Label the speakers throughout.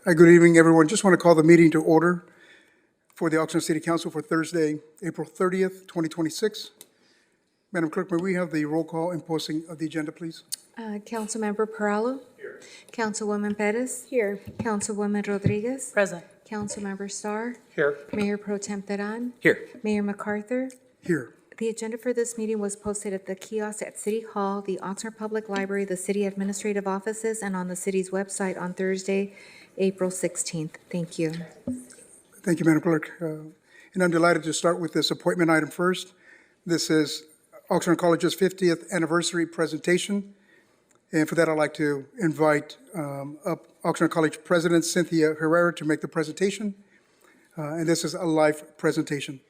Speaker 1: Good evening, everyone. Just want to call the meeting to order for the Oxnard City Council for Thursday, April 30th, 2026. Madam Clerk, may we have the roll call and posting of the agenda, please?
Speaker 2: Councilmember Perallo. Here. Councilwoman Perez.
Speaker 3: Here.
Speaker 2: Councilwoman Rodriguez.
Speaker 3: Present.
Speaker 2: Councilmember Starr.
Speaker 4: Here.
Speaker 2: Mayor Pro Tem Teran.
Speaker 4: Here.
Speaker 2: Mayor MacArthur.
Speaker 1: Here.
Speaker 2: The agenda for this meeting was posted at the kiosk at City Hall, the Oxnard Public Library, the city administrative offices, and on the city's website on Thursday, April 16th. Thank you.
Speaker 1: Thank you, Madam Clerk. And I'm delighted to start with this appointment item first. This is Oxnard College's 50th anniversary presentation. And for that, I'd like to invite up Oxnard College President Cynthia Herrera to make the presentation. And this is a live presentation.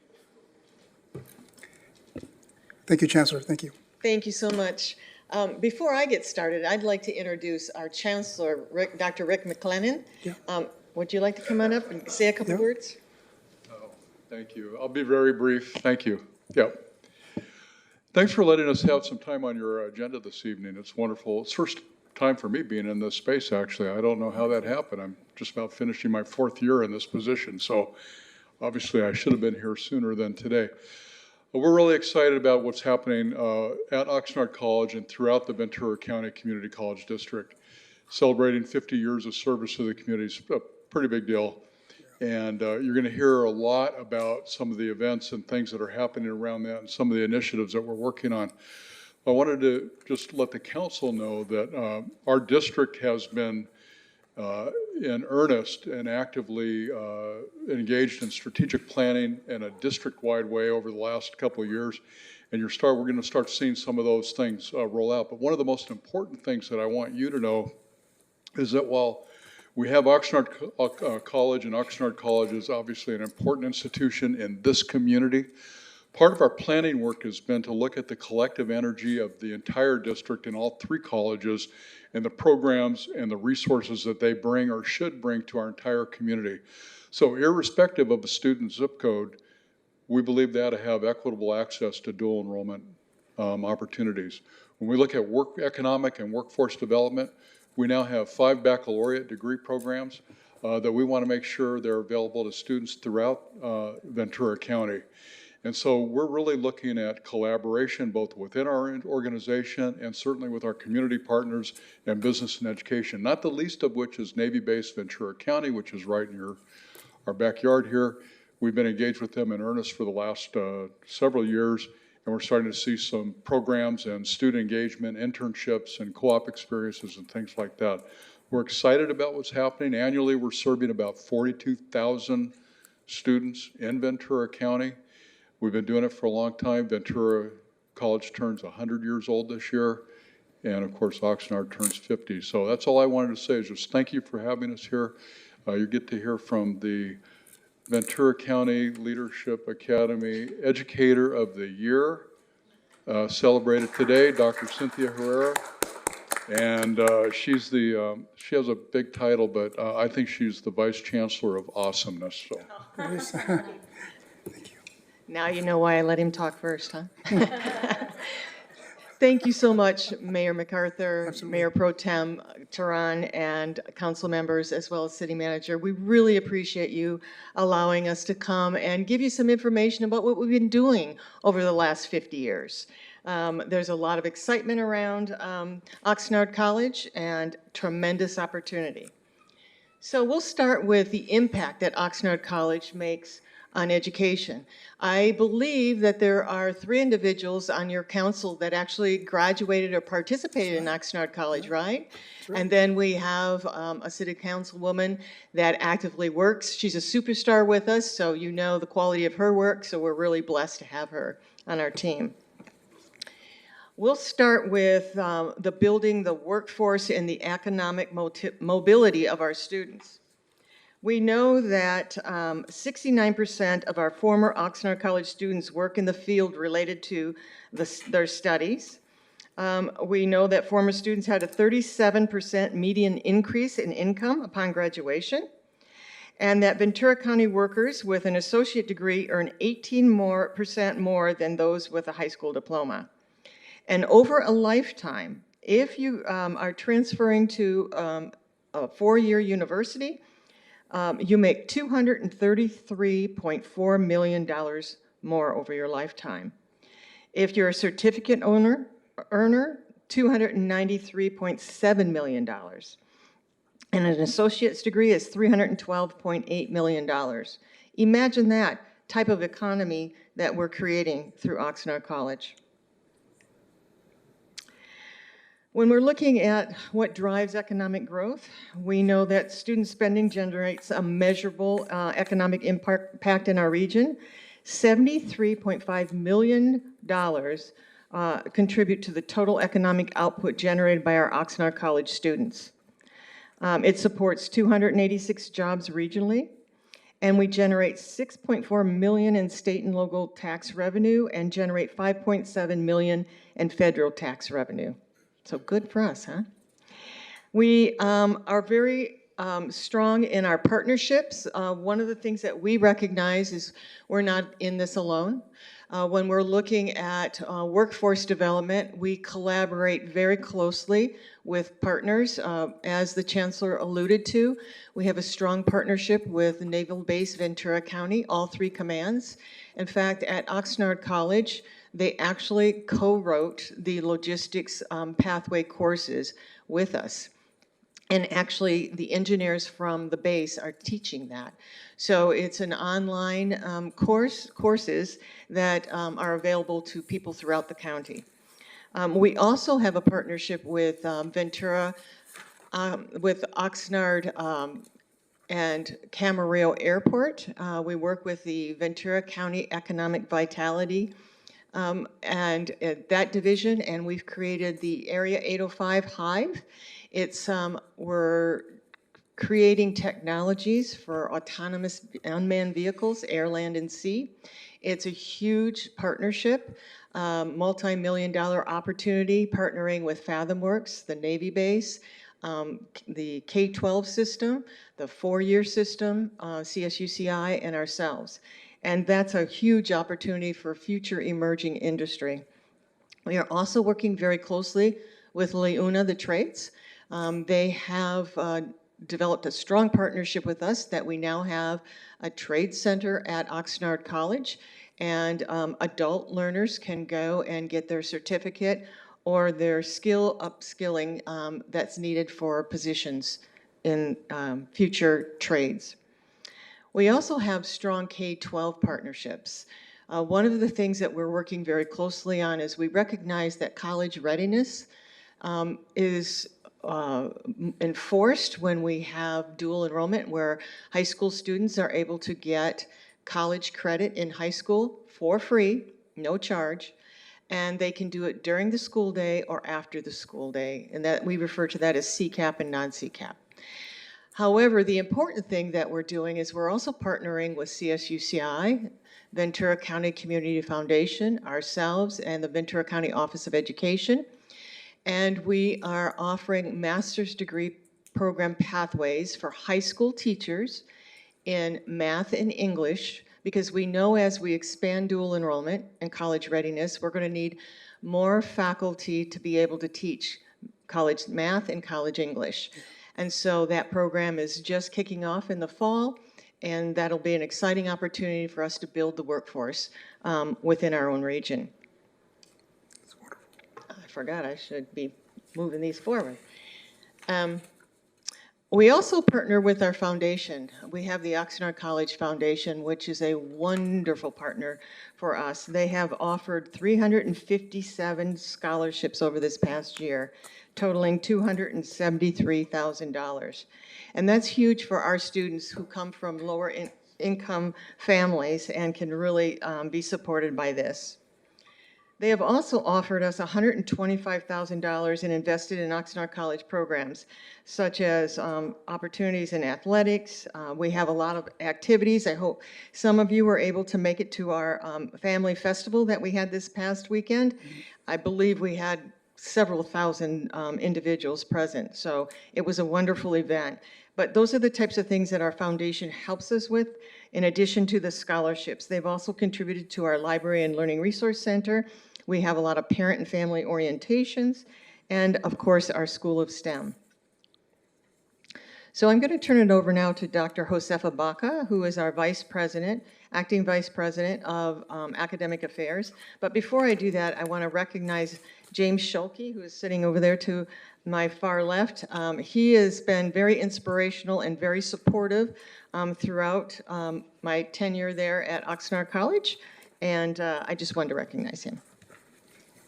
Speaker 1: Thank you, Chancellor. Thank you.
Speaker 3: Thank you so much. Before I get started, I'd like to introduce our Chancellor, Dr. Rick McLennan.
Speaker 1: Yeah.
Speaker 3: Would you like to come on up and say a couple words?
Speaker 5: Oh, thank you. I'll be very brief. Thank you. Yeah. Thanks for letting us have some time on your agenda this evening. It's wonderful. It's first time for me being in this space, actually. I don't know how that happened. I'm just about finishing my 4th year in this position, so obviously I should have been here sooner than today. We're really excited about what's happening at Oxnard College and throughout the Ventura County Community College District. Celebrating 50 years of service to the community is a pretty big deal. And you're going to hear a lot about some of the events and things that are happening around that and some of the initiatives that we're working on. I wanted to just let the council know that our district has been in earnest and actively engaged in strategic planning in a district-wide way over the last couple of years. And we're going to start seeing some of those things roll out. But one of the most important things that I want you to know is that while we have Oxnard College, and Oxnard College is obviously an important institution in this community, part of our planning work has been to look at the collective energy of the entire district and all 3 colleges and the programs and the resources that they bring or should bring to our entire community. So irrespective of a student zip code, we believe they ought to have equitable access to dual enrollment opportunities. When we look at economic and workforce development, we now have 5 baccalaureate degree programs that we want to make sure they're available to students throughout Ventura County. And so we're really looking at collaboration both within our organization and certainly with our community partners and business and education, not the least of which is Navy-based Ventura County, which is right in our backyard here. We've been engaged with them in earnest for the last several years, and we're starting to see some programs and student engagement, internships, and co-op experiences and things like that. We're excited about what's happening. Annually, we're serving about 42,000 students in Ventura County. We've been doing it for a long time. Ventura College turns 100 years old this year, and of course, Oxnard turns 50. So that's all I wanted to say is just thank you for having us here. You get to hear from the Ventura County Leadership Academy Educator of the Year, celebrated today, Dr. Cynthia Herrera. And she has a big title, but I think she's the Vice Chancellor of Awesomeness. So.
Speaker 1: Thank you.
Speaker 3: Now you know why I let him talk first, huh? Thank you so much, Mayor MacArthur,
Speaker 1: Absolutely.
Speaker 3: Mayor Pro Tem Teran, and council members, as well as city manager. We really appreciate you allowing us to come and give you some information about what we've been doing over the last 50 years. There's a lot of excitement around Oxnard College and tremendous opportunity. So we'll start with the impact that Oxnard College makes on education. I believe that there are 3 individuals on your council that actually graduated or participated in Oxnard College, right? And then we have a city councilwoman that actively works. She's a superstar with us, so you know the quality of her work, so we're really blessed to have her on our team. We'll start with the building the workforce and the economic mobility of our students. We know that 69% of our former Oxnard College students work in the field related to their studies. We know that former students had a 37% median increase in income upon graduation, and that Ventura County workers with an associate degree earn 18% more than those with a high school diploma. And over a lifetime, if you are transferring to a 4-year university, you make $233.4 million more over your lifetime. If you're a certificate earner, $293.7 million. And an associate's degree is $312.8 million. Imagine that type of economy that we're creating through Oxnard College. When we're looking at what drives economic growth, we know that student spending generates a measurable economic impact in our region. $73.5 million contribute to the total economic output generated by our Oxnard College students. It supports 286 jobs regionally, and we generate $6.4 million in state and local tax revenue and generate $5.7 million in federal tax revenue. So good for us, huh? We are very strong in our partnerships. One of the things that we recognize is we're not in this alone. When we're looking at workforce development, we collaborate very closely with partners. As the Chancellor alluded to, we have a strong partnership with Naval Base Ventura County, all three commands. In fact, at Oxnard College, they actually co-wrote the logistics pathway courses with us. And actually, the engineers from the base are teaching that. So it's an online courses that are available to people throughout the county. We also have a partnership with Ventura, with Oxnard and Camarillo Airport. We work with the Ventura County Economic Vitality and that division, and we've created the Area 805 Hive. It's we're creating technologies for autonomous unmanned vehicles, air, land, and sea. It's a huge partnership, multi-million-dollar opportunity, partnering with FathomWorks, the Navy base, the K-12 system, the four-year system, CSUCI, and ourselves. And that's a huge opportunity for future emerging industry. We are also working very closely with Leuna, the trades. They have developed a strong partnership with us that we now have a trade center at Oxnard College, and adult learners can go and get their certificate or their skill upskilling that's needed for positions in future trades. We also have strong K-12 partnerships. One of the things that we're working very closely on is we recognize that college readiness is enforced when we have dual enrollment, where high school students are able to get college credit in high school for free, no charge, and they can do it during the school day or after the school day, and that we refer to that as CCAP and non-CCAP. However, the important thing that we're doing is we're also partnering with CSUCI, Ventura County Community Foundation, ourselves, and the Ventura County Office of Education. And we are offering master's degree program pathways for high school teachers in math and English, because we know as we expand dual enrollment and college readiness, we're going to need more faculty to be able to teach college math and college English. And so that program is just kicking off in the fall, and that'll be an exciting opportunity for us to build the workforce within our own region. I forgot I should be moving these forward. We also partner with our foundation. We have the Oxnard College Foundation, which is a wonderful partner for us. They have offered 357 scholarships over this past year, totaling $273,000. And that's huge for our students who come from lower income families and can really be supported by this. They have also offered us $125,000 and invested in Oxnard College programs, such as opportunities in athletics. We have a lot of activities. I hope some of you were able to make it to our family festival that we had this past weekend. I believe we had several thousand individuals present, so it was a wonderful event. But those are the types of things that our foundation helps us with, in addition to the scholarships. They've also contributed to our Library and Learning Resource Center. We have a lot of parent and family orientations, and of course, our School of STEM. So I'm going to turn it over now to Dr. Josefa Baca, who is our Vice President, Acting Vice President of Academic Affairs. But before I do that, I want to recognize James Schulke, who is sitting over there to my far left. He has been very inspirational and very supportive throughout my tenure there at Oxnard College, and I just wanted to recognize him.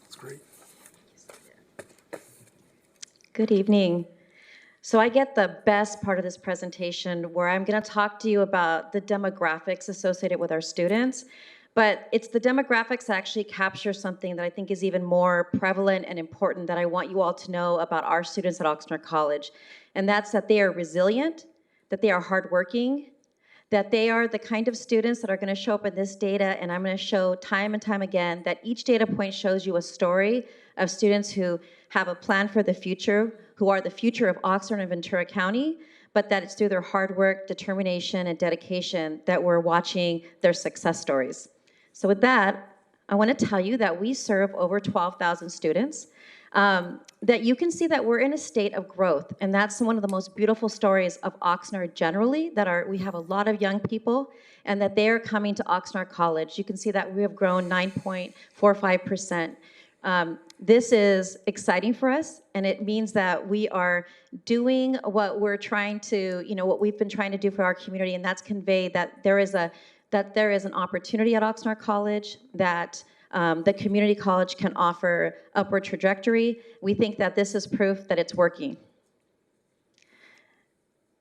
Speaker 1: That's great.
Speaker 4: Good evening. So I get the best part of this presentation where I'm going to talk to you about the demographics associated with our students, but it's the demographics that actually capture something that I think is even more prevalent and important that I want you all to know about our students at Oxnard College, and that's that they are resilient, that they are hardworking, that they are the kind of students that are going to show up in this data, and I'm going to show time and time again that each data point shows you a story of students who have a plan for the future, who are the future of Oxnard and Ventura County, but that it's through their hard work, determination, and dedication that we're watching their success stories. So with that, I want to tell you that we serve over 12,000 students, that you can see that we're in a state of growth, and that's one of the most beautiful stories of Oxnard generally, that we have a lot of young people, and that they are coming to Oxnard College. You can see that we have grown 9.45%. This is exciting for us, and it means that we are doing what we're trying to, what we've been trying to do for our community, and that's convey that there is an opportunity at Oxnard College, that the community college can offer upward trajectory. We think that this is proof that it's working.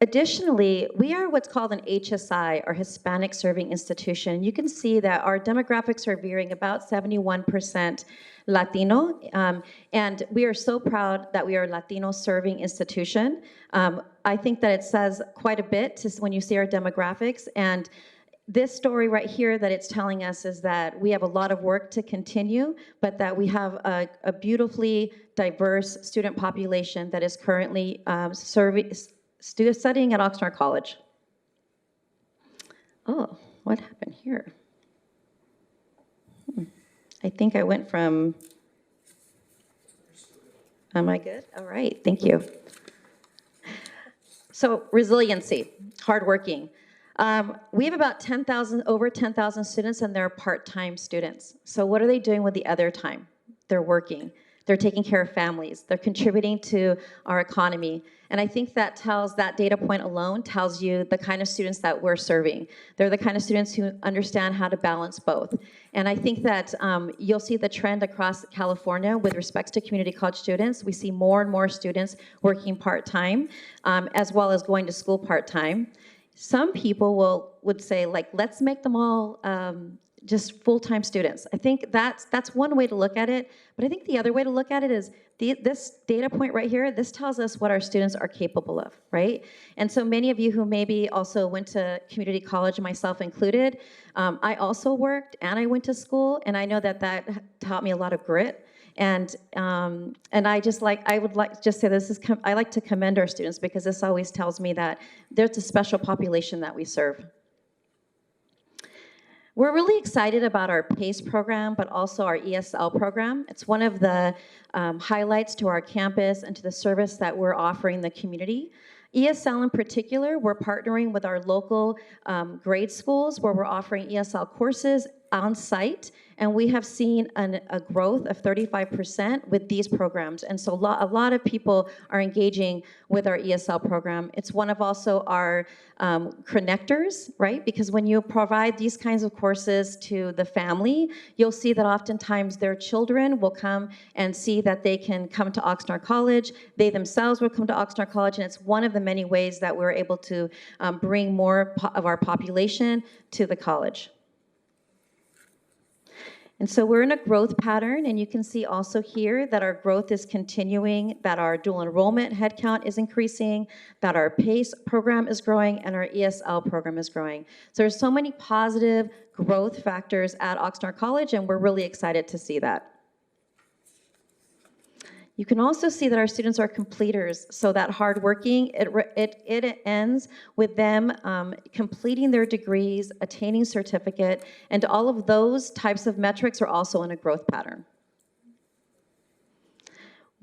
Speaker 4: Additionally, we are what's called an HSI, or Hispanic Serving Institution. You can see that our demographics are veering about 71% Latino, and we are so proud that we are a Latino serving institution. I think that it says quite a bit when you see our demographics, and this story right here that it's telling us is that we have a lot of work to continue, but that we have a beautifully diverse student population that is currently studying at Oxnard College. Oh, what happened here? I think I went from, am I good? All right, thank you. So resiliency, hardworking. We have about over 10,000 students, and they're part-time students. So what are they doing with the other time? They're working. They're taking care of families. They're contributing to our economy. And I think that data point alone tells you the kind of students that we're serving. They're the kind of students who understand how to balance both. And I think that you'll see the trend across California with respect to community college students. We see more and more students working part-time, as well as going to school part-time. Some people would say, like, let's make them all just full-time students. I think that's one way to look at it, but I think the other way to look at it is this data point right here, this tells us what our students are capable of, right? And so many of you who maybe also went to community college, myself included, I also worked and I went to school, and I know that taught me a lot of grit. And I would like to just say I like to commend our students, because this always tells me that there's a special population that we serve. We're really excited about our PACE program, but also our ESL program. It's one of the highlights to our campus and to the service that we're offering the community. ESL in particular, we're partnering with our local grade schools where we're offering ESL courses on site, and we have seen a growth of 35% with these programs. And so a lot of people are engaging with our ESL program. It's one of also our connectors, right? Because when you provide these kinds of courses to the family, you'll see that oftentimes their children will come and see that they can come to Oxnard College. They themselves will come to Oxnard College, and it's one of the many ways that we're able to bring more of our population to the college. And so we're in a growth pattern, and you can see also here that our growth is continuing, that our dual enrollment headcount is increasing, that our PACE program is growing, and our ESL program is growing. So there's so many positive growth factors at Oxnard College, and we're really excited to see that. You can also see that our students are completers, so that hardworking, it ends with them completing their degrees, attaining certificate, and all of those types of metrics are also in a growth pattern.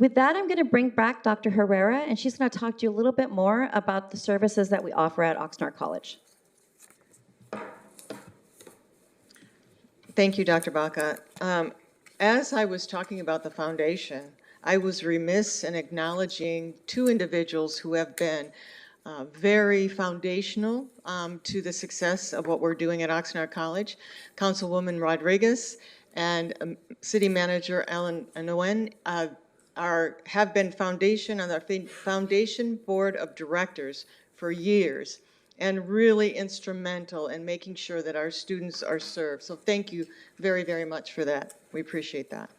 Speaker 4: With that, I'm going to bring back Dr. Herrera, and she's going to talk to you a little bit more about the services that we offer at Oxnard College.
Speaker 3: Thank you, Dr. Baca. As I was talking about the foundation, I was remiss in acknowledging two individuals who have been very foundational to the success of what we're doing at Oxnard College. Councilwoman Rodriguez and City Manager Alan Nguyen have been foundation on our foundation board of directors for years, and really instrumental in making sure that our students are served. So thank you very, very much for that. We appreciate that.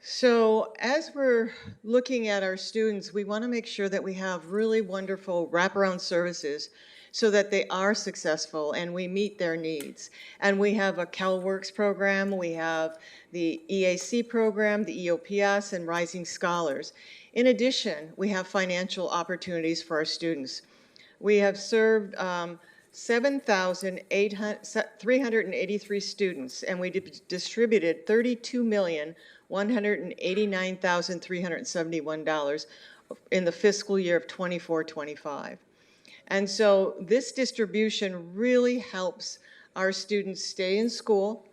Speaker 3: So as we're looking at our students, we want to make sure that we have really wonderful wraparound services so that they are successful and we meet their needs. And we have a CalWorks program, we have the EAC program, the EOPS, and Rising Scholars. In addition, we have financial opportunities for our students. We have served 7,383 students, and we distributed $32,189,371 in the fiscal year of 24-25. And so this distribution really helps our students stay in school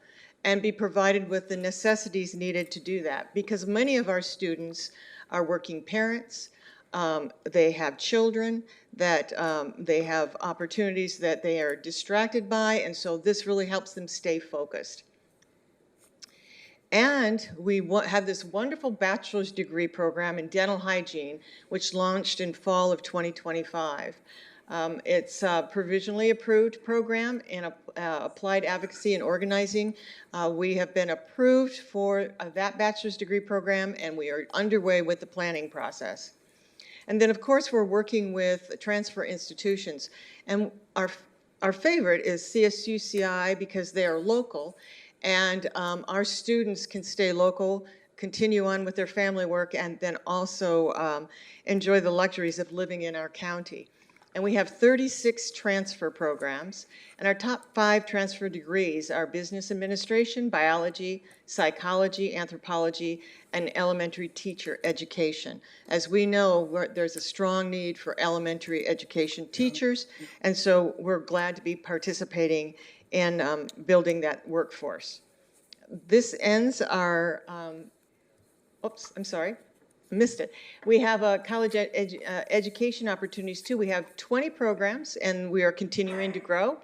Speaker 3: and be provided with the necessities needed to do that, because many of our students are working parents, they have children, that they have opportunities that they are distracted by, and so this really helps them stay focused. And we have this wonderful bachelor's degree program in dental hygiene, which launched in fall of 2025. It's a provisionally approved program in applied advocacy and organizing. We have been approved for that bachelor's degree program, and we are underway with the planning process. And then, of course, we're working with transfer institutions. And our favorite is CSUCI because they are local, and our students can stay local, continue on with their family work, and then also enjoy the luxuries of living in our county. And we have 36 transfer programs, and our top 5 transfer degrees are business administration, biology, psychology, anthropology, and elementary teacher education. As we know, there's a strong need for elementary education teachers, and so we're glad to be participating in building that workforce. This ends our, oops, I'm sorry. Missed it. We have college education opportunities too. We have 20 programs and we are continuing to grow.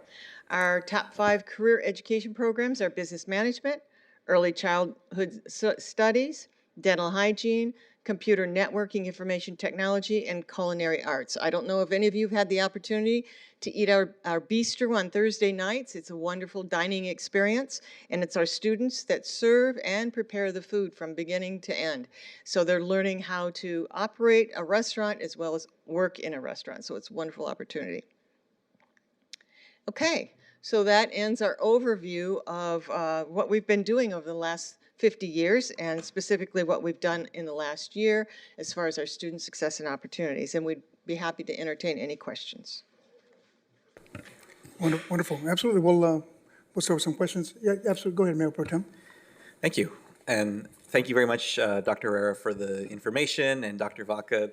Speaker 3: Our top 5 career education programs are business management, early childhood studies, dental hygiene, computer networking, information technology, and culinary arts. I don't know if any of you have had the opportunity to eat our bistro on Thursday nights. It's a wonderful dining experience, and it's our students that serve and prepare the food from beginning to end. So they're learning how to operate a restaurant as well as work in a restaurant. So it's a wonderful opportunity. Okay, so that ends our overview of what we've been doing over the last 50 years, and specifically what we've done in the last year as far as our student success and opportunities. And we'd be happy to entertain any questions.
Speaker 1: Wonderful. Absolutely. We'll start with some questions. Yeah, absolutely. Go ahead, Mayor Pro Tem.
Speaker 6: Thank you. And thank you very much, Dr. Herrera, for the information, and Dr. Vaca.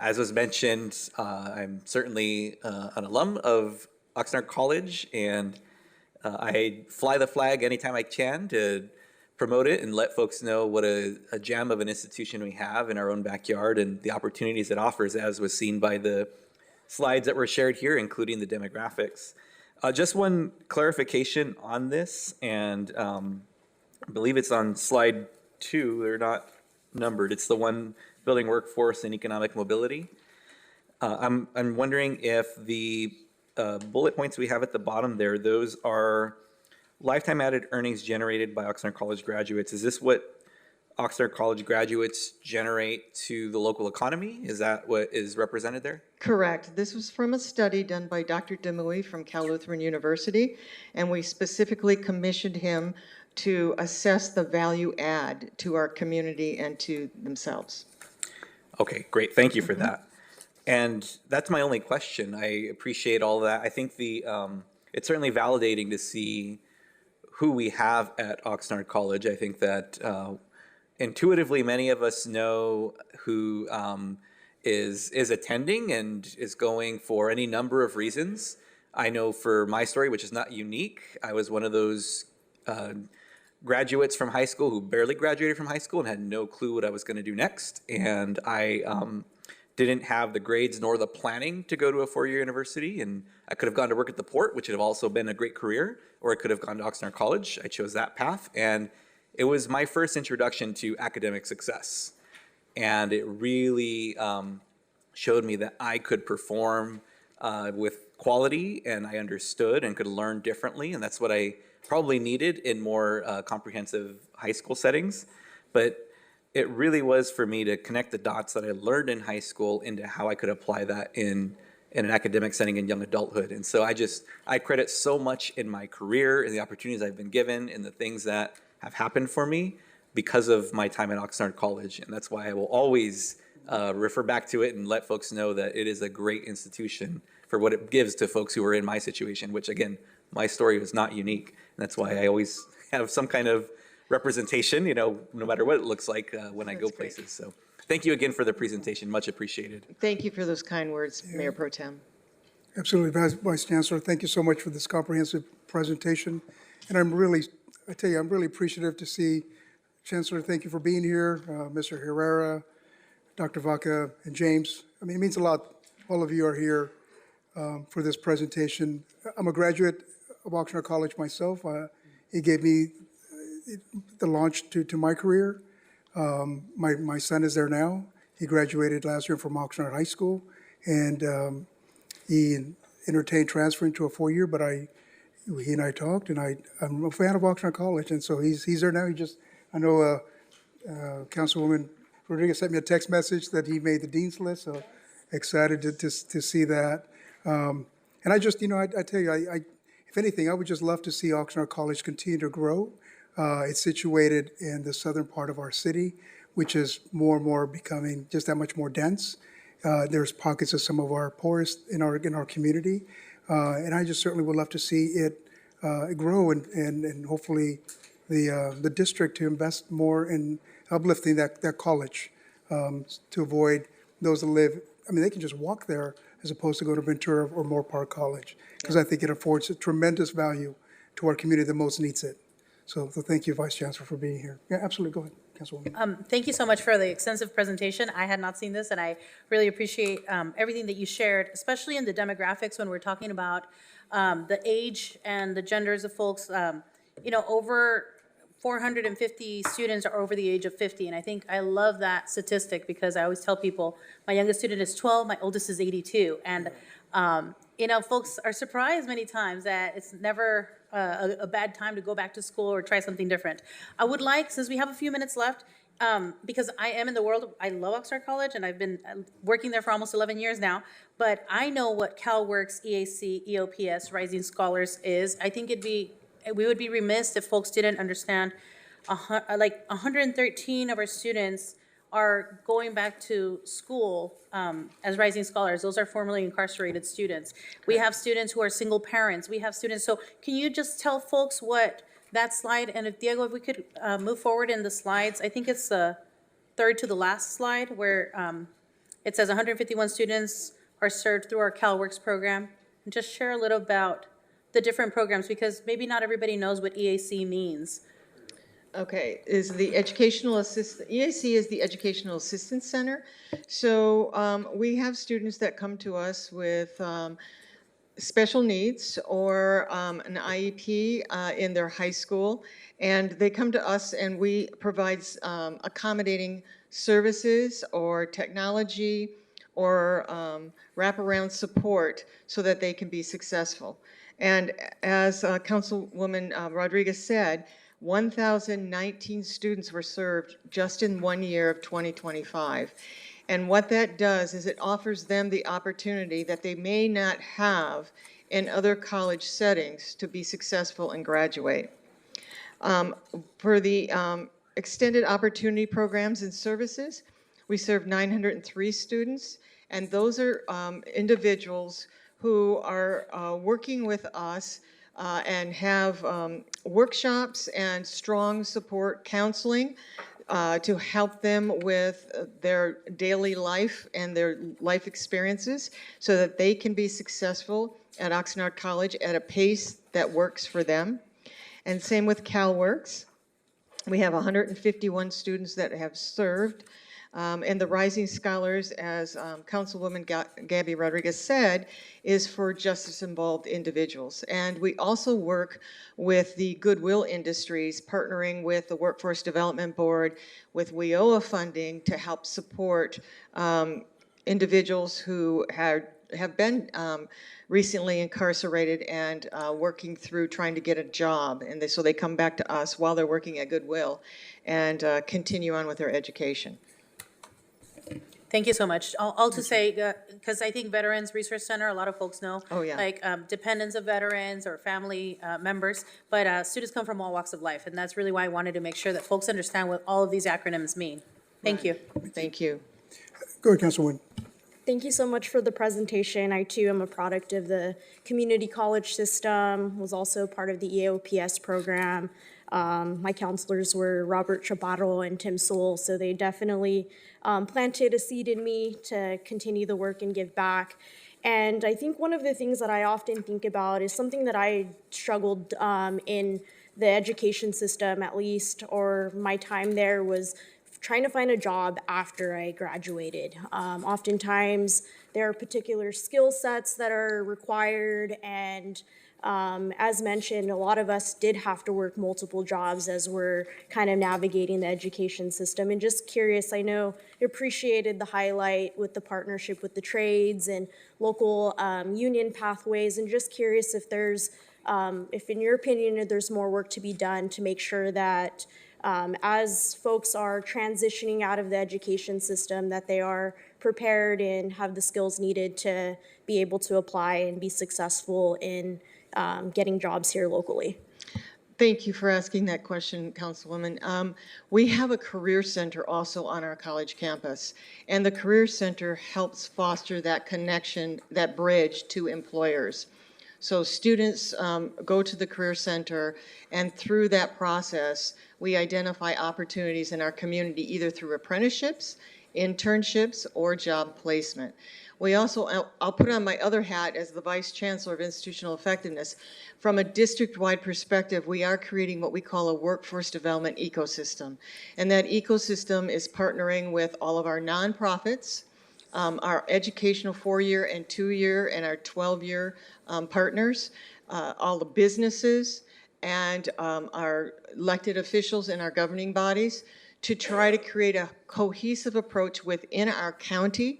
Speaker 6: As was mentioned, I'm certainly an alum of Oxnard College, and I fly the flag anytime I can to promote it and let folks know what a gem of an institution we have in our own backyard and the opportunities it offers, as was seen by the slides that were shared here, including the demographics. Just one clarification on this, and I believe it's on slide 2. They're not numbered. It's the one building workforce and economic mobility. I'm wondering if the bullet points we have at the bottom there, those are lifetime added earnings generated by Oxnard College graduates. Is this what Oxnard College graduates generate to the local economy? Is that what is represented there?
Speaker 3: Correct. This was from a study done by Dr. Demouy from Cal Lutheran University, and we specifically commissioned him to assess the value add to our community and to themselves.
Speaker 6: Okay, great. Thank you for that. And that's my only question. I appreciate all that. I think it's certainly validating to see who we have at Oxnard College. I think that intuitively, many of us know who is attending and is going for any number of reasons. I know for my story, which is not unique, I was one of those graduates from high school who barely graduated from high school and had no clue what I was going to do next. And I didn't have the grades nor the planning to go to a four-year university. And I could have gone to work at the port, which would have also been a great career, or I could have gone to Oxnard College. I chose that path. And it was my first introduction to academic success. And it really showed me that I could perform with quality, and I understood and could learn differently. And that's what I probably needed in more comprehensive high school settings. But it really was for me to connect the dots that I learned in high school into how I could apply that in an academic setting in young adulthood. And so I credit so much in my career and the opportunities I've been given and the things that have happened for me because of my time at Oxnard College. And that's why I will always refer back to it and let folks know that it is a great institution for what it gives to folks who are in my situation, which again, my story was not unique. And that's why I always have some kind of representation, no matter what it looks like when I go places. So thank you again for the presentation. Much appreciated.
Speaker 3: Thank you for those kind words, Mayor Pro Tem.
Speaker 1: Absolutely, Vice Chancellor. Thank you so much for this comprehensive presentation. And I'm really appreciative to see, Chancellor, thank you for being here, Mr. Herrera, Dr. Vaca, and James. I mean, it means a lot. All of you are here for this presentation. I'm a graduate of Oxnard College myself. It gave me the launch to my career. My son is there now. He graduated last year from Oxnard High School, and he entertained transferring to a four-year, but he and I talked, and I'm a fan of Oxnard College, and so he's there now. I know Councilwoman Rodriguez sent me a text message that he made the dean's list, so excited to see that. And I just, I tell you, if anything, I would just love to see Oxnard College continue to grow. It's situated in the southern part of our city, which is more and more becoming just that much more dense. There's pockets of some of our poorest in our community, and I just certainly would love to see it grow and hopefully the district to invest more in uplifting that college to avoid those that live. I mean, they can just walk there as opposed to go to Ventura or Moore Park College, because I think it affords a tremendous value to our community that most needs it. So thank you, Vice Chancellor, for being here. Yeah, absolutely. Go ahead, Councilwoman.
Speaker 7: Thank you so much for the extensive presentation. I had not seen this, and I really appreciate everything that you shared, especially in the demographics when we're talking about the age and the genders of folks. Over 450 students are over the age of 50, and I think I love that statistic because I always tell people my youngest student is 12, my oldest is 82, and folks are surprised many times that it's never a bad time to go back to school or try something different. I would like, since we have a few minutes left, because I am in the world, I love Oxnard College, and I've been working there for almost 11 years now, but I know what CalWORKS, EAC, EOPS, Rising Scholars is. I think we would be remiss if folks didn't understand, 113 of our students are going back to school as Rising Scholars. Those are formerly incarcerated students. We have students who are single parents. We have students, so can you just tell folks what that slide, and if Diego, if we could move forward in the slides, I think it's the third to the last slide where it says 151 students are served through our CalWORKS program. And just share a little about the different programs, because maybe not everybody knows what EAC means.
Speaker 3: Okay, EAC is the Educational Assistance Center. So we have students that come to us with special needs or an IEP in their high school, and they come to us and we provide accommodating services or technology or wraparound support so that they can be successful. And as Councilwoman Rodriguez said, 1,019 students were served just in 1 year of 2025. And what that does is it offers them the opportunity that they may not have in other college settings to be successful and graduate. For the extended opportunity programs and services, we serve 903 students, and those are individuals who are working with us and have workshops and strong support counseling to help them with their daily life and their life experiences so that they can be successful at Oxnard College at a pace that works for them. And same with CalWorks. We have 151 students that have served. And the Rising Scholars, as Councilwoman Gabby Rodriguez said, is for justice-involved individuals. And we also work with the Goodwill Industries, partnering with the Workforce Development Board, with WIOA funding to help support individuals who have been recently incarcerated and working through trying to get a job. And so they come back to us while they're working at Goodwill and continue on with their education.
Speaker 7: Thank you so much. All to say, because I think Veterans Resource Center, a lot of folks know.
Speaker 3: Oh, yeah.
Speaker 7: Like dependents of veterans or family members, but students come from all walks of life. And that's really why I wanted to make sure that folks understand what all of these acronyms mean. Thank you.
Speaker 3: Thank you.
Speaker 1: Go ahead, Councilwoman.
Speaker 8: Thank you so much for the presentation. I too am a product of the community college system, was also part of the EAOPS program. My counselors were Robert Chaparro and Tim Sewell, so they definitely planted a seed in me to continue the work and give back. And I think one of the things that I often think about is something that I struggled in the education system, at least, or my time there, was trying to find a job after I graduated. Oftentimes, there are particular skill sets that are required, and as mentioned, a lot of us did have to work multiple jobs as we're kind of navigating the education system. And just curious, I know you appreciated the highlight with the partnership with the trades and local union pathways, and just curious if there's, if in your opinion, there's more work to be done to make sure that as folks are transitioning out of the education system, that they are prepared and have the skills needed to be able to apply and be successful in getting jobs here locally.
Speaker 3: Thank you for asking that question, Councilwoman. We have a career center also on our college campus, and the career center helps foster that connection, that bridge to employers. So students go to the Career Center, and through that process, we identify opportunities in our community, either through apprenticeships, internships, or job placement. We also, I'll put on my other hat as the Vice Chancellor of Institutional Effectiveness. From a district-wide perspective, we are creating what we call a workforce development ecosystem. And that ecosystem is partnering with all of our nonprofits, our educational 4-year and 2-year and our 12-year partners, all the businesses, and our elected officials in our governing bodies to try to create a cohesive approach within our county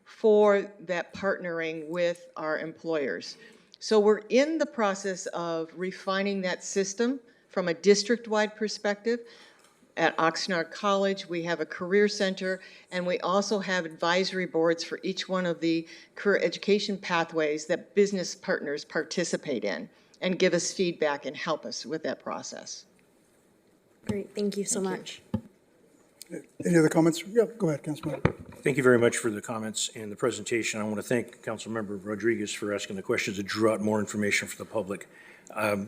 Speaker 3: for that partnering with our employers. So we're in the process of refining that system from a district-wide perspective. At Oxnard College, we have a career center, and we also have advisory boards for each one of the career education pathways that business partners participate in and give us feedback and help us with that process.
Speaker 8: Great, thank you so much.
Speaker 1: Any other comments? Yeah, go ahead, Councilman.
Speaker 9: Thank you very much for the comments and the presentation. I want to thank Councilmember Rodriguez for asking the questions to draw out more information for the public. I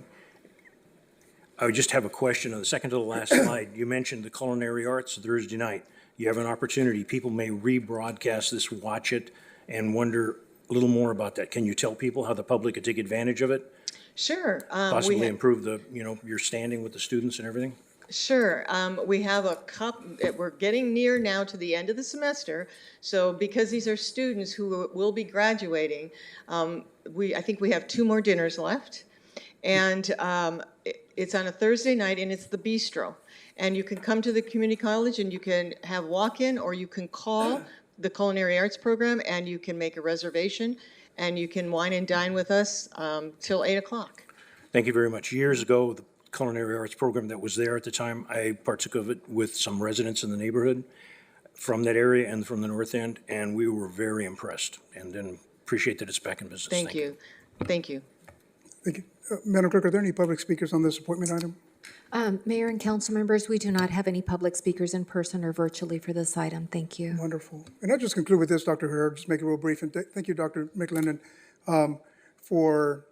Speaker 9: would just have a question on the second to the last slide. You mentioned the culinary arts Thursday night. You have an opportunity. People may rebroadcast this, watch it, and wonder a little more about that. Can you tell people how the public could take advantage of it?
Speaker 3: Sure.
Speaker 9: Possibly improve the, your standing with the students and everything?
Speaker 3: Sure. We have a we're getting near now to the end of the semester. So because these are students who will be graduating, I think we have 2 more dinners left. And it's on a Thursday night, and it's the Bistro. And you can come to the community college, and you can have walk-in, or you can call the Culinary Arts Program, and you can make a reservation, and you can wine and dine with us till 8 o'clock.
Speaker 9: Thank you very much. Years ago, the Culinary Arts Program that was there at the time, I partook of it with some residents in the neighborhood from that area and from the north end, and we were very impressed, and then appreciate that it's back in business.
Speaker 3: Thank you. Thank you.
Speaker 1: Thank you. Madam Clerk, are there any public speakers on this appointment item?
Speaker 2: Mayor and council members, we do not have any public speakers in person or virtually for this item. Thank you.
Speaker 1: Wonderful. And I'll just conclude with this, Dr. Herrera, just make it real brief. And thank you, Dr. McLennan, for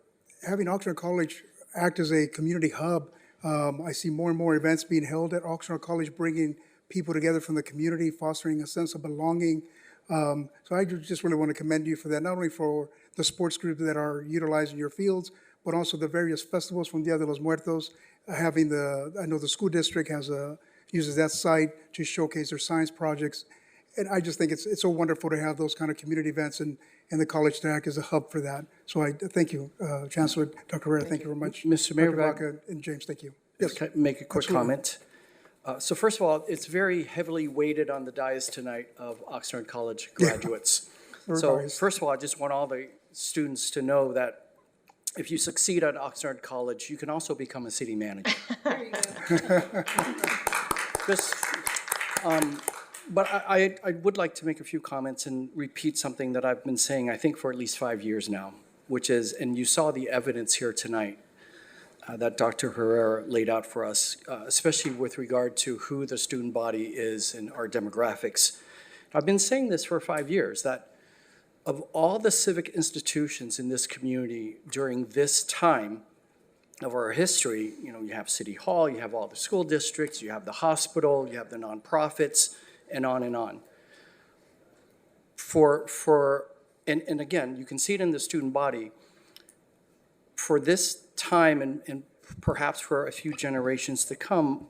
Speaker 1: having Oxnard College act as a community hub. I see more and more events being held at Oxnard College, bringing people together from the community, fostering a sense of belonging. So I just really want to commend you for that, not only for the sports groups that are utilizing your fields, but also the various festivals from Dia de los Muertos, having I know the school district uses that site to showcase their science projects. And I just think it's so wonderful to have those kind of community events, and the college to act as a hub for that. So I thank you, Chancellor Dr. Herrera, thank you very much.
Speaker 10: Mr. Mayor,
Speaker 1: Dr. Vaca and James, thank you. Yes,
Speaker 10: Can I make a quick
Speaker 1: Absolutely.
Speaker 10: comment? So first of all, it's very heavily weighted on the dais tonight of Oxnard College graduates.
Speaker 1: We're
Speaker 10: So
Speaker 1: biased.
Speaker 10: first of all, I just want all the students to know that if you succeed at Oxnard College, you can also become a city manager. Just, but I would like to make a few comments and repeat something that I've been saying, I think, for at least 5 years now, which is, and you saw the evidence here tonight, that Dr. Herrera laid out for us, especially with regard to who the student body is and our demographics. I've been saying this for 5 years, that of all the civic institutions in this community during this time of our history, you have City Hall, you have all the school districts, you have the hospital, you have the nonprofits, and on and on. And again, you can see it in the student body, for this time and perhaps for a few generations to come,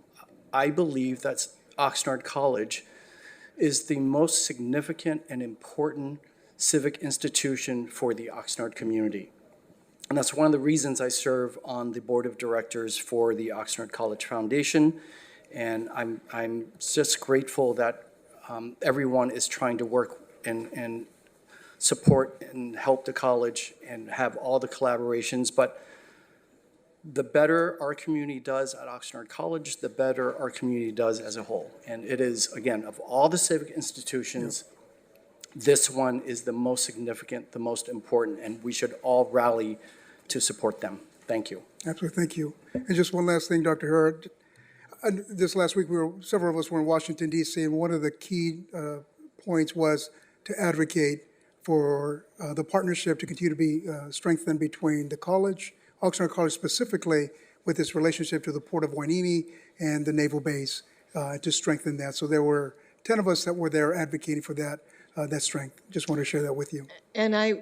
Speaker 10: I believe that Oxnard College is the most significant and important civic institution for the Oxnard community. And that's one of the reasons I serve on the board of directors for the Oxnard College Foundation. And I'm just grateful that everyone is trying to work and support and help the college and have all the collaborations. But the better our community does at Oxnard College, the better our community does as a whole. And it is, again, of all the civic institutions, this one is the most significant, the most important, and we should all rally to support them. Thank you.
Speaker 1: Absolutely, thank you. And just one last thing, Dr. Herrera. This last week, several of us were in Washington, D.C., and one of the key points was to advocate for the partnership to continue to be strengthened between the college, Oxnard College specifically, with its relationship to the Port of Hueneme and the Naval Base, to strengthen that. So there were 10 of us that were there advocating for that strength. Just want to share that with you.
Speaker 3: And I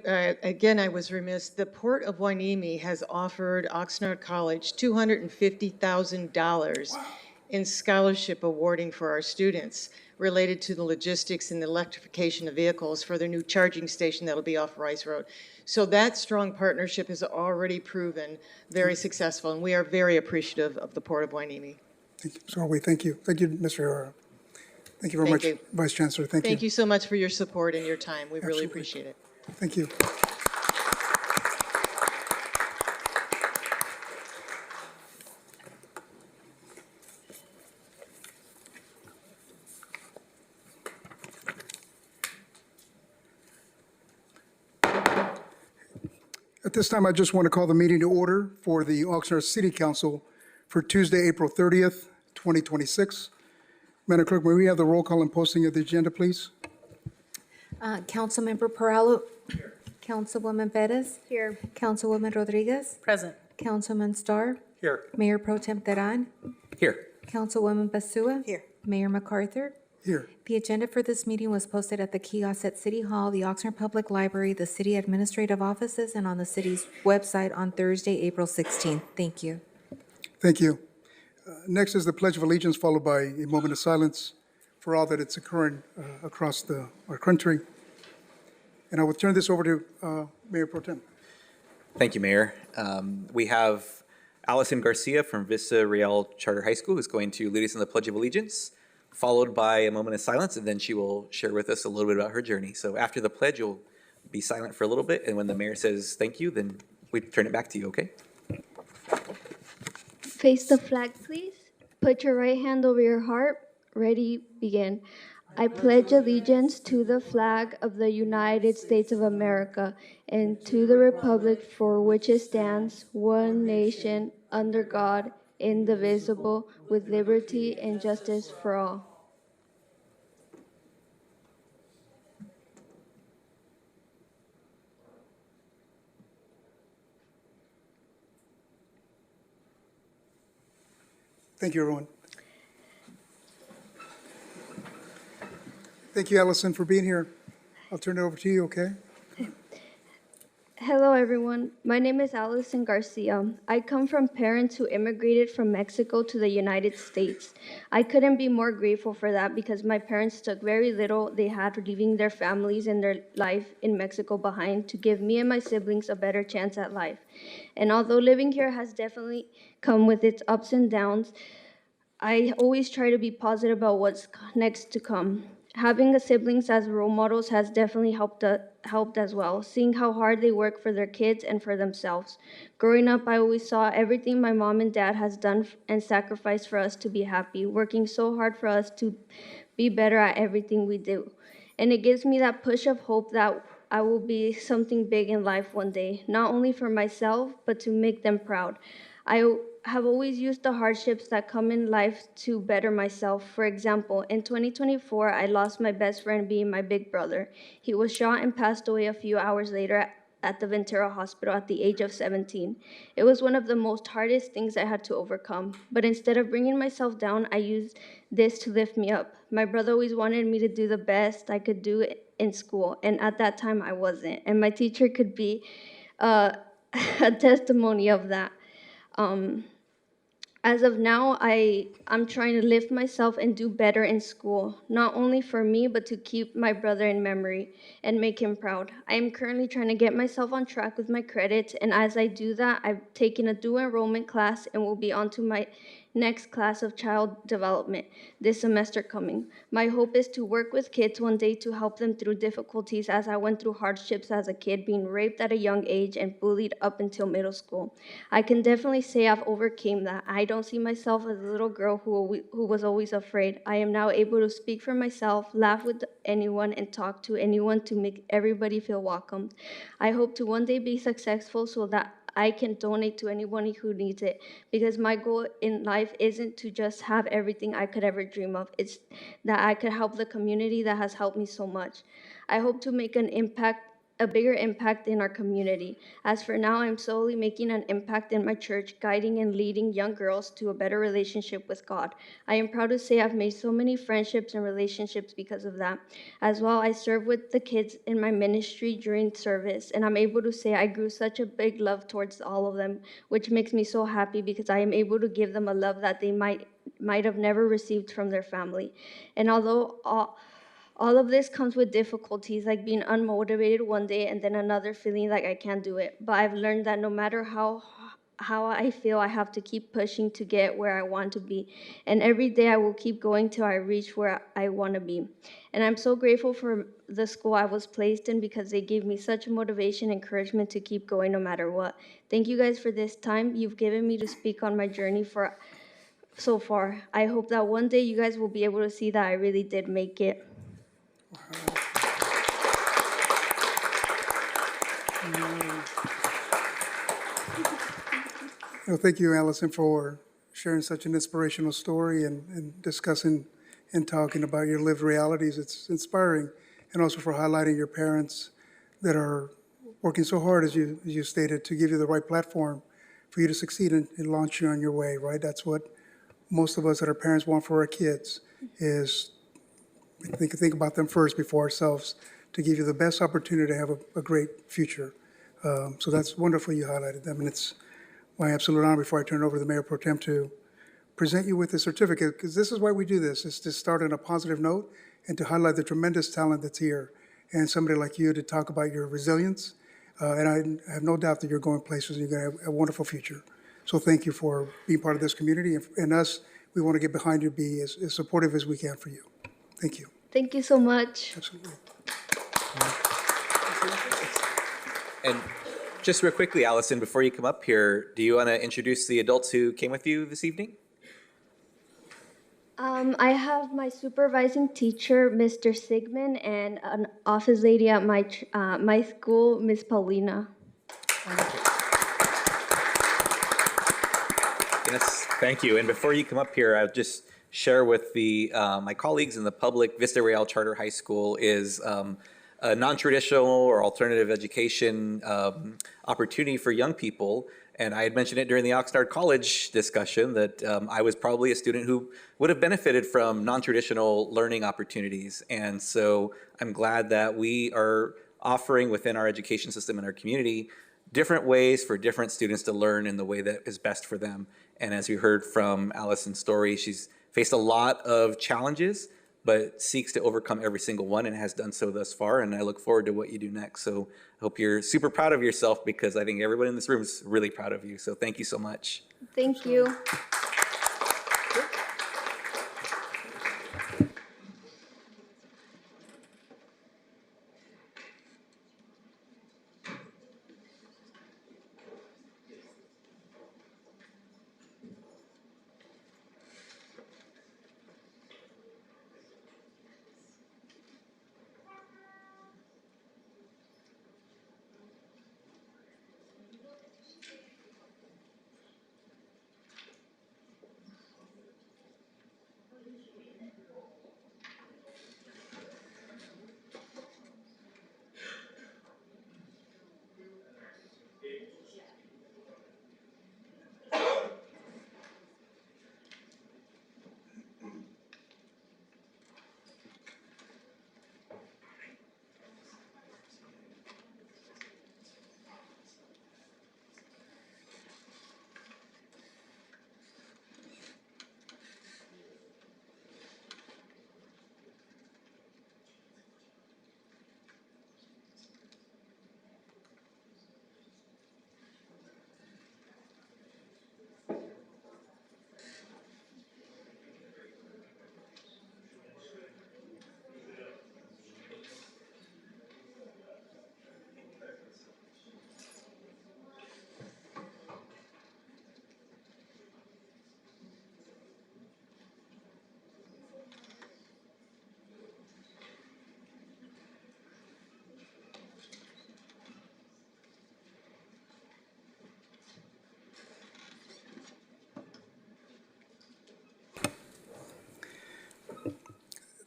Speaker 3: was remiss. The Port of Hueneme has offered Oxnard College $250,000 in scholarship awarding for our students related to the logistics and the electrification of vehicles for their new charging station that'll be off Rice Road. So that strong partnership has already proven very successful, and we are very appreciative of the Port of Hueneme.
Speaker 1: So are we. Thank you. Thank you, Mr. Herrera. Thank you very much,
Speaker 3: Thank you.
Speaker 1: Vice Chancellor. Thank you.
Speaker 3: Thank you so much for your support and your time. We really
Speaker 1: Absolutely.
Speaker 3: appreciate it.
Speaker 1: Thank you. At this time, I just want to call the meeting to order for the Oxnard City Council for Tuesday, April 30th, 2026. Madam Clerk, may we have the roll call and posting of the agenda, please?
Speaker 2: Councilmember Perallo. Councilwoman Perez.
Speaker 8: Here.
Speaker 2: Councilwoman Rodriguez.
Speaker 7: Present.
Speaker 2: Councilman Starr.
Speaker 9: Here.
Speaker 2: Mayor Pro Tem Teran.
Speaker 6: Here.
Speaker 2: Councilwoman Basua.
Speaker 8: Here.
Speaker 2: Mayor MacArthur.
Speaker 1: Here.
Speaker 2: The agenda for this meeting was posted at the kiosk at City Hall, the Oxnard Public Library, the city administrative offices, and on the city's website on Thursday, April 16th. Thank you.
Speaker 1: Thank you. Next is the Pledge of Allegiance, followed by a moment of silence for all that it's occurring across our country. And I will turn this over to Mayor Pro Tem.
Speaker 6: Thank you, Mayor. We have Allison Garcia from Vista Real Charter High School who's going to lead us in the Pledge of Allegiance, followed by a moment of silence, and then she will share with us a little bit about her journey. So after the pledge, you'll be silent for a little bit, and when the mayor says thank you, then we turn it back to you, okay?
Speaker 11: Face the flag, please. Put your right hand over your heart. Ready, begin. I pledge allegiance to the flag of the United States of America and to the republic for which it stands, one nation, under God, indivisible, with liberty and justice for all.
Speaker 1: Thank you, everyone. Thank you, Allison, for being here. I'll turn it over to you, okay?
Speaker 11: Hello, everyone. My name is Allison Garcia. I come from parents who immigrated from Mexico to the United States. I couldn't be more grateful for that because my parents took very little they had leaving their families and their life in Mexico behind to give me and my siblings a better chance at life. And although living here has definitely come with its ups and downs, I always try to be positive about what's next to come. Having the siblings as role models has definitely helped as well, seeing how hard they work for their kids and for themselves. Growing up, I always saw everything my mom and dad has done and sacrificed for us to be happy, working so hard for us to be better at everything we do. And it gives me that push of hope that I will be something big in life one day, not only for myself, but to make them proud. I have always used the hardships that come in life to better myself. For example, in 2024, I lost my best friend being my big brother. He was shot and passed away a few hours later at the Ventura Hospital at the age of 17. It was one of the most hardest things I had to overcome. But instead of bringing myself down, I used this to lift me up. My brother always wanted me to do the best I could do in school, and at that time I wasn't. And my teacher could be a testimony of that. As of now, I'm trying to lift myself and do better in school, not only for me, but to keep my brother in memory and make him proud. I am currently trying to get myself on track with my credits, and as I do that, I've taken a dual enrollment class and will be on to my next class of child development this semester coming. My hope is to work with kids one day to help them through difficulties as I went through hardships as a kid, being raped at a young age and bullied up until middle school. I can definitely say I've overcame that. I don't see myself as a little girl who was always afraid. I am now able to speak for myself, laugh with anyone, and talk to anyone to make everybody feel welcomed. I hope to one day be successful so that I can donate to anyone who needs it, because my goal in life isn't to just have everything I could ever dream of. It's that I could help the community that has helped me so much. I hope to make a bigger impact in our community. As for now, I'm slowly making an impact in my church, guiding and leading young girls to a better relationship with God. I am proud to say I've made so many friendships and relationships because of that. As well, I serve with the kids in my ministry during service, and I'm able to say I grew such a big love towards all of them, which makes me so happy because I am able to give them a love that they might have never received from their family. And although all of this comes with difficulties, like being unmotivated one day and then another feeling like I can't do it. But I've learned that no matter how I feel, I have to keep pushing to get where I want to be. And every day I will keep going till I reach where I want to be. And I'm so grateful for the school I was placed in because they gave me such motivation and encouragement to keep going no matter what. Thank you guys for this time you've given me to speak on my journey for so far. I hope that one day you guys will be able to see that I really did make it.
Speaker 1: Well, thank you, Allison, for sharing such an inspirational story and discussing and talking about your lived realities. It's inspiring, and also for highlighting your parents that are working so hard, as you stated, to give you the right platform for you to succeed and launch you on your way, right? That's what most of us that are parents want for our kids, is think about them first before ourselves, to give you the best opportunity to have a great future. So that's wonderful you highlighted them, and it's my absolute honor, before I turn it over to the Mayor Pro Tem, to present you with the certificate, because this is why we do this, is to start on a positive note and to highlight the tremendous talent that's here, and somebody like you to talk about your resilience. And I have no doubt that you're going places and you're going to have a wonderful future. So thank you for being part of this community, and us, we want to get behind you, be as supportive as we can for you. Thank you.
Speaker 11: Thank you so much.
Speaker 1: Absolutely.
Speaker 6: And just real quickly, Allison, before you come up here, do you want to introduce the adults who came with you this evening?
Speaker 11: I have my supervising teacher, Mr. Sigmund, and an office lady at my school, Miss Paulina.
Speaker 6: Yes, thank you. And before you come up here, I'll just share with my colleagues in the public, Vista Real Charter High School is a non-traditional or alternative education opportunity for young people. And I had mentioned it during the Oxnard College discussion that I was probably a student who would have benefited from non-traditional learning opportunities. And so I'm glad that we are offering within our education system and our community different ways for different students to learn in the way that is best for them. And as you heard from Allison's story, she's faced a lot of challenges, but seeks to overcome every single one and has done so thus far. And I look forward to what you do next. So I hope you're super proud of yourself, because I think everybody in this room is really proud of you. So thank you so much.
Speaker 11: Thank you.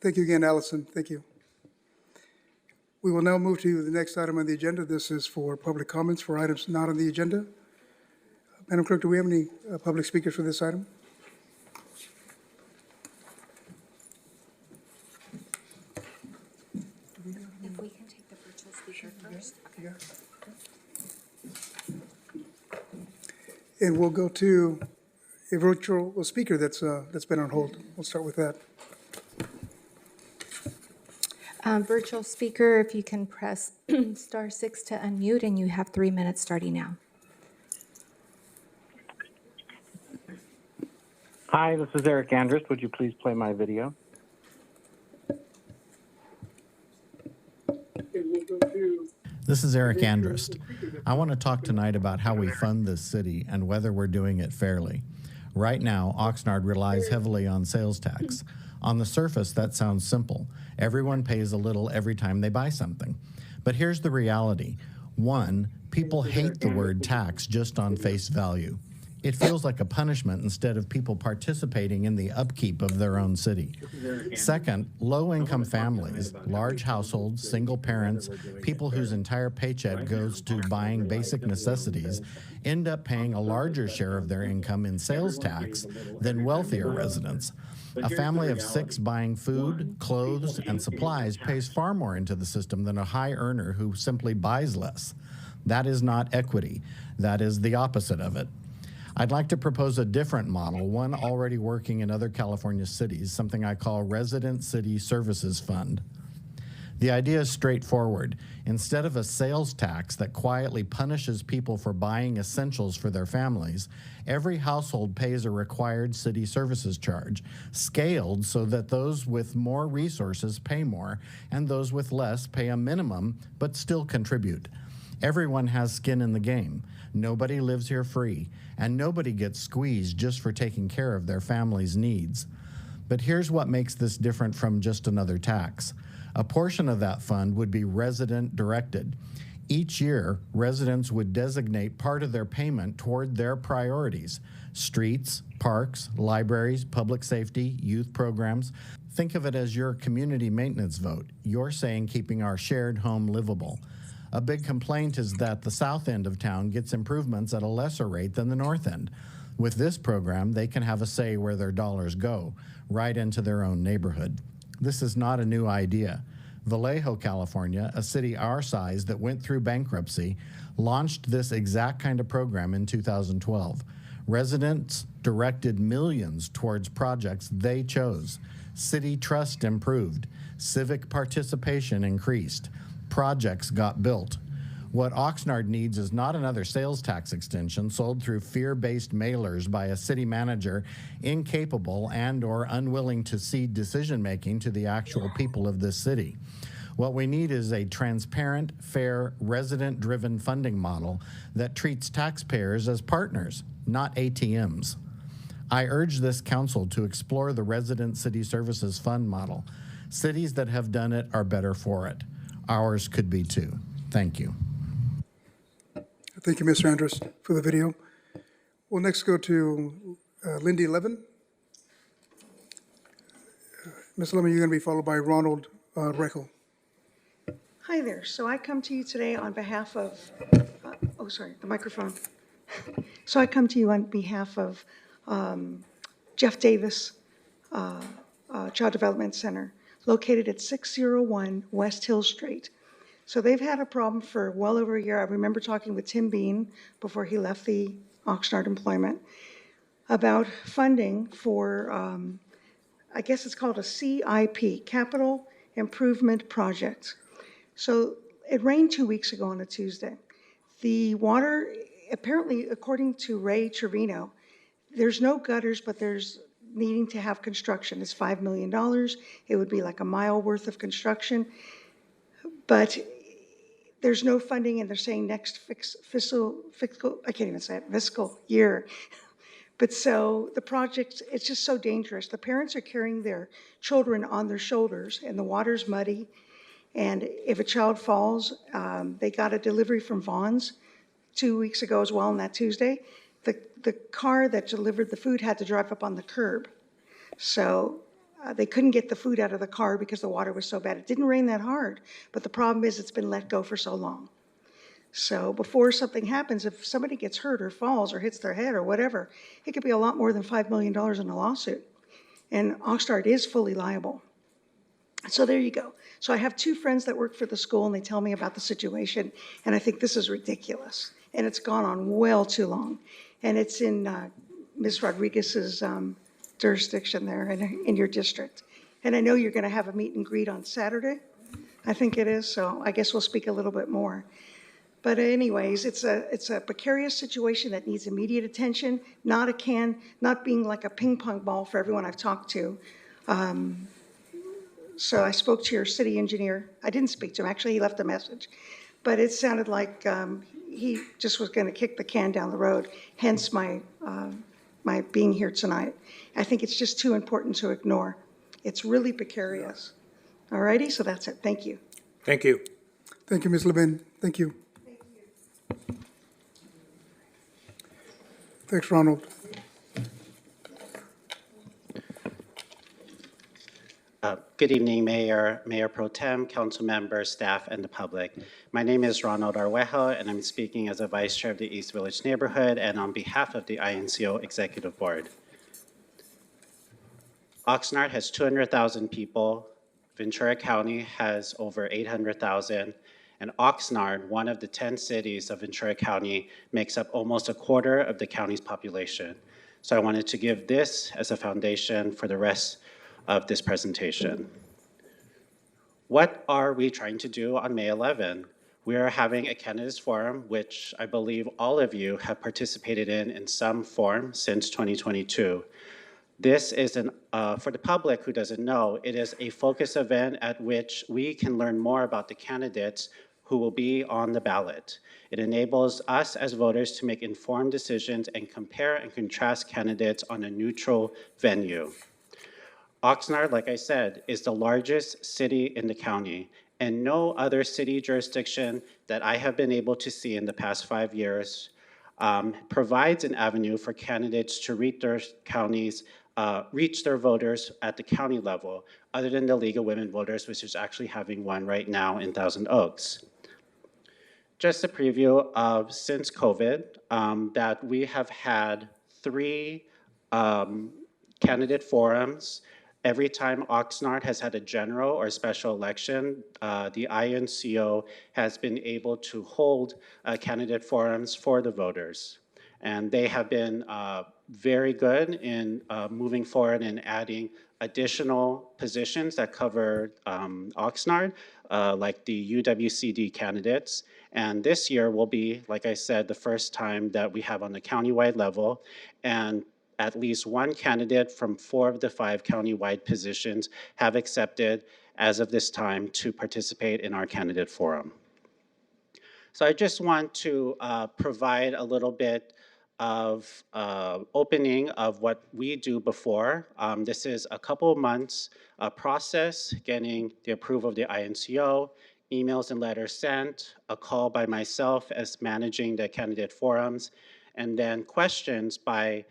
Speaker 1: Thank you again, Allison. Thank you. We will now move to the next item on the agenda. This is for public comments for items not on the agenda. Madam Clerk, do we have any public speakers for this item?
Speaker 2: If we can take the virtual speaker first. Okay.
Speaker 1: And we'll go to a virtual speaker that's been on hold. We'll start with that.
Speaker 2: Virtual speaker, if you can press *6 to unmute, and you have 3 minutes starting now.
Speaker 12: Hi, this is Eric Andrus. Would you please play my video?
Speaker 13: This is Eric Andrus. I want to talk tonight about how we fund this city and whether we're doing it fairly. Right now, Oxnard relies heavily on sales tax. On the surface, that sounds simple. Everyone pays a little every time they buy something. But here's the reality. One, people hate the word tax just on face value. It feels like a punishment instead of people participating in the upkeep of their own city. Second, low-income families, large households, single parents, people whose entire paycheck goes to buying basic necessities, end up paying a larger share of their income in sales tax than wealthier residents. A family of 6 buying food, clothes, and supplies pays far more into the system than a high earner who simply buys less. That is not equity. That is the opposite of it. I'd like to propose a different model, one already working in other California cities, something I call Resident City Services Fund. The idea is straightforward. Instead of a sales tax that quietly punishes people for buying essentials for their families, every household pays a required city services charge, scaled so that those with more resources pay more, and those with less pay a minimum but still contribute. Everyone has skin in the game. Nobody lives here free, and nobody gets squeezed just for taking care of their family's needs. But here's what makes this different from just another tax. A portion of that fund would be resident-directed. Each year, residents would designate part of their payment toward their priorities: streets, parks, libraries, public safety, youth programs. Think of it as your community maintenance vote. You're saying keeping our shared home livable. A big complaint is that the south end of town gets improvements at a lesser rate than the north end. With this program, they can have a say where their dollars go, right into their own neighborhood. This is not a new idea. Vallejo, California, a city our size that went through bankruptcy, launched this exact kind of program in 2012. Residents directed millions towards projects they chose. City trust improved. Civic participation increased. Projects got built. What Oxnard needs is not another sales tax extension sold through fear-based mailers by a city manager incapable and or unwilling to cede decision-making to the actual people of this city. What we need is a transparent, fair, resident-driven funding model that treats taxpayers as partners, not ATMs. I urge this council to explore the Resident City Services Fund model. Cities that have done it are better for it. Ours could be too. Thank you.
Speaker 1: Thank you, Mr. Andrus, for the video. We'll next go to Lindy Levin. Ms. Levin, you're going to be followed by Ronald Rechel.
Speaker 14: Hi there. So I come to you today on behalf of, the microphone. So I come to you on behalf of Jeff Davis Child Development Center, located at 601 West Hill Street. So they've had a problem for well over a year. I remember talking with Tim Bean before he left the Oxnard employment about funding for, I guess it's called a CIP, Capital Improvement Project. So it rained 2 weeks ago on a Tuesday. The water, apparently, according to Ray Trevino, there's no gutters, but there's needing to have construction. It's $5 million. It would be like a mile worth of construction. But there's no funding, and they're saying next fiscal, I can't even say it, fiscal year. But so the project, it's just so dangerous. The parents are carrying their children on their shoulders, and the water's muddy. And if a child falls, they got a delivery from Vaughn's 2 weeks ago as well on that Tuesday. The car that delivered the food had to drive up on the curb. So they couldn't get the food out of the car because the water was so bad. It didn't rain that hard, but the problem is it's been let go for so long. So before something happens, if somebody gets hurt or falls or hits their head or whatever, it could be a lot more than $5 million in a lawsuit. And Oxnard is fully liable. So there you go. So I have two friends that work for the school, and they tell me about the situation, and I think this is ridiculous. And it's gone on well too long. And it's in Ms. Rodriguez's jurisdiction there in your district. And I know you're going to have a meet and greet on Saturday, I think it is, so I guess we'll speak a little bit more. But anyways, it's a precarious situation that needs immediate attention, not being like a ping pong ball for everyone I've talked to. So I spoke to your city engineer. I didn't speak to him, actually he left a message. But it sounded like he just was going to kick the can down the road, hence my being here tonight. I think it's just too important to ignore. It's really precarious. All righty, so that's it. Thank you.
Speaker 9: Thank you.
Speaker 1: Thank you, Ms. Levin. Thank you. Thanks, Ronald.
Speaker 15: Good evening, Mayor, Mayor Pro Tem, council members, staff, and the public. My name is Ronald Arwejo, and I'm speaking as a Vice Chair of the East Village Neighborhood and on behalf of the INCO Executive Board. Oxnard has 200,000 people, Ventura County has over 800,000, and Oxnard, one of the 10 cities of Ventura County, makes up almost a quarter of the county's population. So I wanted to give this as a foundation for the rest of this presentation. What are we trying to do on May 11? We are having a candidates forum, which I believe all of you have participated in some form since 2022. This is for the public who doesn't know, it is a focus event at which we can learn more about the candidates who will be on the ballot. It enables us as voters to make informed decisions and compare and contrast candidates on a neutral venue. Oxnard, like I said, is the largest city in the county, and no other city jurisdiction that I have been able to see in the past 5 years provides an avenue for candidates to reach their voters at the county level, other than the League of Women Voters, which is actually having one right now in Thousand Oaks. just a preview of since COVID, that we have had 3 candidate forums. Every time Oxnard has had a general or special election, the INCO has been able to hold candidate forums for the voters. And they have been very good in moving forward and adding additional positions that cover Oxnard, like the UWCD candidates. And this year will be, like I said, the first time that we have on the countywide level. And at least one candidate from 4 of the 5 countywide positions have accepted as of this time to participate in our candidate forum. So I just want to provide a little bit of opening of what we do before. This is a couple of months process, getting the approval of the INCO, emails and letters sent, a call by myself as managing the candidate forums, and then questions by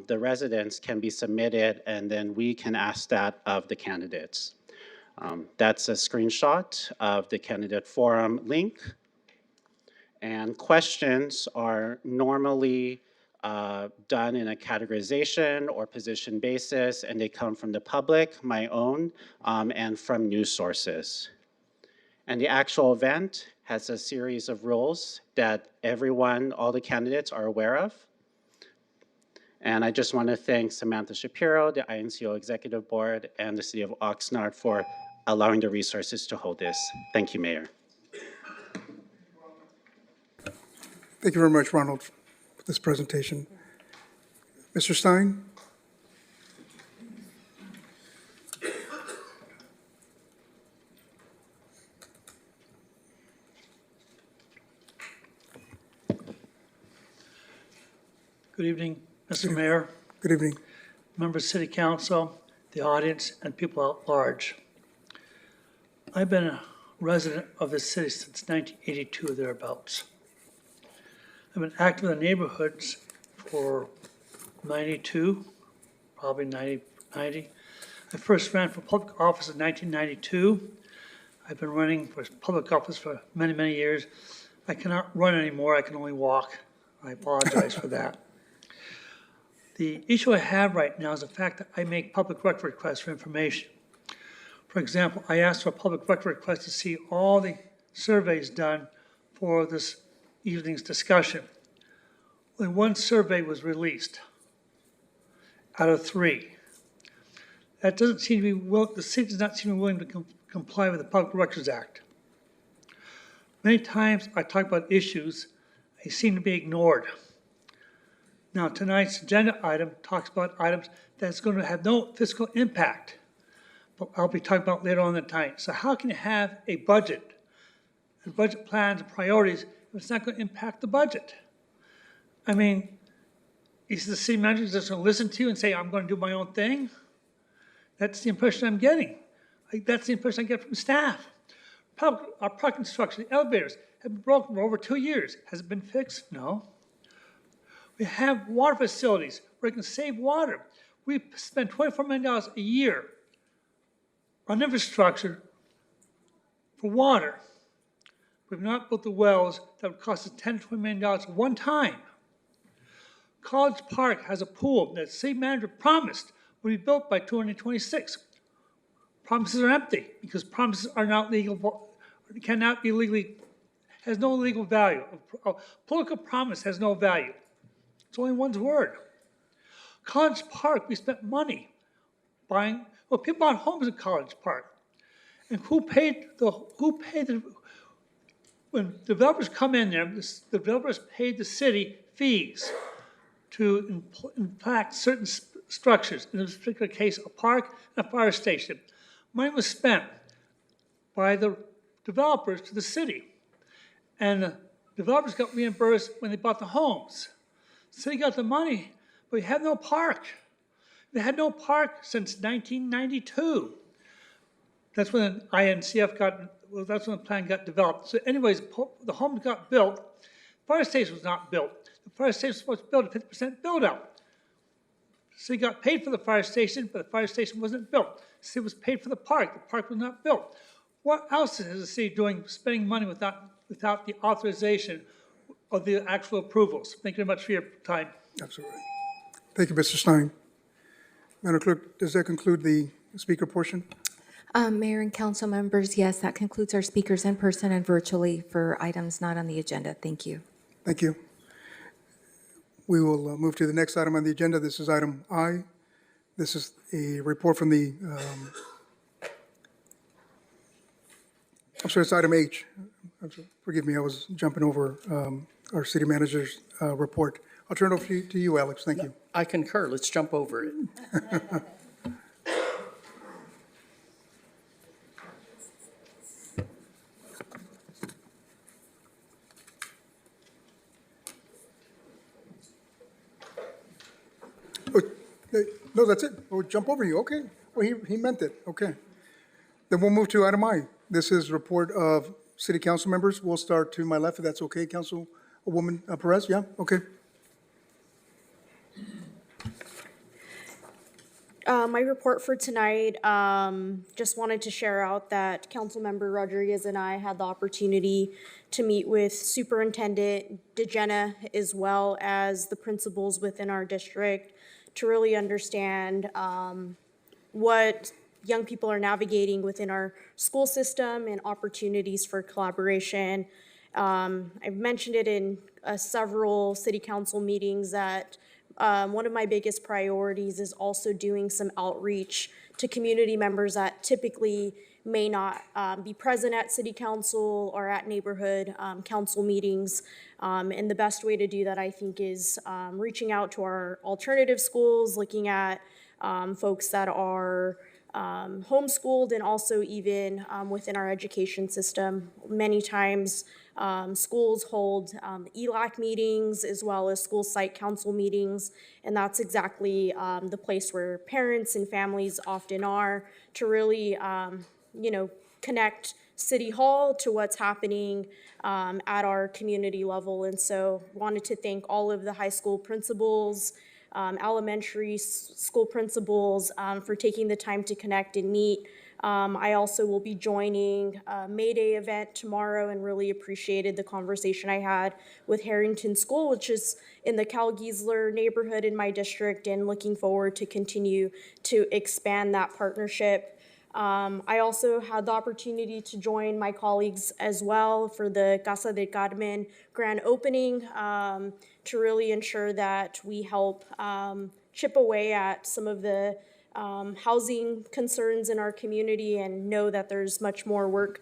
Speaker 15: the residents can be submitted, and then we can ask that of the candidates. That's a screenshot of the candidate forum link. And questions are normally done in a categorization or position basis, and they come from the public, my own, and from news sources. And the actual event has a series of rules that everyone, all the candidates are aware of. And I just want to thank Samantha Shapiro, the INCO Executive Board, and the City of Oxnard for allowing the resources to hold this. Thank you, Mayor.
Speaker 1: Thank you very much, Ronald, for this presentation. Mr. Stein?
Speaker 16: Good evening, Mr. Mayor,
Speaker 1: Good evening.
Speaker 16: members of City Council, the audience, and people at large. I've been a resident of this city since 1982 or thereabouts. I've been active in the neighborhoods for 92, probably 90. I first ran for public office in 1992. I've been running for public office for many, many years. I cannot run anymore, I can only walk. I apologize for that. The issue I have right now is the fact that I make public record requests for information. For example, I asked for a public record request to see all the surveys done for this evening's discussion. Only 1 survey was released out of 3. That doesn't seem to be, the city does not seem to be willing to comply with the Public Records Act. Many times I talk about issues, they seem to be ignored. Now, tonight's agenda item talks about items that's going to have no fiscal impact, but I'll be talking about later on in the night. So how can you have a budget and budget plans and priorities if it's not going to impact the budget? I mean, is the city manager just going to listen to you and say, I'm going to do my own thing? That's the impression I'm getting. That's the impression I get from staff. Our parking structure, the elevators have been broken for over 2 years. Has it been fixed? No. We have water facilities where we can save water. We spend $24 million a year on infrastructure for water. We've not built the wells that would cost us $10 to $20 million one time. College Park has a pool that the city manager promised would be built by 2026. Promises are empty because promises are not legal, cannot be legally, has no legal value. A political promise has no value. It's only one's word. College Park, we spent money buying, well, people bought homes in College Park. And when developers come in there, the developers paid the city fees to impact certain structures. In this particular case, a park and a fire station. Money was spent by the developers to the city. And the developers got reimbursed when they bought the homes. The city got the money, but we had no park. They had no park since 1992. That's when INCF that's when the plan got developed. So anyways, the homes got built. The fire station was not built. The fire station was supposed to build a 50% build out. The city got paid for the fire station, but the fire station wasn't built. The city was paid for the park was not built. What else is the city doing, spending money with without the authorization of the actual approvals. Thank you very much for your time.
Speaker 1: Absolutely. Thank you, Mr. Stein. Madam Clerk, does that conclude the speaker portion?
Speaker 2: Mayor and council members, yes, that concludes our speakers in person and virtually for items not on the agenda. Thank you.
Speaker 1: Thank you. We will move to the next item on the agenda. This is item I. This is a report from the, I'm sorry, it's item H. Forgive me, I was jumping over our city manager's report. I'll turn it over to you, Alex. Thank you.
Speaker 10: I concur. Let's jump over it.
Speaker 1: No, that's it. We'll jump over you. Okay. Well, he meant it. Okay. Then we'll move to item I. This is report of city council members. We'll start to my left, if that's okay, Councilwoman Perez. Yeah? Okay.
Speaker 8: My report for tonight, just wanted to share out that Councilmember Rodriguez and I had the opportunity to meet with Superintendent DeGenna as well as the principals within our district to really understand what young people are navigating within our school system and opportunities for collaboration. I've mentioned it in several city council meetings that one of my biggest priorities is also doing some outreach to community members that typically may not be present at city council or at neighborhood council meetings. And the best way to do that, I think, is reaching out to our alternative schools, looking at folks that are homeschooled and also even within our education system. Many times schools hold ELAC meetings as well as school site council meetings, and that's exactly the place where parents and families often are to really connect City Hall to what's happening at our community level. And so wanted to thank all of the high school principals, elementary school principals for taking the time to connect and meet. I also will be joining a May Day event tomorrow and really appreciated the conversation I had with Harrington School, which is in the Cal Giesler neighborhood in my district, and looking forward to continue to expand that partnership. I also had the opportunity to join my colleagues as well for the Casa de Carmen grand opening to really ensure that we help chip away at some of the housing concerns in our community and know that there's much more work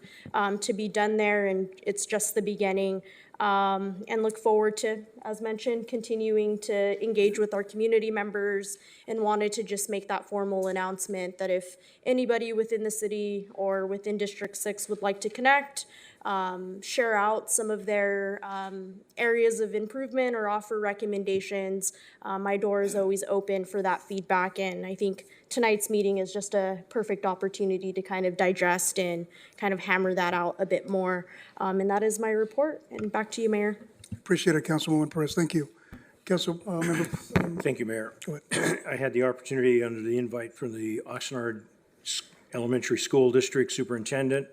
Speaker 8: to be done there, and it's just the beginning. And look forward to, as mentioned, continuing to engage with our community members, and wanted to just make that formal announcement that if anybody within the city or within District 6 would like to connect, share out some of their areas of improvement or offer recommendations, my door is always open for that feedback. And I think tonight's meeting is just a perfect opportunity to kind of digest and kind of hammer that out a bit more. And that is my report. And back to you, Mayor.
Speaker 1: Appreciate it, Councilwoman Perez. Thank you. Council member.
Speaker 9: Thank you, Mayor.
Speaker 1: Go ahead.
Speaker 9: I had the opportunity under the invite from the Oxnard Elementary School District Superintendent,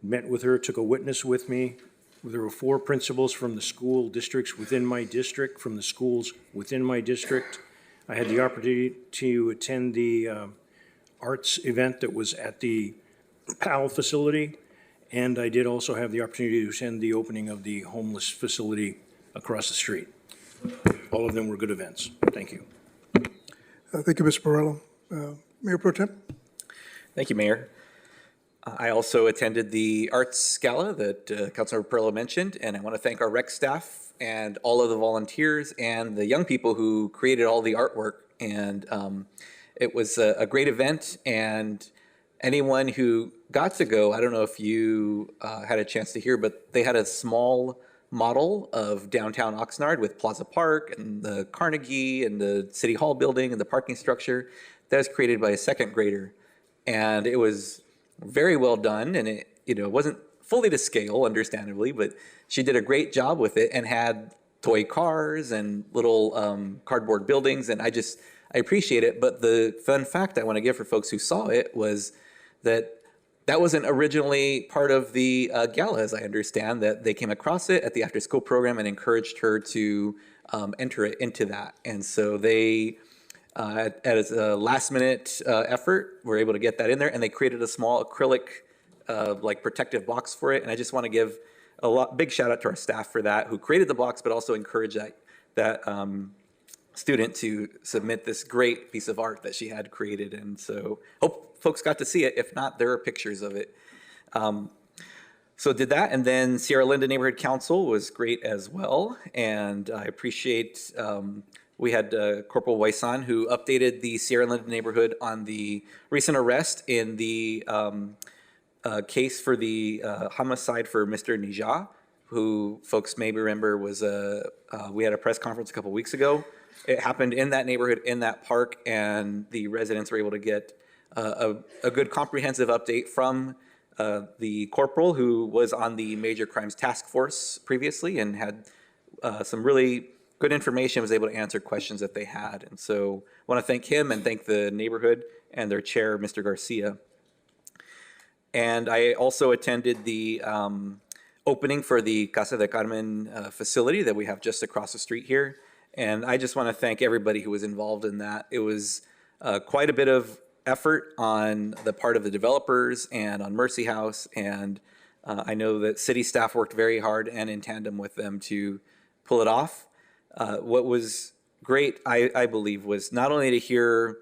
Speaker 9: met with her, took a witness with me. There were 4 principals from the school districts within my district, from the schools within my district. I had the opportunity to attend the arts event that was at the PAL facility, and I did also have the opportunity to attend the opening of the homeless facility across the street. All of them were good events. Thank you.
Speaker 1: Thank you, Mr. Borrello. Mayor Pro Tem.
Speaker 6: Thank you, Mayor. I also attended the arts gala that Councilor Perlo mentioned, and I want to thank our rec staff and all of the volunteers and the young people who created all the artwork. And it was a great event, and anyone who got to go, I don't know if you had a chance to hear, but they had a small model of downtown Oxnard with Plaza Park and the Carnegie and the City Hall building and the parking structure that was created by a second grader. And it was very well done, and it wasn't fully to scale, understandably, but she did a great job with it and had toy cars and little cardboard buildings, and I appreciate it. But the fun fact I want to give for folks who saw it was that that wasn't originally part of the gala, as I understand, that they came across it at the after-school program and encouraged her to enter it into that. And so they, as a last-minute effort, were able to get that in there, and they created a small acrylic like protective box for it. And I just want to give big shout out to our staff for that, who created the box, but also encouraged that student to submit this great piece of art that she had created. And so hope folks got to see it. If not, there are pictures of it. So did that, and then Sierra Linda Neighborhood Council was great as well. And I appreciate, we had Corporal Waisan, who updated the Sierra Linda neighborhood on the recent arrest in the case for the homicide for Mr. Nija, who folks may remember was we had a press conference a couple weeks ago. It happened in that neighborhood, in that park, and the residents were able to get a good comprehensive update from the corporal, who was on the Major Crimes Task Force previously and had some really good information, was able to answer questions that they had. And so I want to thank him and thank the neighborhood and their chair, Mr. Garcia. And I also attended the opening for the Casa de Carmen facility that we have just across the street here. And I just want to thank everybody who was involved in that. It was quite a bit of effort on the part of the developers and on Mercy House. And I know that city staff worked very hard and in tandem with them to pull it off. What was great, I believe, was not only to hear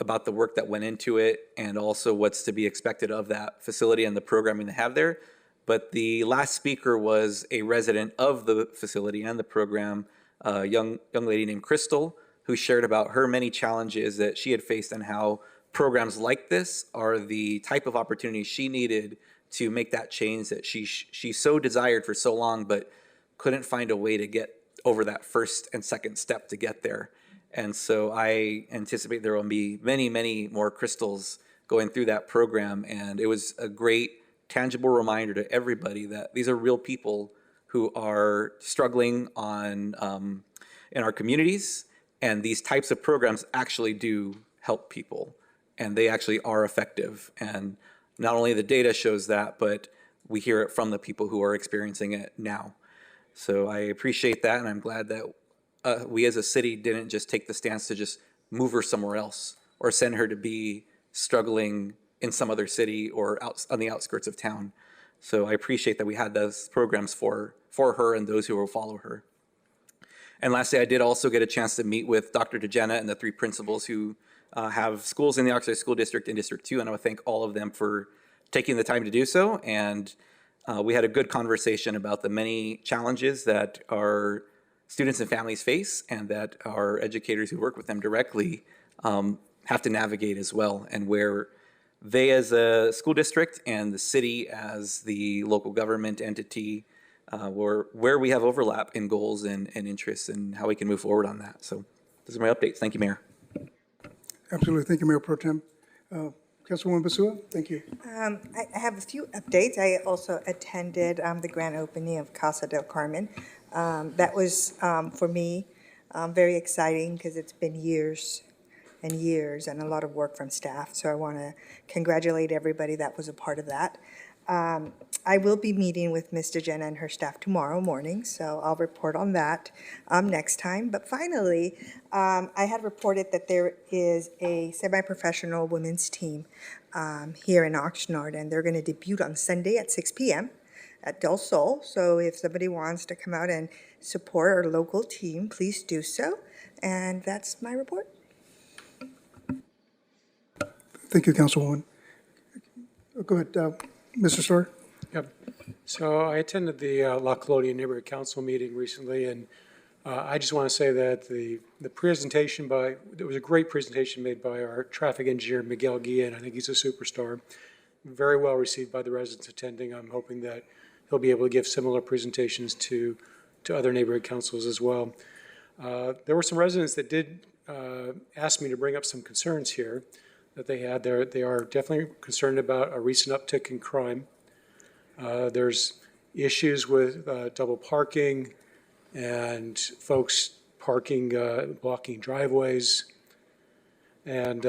Speaker 6: about the work that went into it and also what's to be expected of that facility and the programming they have there, but the last speaker was a resident of the facility and the program, a young lady named Crystal, who shared about her many challenges that she had faced and how programs like this are the type of opportunity she needed to make that change that she so desired for so long, but couldn't find a way to get over that first and second step to get there. And so I anticipate there will be many, many more Crystals going through that program. And it was a great, tangible reminder to everybody that these are real people who are struggling in our communities. And these types of programs actually do help people. And they actually are effective. And not only the data shows that, but we hear it from the people who are experiencing it now. So I appreciate that, and I'm glad that we as a city didn't just take the stance to just move her somewhere else or send her to be struggling in some other city or out on the outskirts of town. So I appreciate that we had those programs for her and those who will follow her. And lastly, I did also get a chance to meet with Dr. DeJenna and the three principals who have schools in the Oxnard School District and District 2, and I want to thank all of them for taking the time to do so. And we had a good conversation about the many challenges that our students and families face and that our educators who work with them directly have to navigate as well, and where they as a school district and the city as the local government entity, where we have overlap in goals and interests and how we can move forward on that. So those are my updates. Thank you, Mayor.
Speaker 1: Absolutely. Thank you, Mayor Pro Tem. Councilwoman Basua, thank you.
Speaker 17: I have a few updates. I also attended the grand opening of Casa del Carmen. That was, for me, very exciting because it's been years and years and a lot of work from staff. So I want to congratulate everybody that was a part of that. I will be meeting with Ms. DeJenna and her staff tomorrow morning, so I'll report on that next time. But finally, I had reported that there is a semi-professional women's team here in Oxnard, and they're going to debut on Sunday at 6 p.m. at Del Sol. So if somebody wants to come out and support our local team, please do so. And that's my report.
Speaker 1: Thank you, Councilwoman. Go ahead, Mr. Storer.
Speaker 18: Yep. So I attended the La Colonia Neighborhood Council meeting recently, and I just want to say that the presentation there was a great presentation made by our traffic engineer, Miguel Guillen. I think he's a superstar. Very well received by the residents attending. I'm hoping that he'll be able to give similar presentations to other neighborhood councils as well. There were some residents that did ask me to bring up some concerns here that they had. They are definitely concerned about a recent uptick in crime. There's issues with double parking and folks parking, blocking driveways, and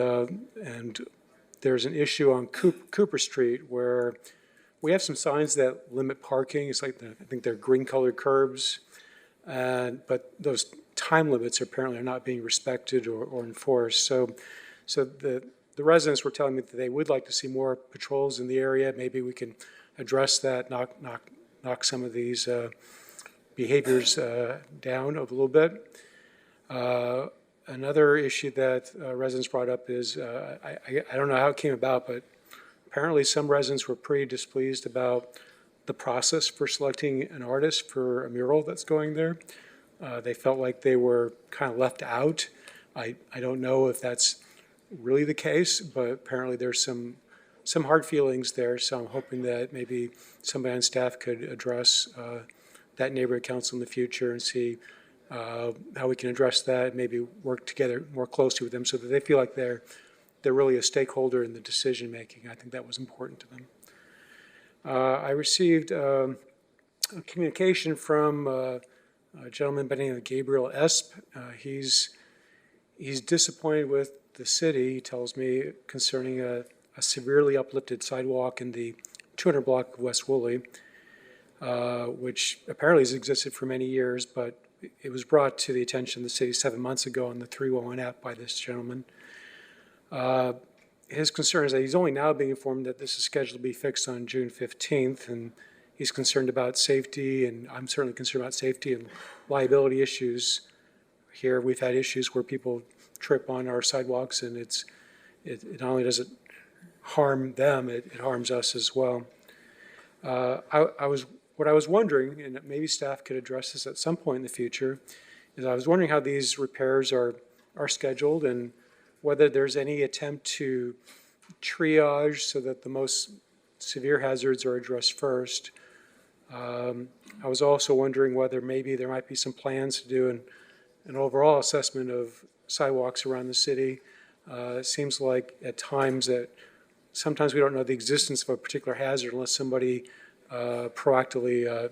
Speaker 18: there's an issue on Cooper Street where we have some signs that limit parking. It's like, I think they're green-colored curbs, but those time limits apparently are not being respected or enforced. So the residents were telling me that they would like to see more patrols in the area. Maybe we can address that, knock some of these behaviors down a little bit. Another issue that residents brought up is, I don't know how it came about, but apparently some residents were pretty displeased about the process for selecting an artist for a mural that's going there. They felt like they were kind of left out. I don't know if that's really the case, but apparently there's some hard feelings there, so I'm hoping that maybe somebody on staff could address that neighborhood council in the future and see how we can address that, maybe work together more closely with them so that they feel like they're really a stakeholder in the decision making. I think that was important to them. I received a communication from a gentleman by the name of Gabriel Esp. He's disappointed with the city, he tells me, concerning a severely uplifted sidewalk in the 200 block of West Woolley, which apparently has existed for many years, but it was brought to the attention of the city 7 months ago on the 311 app by this gentleman. His concern is that he's only now being informed that this is scheduled to be fixed on June 15th, and he's concerned about safety, and I'm certainly concerned about safety and liability issues. Here we've had issues where people trip on our sidewalks, and it not only does it harm them, it harms us as well. What I was wondering, and maybe staff could address this at some point in the future, is I was wondering how these repairs are scheduled and whether there's any attempt to triage so that the most severe hazards are addressed first. I was also wondering whether maybe there might be some plans to do an overall assessment of sidewalks around the city. It seems like at times that sometimes we don't know the existence of a particular hazard unless somebody proactively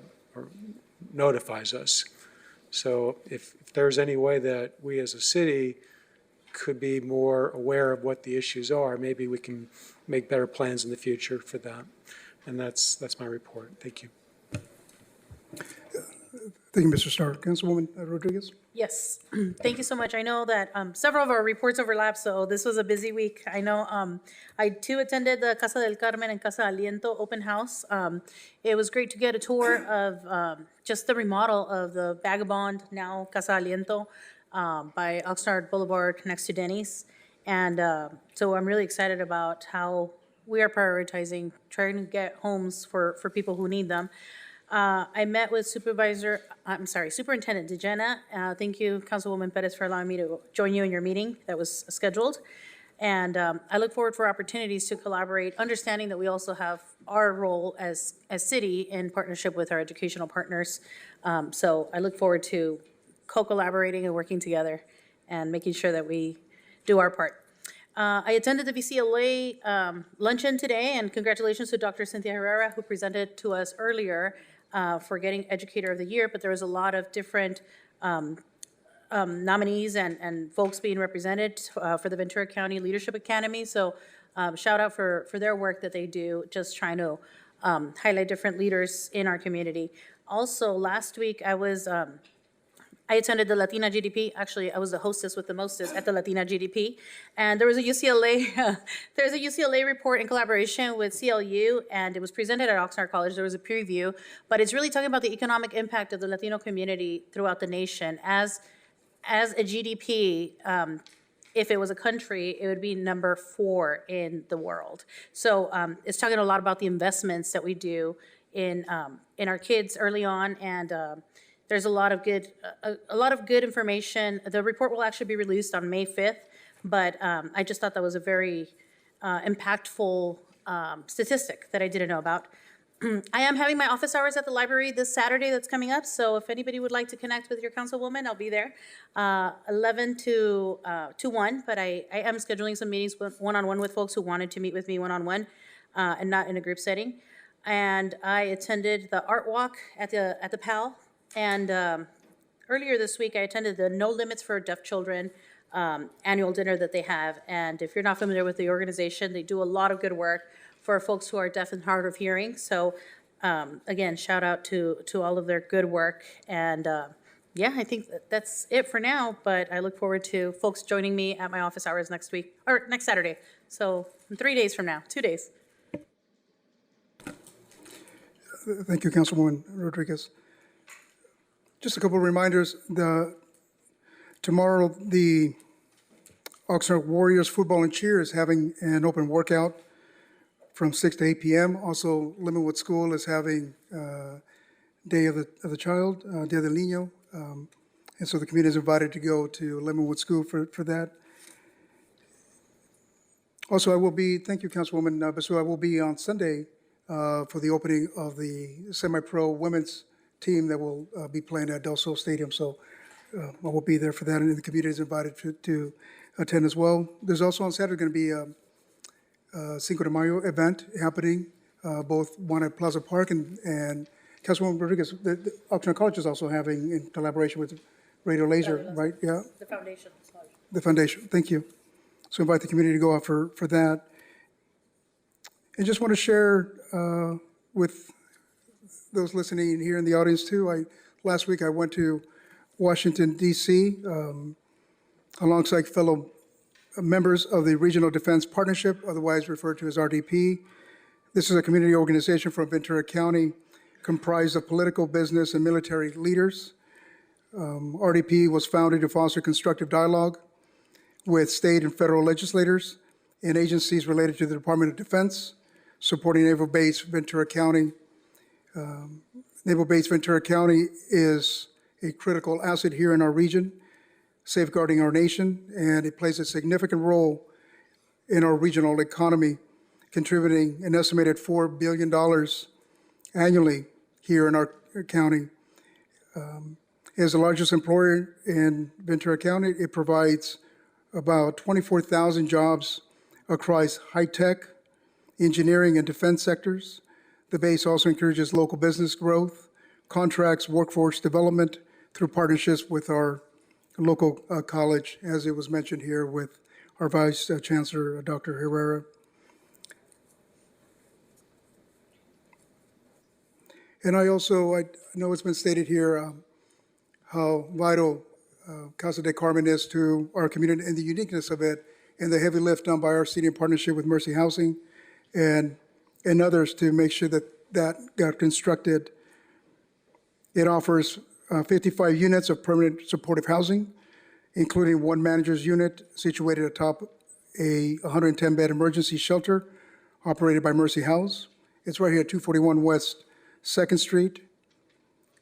Speaker 18: notifies us. So if there's any way that we as a city could be more aware of what the issues are, maybe we can make better plans in the future for that. And that's my report. Thank you.
Speaker 1: Thank you, Mr. Starr. Councilwoman Rodriguez?
Speaker 7: Yes, thank you so much. I know that several of our reports overlap, so this was a busy week. I know I too attended the Casa del Carmen and Casa Aliento open house. It was great to get a tour of just the remodel of the Vagabond, now Casa Aliento, by Oxnard Boulevard next to Denny's. And so I'm really excited about how we are prioritizing trying to get homes for people who need them. I met with Superintendent DeGenna. Thank you, Councilwoman Perez, for allowing me to join you in your meeting that was scheduled. And I look forward for opportunities to collaborate, understanding that we also have our role as city in partnership with our educational partners. So I look forward to co-collaborating and working together and making sure that we do our part. I attended the VCLA luncheon today, and congratulations to Dr. Cynthia Herrera, who presented to us earlier for getting Educator of the Year, but there was a lot of different nominees and folks being represented for the Ventura County Leadership Academy. So shout out for their work that they do, just trying to highlight different leaders in our community. Also, last week I attended the Latina GDP. Actually, I was the hostess with the mostest at the Latina GDP. And there was a UCLA report in collaboration with CLU, and it was presented at Oxnard College. There was a peer review, but it's really talking about the economic impact of the Latino community throughout the nation. As a GDP, if it was a country, it would be number 4 in the world. So it's talking a lot about the investments that we do in our kids early on, and there's a lot of good information. The report will actually be released on May 5th, but I just thought that was a very impactful statistic that I didn't know about. I am having my office hours at the library this Saturday that's coming up, so if anybody would like to connect with your councilwoman, I'll be there 11 to 1, but I am scheduling some meetings one-on-one with folks who wanted to meet with me one-on-one and not in a group setting. And I attended the art walk at the PAL. And earlier this week, I attended the No Limits for Deaf Children annual dinner that they have. And if you're not familiar with the organization, they do a lot of good work for folks who are deaf and hard of hearing. So again, shout out to all of their good work. And yeah, I think that's it for now, but I look forward to folks joining me at my office hours next week, or next Saturday. So in 3 days from now, 2 days.
Speaker 1: Thank you, Councilwoman Rodriguez. Just a couple of reminders. Tomorrow, the Oxnard Warriors Football and Cheer is having an open workout from 6 to 8 p.m. Also, Lindenwood School is having Day of the Child, Dia del Niño. And so the community is invited to go to Lindenwood School for that. Also, I will be, thank you, Councilwoman Basu, I will be on Sunday for the opening of the semi-pro women's team that will be playing at Del Sol Stadium. So I will be there for that, and the community is invited to attend as well. There's also on Saturday going to be a Cinco de Mayo event happening, both one at Plaza Park and Councilwoman Rodriguez, the Oxnard College is also having, in collaboration with Radio Laser, right? Yeah,
Speaker 7: The foundation.
Speaker 1: the foundation. Thank you. So invite the community to go out for that. And just want to share with those listening here in the audience too. Last week I went to Washington, D.C., alongside fellow members of the Regional Defense Partnership, otherwise referred to as RDP. This is a community organization from Ventura County comprised of political, business, and military leaders. RDP was founded to foster constructive dialogue with state and federal legislators and agencies related to the Department of Defense, supporting Naval Base Ventura County. Naval Base Ventura County is a critical asset here in our region, safeguarding our nation, and it plays a significant role in our regional economy, contributing an estimated $4 billion annually here in our county. As the largest employer in Ventura County, it provides about 24,000 jobs across high-tech, engineering, and defense sectors. The base also encourages local business growth, contracts, workforce development through partnerships with our local college, as it was mentioned here with our Vice Chancellor, Dr. Herrera. And I know it's been stated here how vital Casa de Carmen is to our community and the uniqueness of it and the heavy lift done by our city in partnership with Mercy Housing and others to make sure that got constructed. It offers 55 units of permanent supportive housing, including one manager's unit situated atop a 110-bed emergency shelter operated by Mercy House. It's right here at 241 West 2nd Street.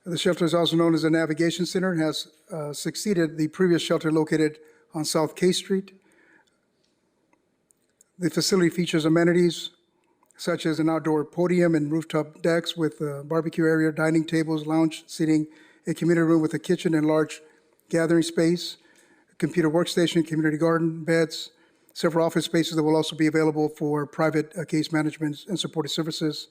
Speaker 1: The shelter is also known as a navigation center and has succeeded the previous shelter located on South K Street. The facility features amenities such as an outdoor podium and rooftop decks with a barbecue area, dining tables, lounge seating, a community room with a kitchen and large gathering space, a computer workstation, community garden, beds, several office spaces that will also be available for private case management and supportive services.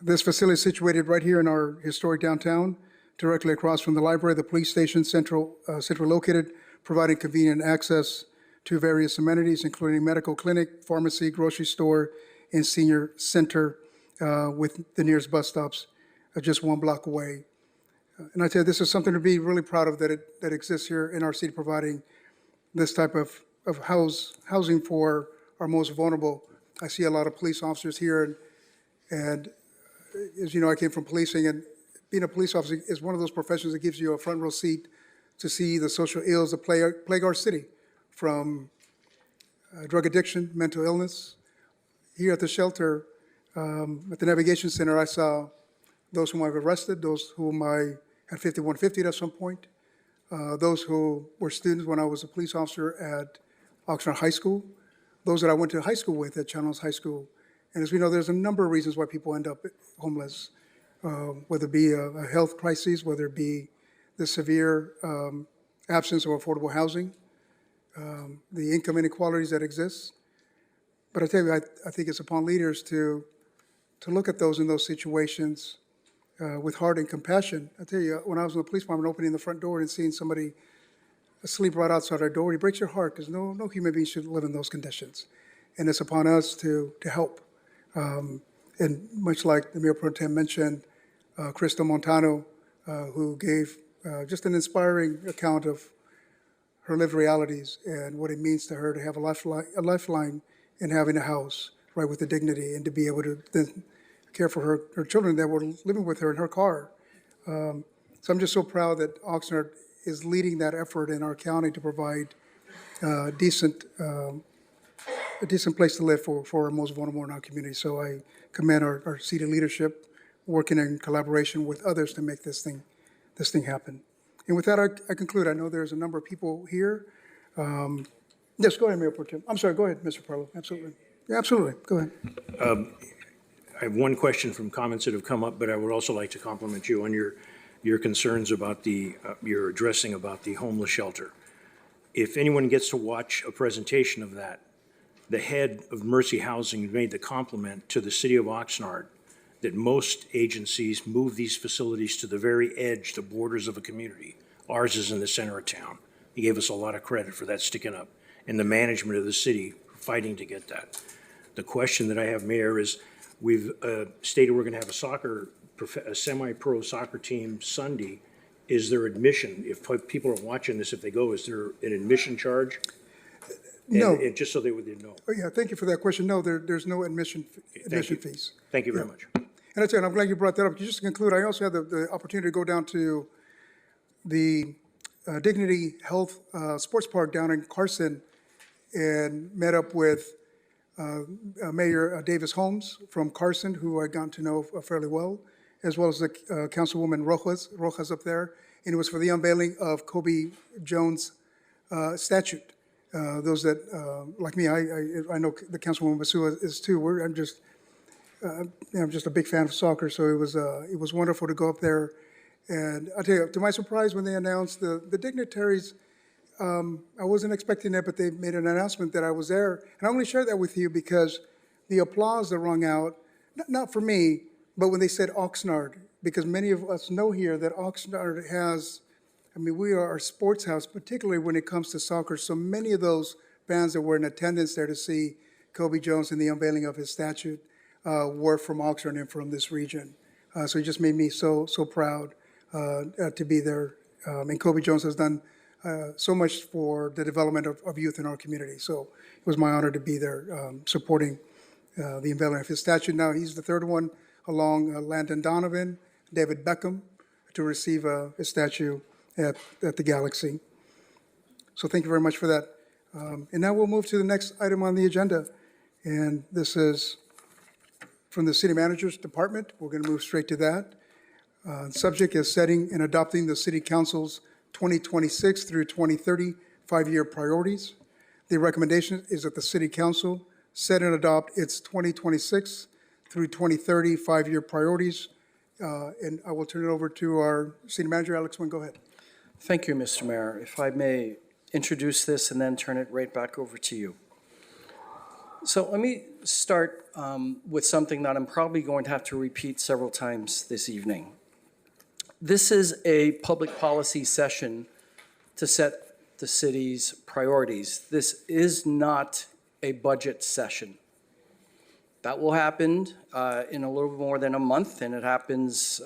Speaker 1: This facility is situated right here in our historic downtown, directly across from the library, the police station, central located, providing convenient access to various amenities, including medical clinic, pharmacy, grocery store, and senior center with the nearest bus stops just 1 block away. And I tell you, this is something to be really proud of that exists here in our city, providing this type of housing for our most vulnerable. I see a lot of police officers here, and as you know, I came from policing, and being a police officer is one of those professions that gives you a front row seat to see the social ills that plague our city, from drug addiction, mental illness. Here at the shelter, at the Navigation Center, I saw those whom I've arrested, those whom I had 5150 at some point, those who were students when I was a police officer at Oxnard High School, those that I went to high school with at Channels High School. And as we know, there's a number of reasons why people end up homeless, whether it be a health crisis, whether it be the severe absence of affordable housing, the income inequalities that exist. But I tell you, I think it's upon leaders to look at those in those situations with heart and compassion. I tell you, when I was in the police department, opening the front door and seeing somebody asleep right outside our door. It breaks your heart because no human being should live in those conditions. And it's upon us to help. And much like the Mayor Pro Tem mentioned, Crystal Montano, who gave just an inspiring account of her lived realities and what it means to her to have a lifeline in having a house, right, with the dignity, and to be able to then care for her children that were living with her in her car. So I'm just so proud that Oxnard is leading that effort in our county to provide a decent place to live for our most vulnerable in our community. So I commend our city leadership working in collaboration with others to make this thing happen. And with that, I conclude. I know there's a number of people here. Yes, go ahead, Mayor Pro Tem. I'm sorry, go ahead, Mr. Parlo. Absolutely. Yeah, absolutely. Go ahead.
Speaker 9: I have one question from comments that have come up, but I would also like to compliment you on your concerns about your addressing about the homeless shelter. If anyone gets to watch a presentation of that, the head of Mercy Housing made the compliment to the city of Oxnard that most agencies move these facilities to the very edge, the borders of a community. Ours is in the center of town. He gave us a lot of credit for that sticking up, and the management of the city fighting to get that. The question that I have, Mayor, is we've stated we're going to have a semi-pro soccer team Sunday. Is there admission? If people are watching this, if they go, is there an admission charge?
Speaker 1: No.
Speaker 9: And just so they would know.
Speaker 1: Oh, yeah, thank you for that question. No, there's no admission fees.
Speaker 9: Thank you very much.
Speaker 1: And that's it. I'm glad you brought that up. Just to conclude, I also had the opportunity to go down to the Dignity Health Sports Park down in Carson and met up with Mayor Davis Holmes from Carson, who I'd gotten to know fairly well, as well as the Councilwoman Rojas up there. And it was for the unveiling of Kobe Jones' statue. Those that, like me, I know the Councilwoman Basua is too. I'm just a big fan of soccer, so it was wonderful to go up there. And I'll tell you, to my surprise, when they announced the dignitaries, I wasn't expecting that, but they made an announcement that I was there. And I only share that with you because the applause that rung out, not for me, but when they said Oxnard, because many of us know here that Oxnard has, we are a sports house, particularly when it comes to soccer. So many of those fans that were in attendance there to see Kobe Jones and the unveiling of his statue were from Oxnard and from this region. So it just made me so proud to be there. And Kobe Jones has done so much for the development of youth in our community. So it was my honor to be there supporting the unveiling of his statue. Now he's the third one along Landon Donovan, David Beckham, to receive a statue at the Galaxy. So thank you very much for that. And now we'll move to the next item on the agenda. And this is from the City Manager's Department. We're going to move straight to that. Subject is setting and adopting the City Council's 2026 through 2030 five-year priorities. The recommendation is that the City Council set and adopt its 2026 through 2030 five-year priorities. And I will turn it over to our City Manager, Alex Nguyen. Go ahead.
Speaker 10: Thank you, Mr. Mayor. If I may introduce this and then turn it right back over to you. So let me start with something that I'm probably going to have to repeat several times this evening. This is a public policy session to set the city's priorities. This is not a budget session. That will happen in a little more than a month, and it happens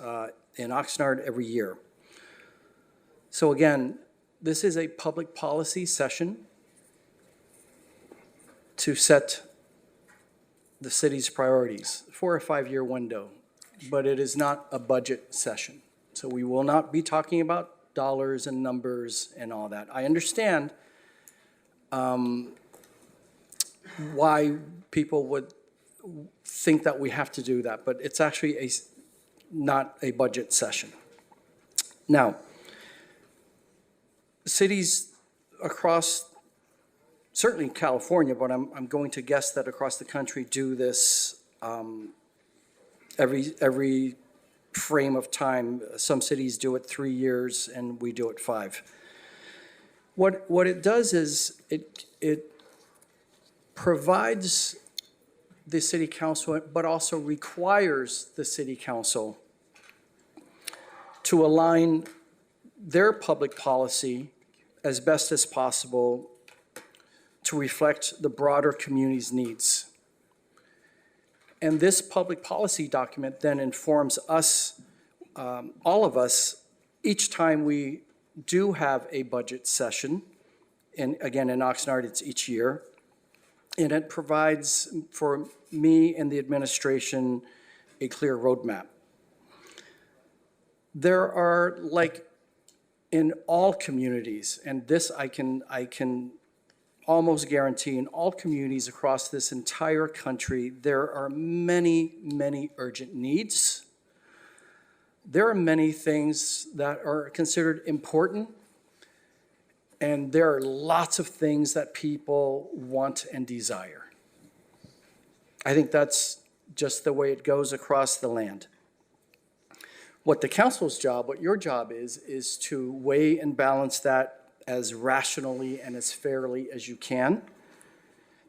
Speaker 10: in Oxnard every year. So again, this is a public policy session to set the city's priorities for a five-year window, but it is not a budget session. So we will not be talking about dollars and numbers and all that. I understand why people would think that we have to do that, but it's actually not a budget session. Now, cities across, certainly California, but I'm going to guess that across the country do this every frame of time. Some cities do it 3 years and we do it 5. What it does is it provides the city council, but also requires the city council to align their public policy as best as possible to reflect the broader community's needs. And this public policy document then informs us, all of us, each time we do have a budget session, and again, in Oxnard, it's each year, and it provides for me and the administration a clear roadmap. There are, like in all communities, and this I can almost guarantee in all communities across this entire country, there are many, many urgent needs. There are many things that are considered important, and there are lots of things that people want and desire. I think that's just the way it goes across the land. What the council's job, what your job is to weigh and balance that as rationally and as fairly as you can,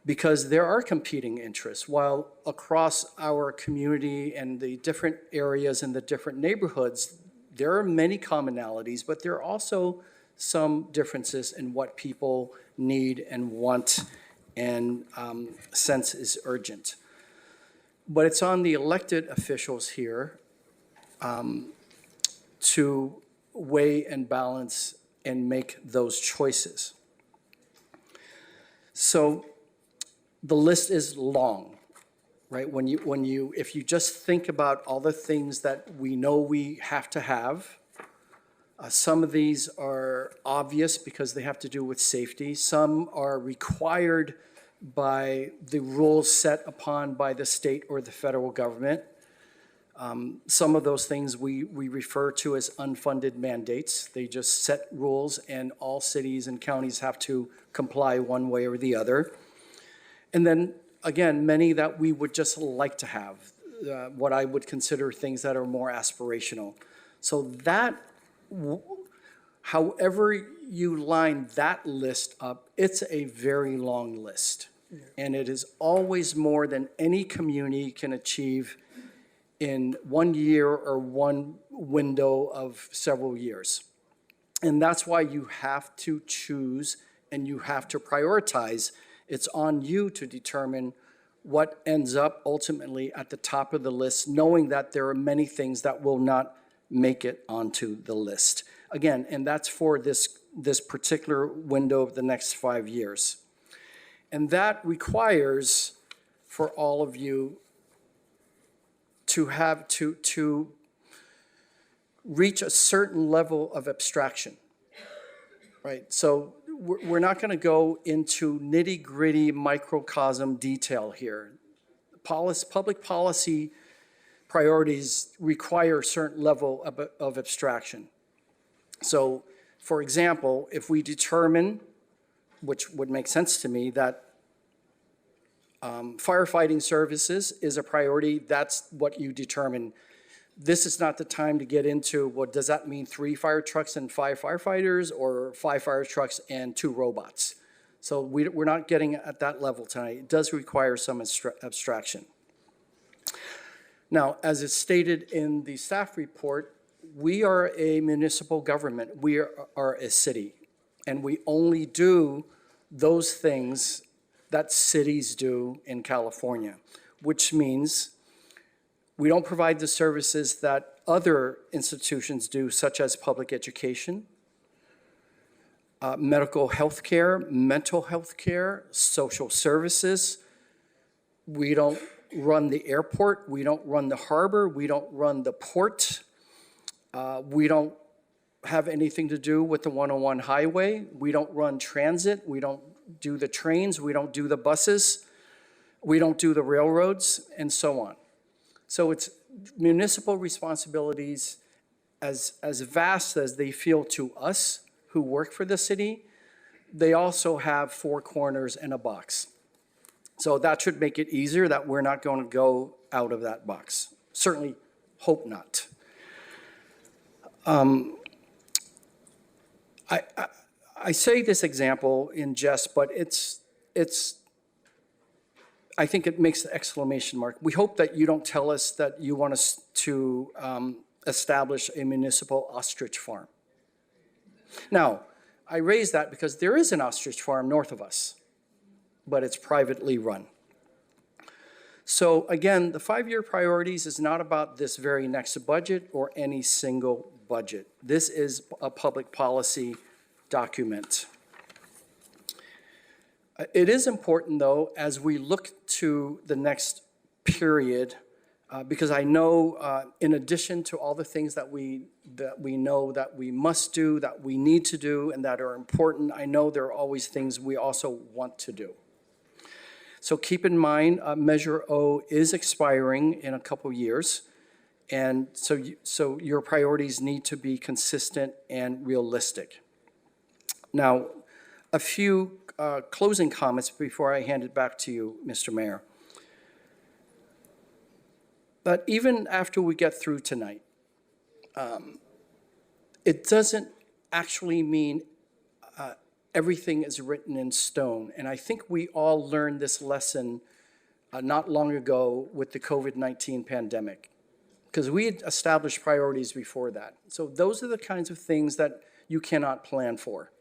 Speaker 10: because there are competing interests. While across our community and the different areas and the different neighborhoods, there are many commonalities, but there are also some differences in what people need and want and sense is urgent. But it's on the elected officials here to weigh and balance and make those choices. So the list is long, right? If you just think about all the things that we know we have to have, some of these are obvious because they have to do with safety. Some are required by the rules set upon by the state or the federal government. Some of those things we refer to as unfunded mandates. They just set rules and all cities and counties have to comply one way or the other. And then, again, many that we would just like to have, what I would consider things that are more aspirational. So that, however you line that list up, it's a very long list. And it is always more than any community can achieve in 1 year or one window of several years. And that's why you have to choose and you have to prioritize. It's on you to determine what ends up ultimately at the top of the list, knowing that there are many things that will not make it onto the list. Again, and that's for this particular window of the next 5 years. And that requires for all of you to have to reach a certain level of abstraction, right? So we're not going to go into nitty-gritty microcosm detail here. Public policy priorities require a certain level of abstraction. So, for example, if we determine, which would make sense to me, that firefighting services is a priority, that's what you determine. This is not the time to get into, well, does that mean 3 fire trucks and 5 firefighters or 5 fire trucks and 2 robots? So we're not getting at that level tonight. It does require some abstraction. Now, as is stated in the staff report, we are a municipal government. We are a city, and we only do those things that cities do in California, which means we don't provide the services that other institutions do, such as public education, medical health care, mental health care, social services. We don't run the airport. We don't run the harbor. We don't run the port. We don't have anything to do with the 101 highway. We don't run transit. We don't do the trains. We don't do the buses. We don't do the railroads, and so on. So it's municipal responsibilities as vast as they feel to us who work for the city. They also have 4 corners and a box. So that should make it easier that we're not going to go out of that box. Certainly hope not. I say this example in jest, but I think it makes the exclamation mark. We hope that you don't tell us that you want us to establish a municipal ostrich farm. Now, I raise that because there is an ostrich farm north of us, but it's privately run. So again, the 5-year priorities is not about this very next budget or any single budget. This is a public policy document. It is important, though, as we look to the next period, because I know in addition to all the things that we know that we must do, that we need to do, and that are important, I know there are always things we also want to do. So keep in mind, Measure O is expiring in a couple years, and so your priorities need to be consistent and realistic. Now, a few closing comments before I hand it back to you, Mr. Mayor. But even after we get through tonight, it doesn't actually mean everything is written in stone. And I think we all learned this lesson not long ago with the COVID-19 pandemic, because we had established priorities before that. So those are the kinds of things that you cannot plan for.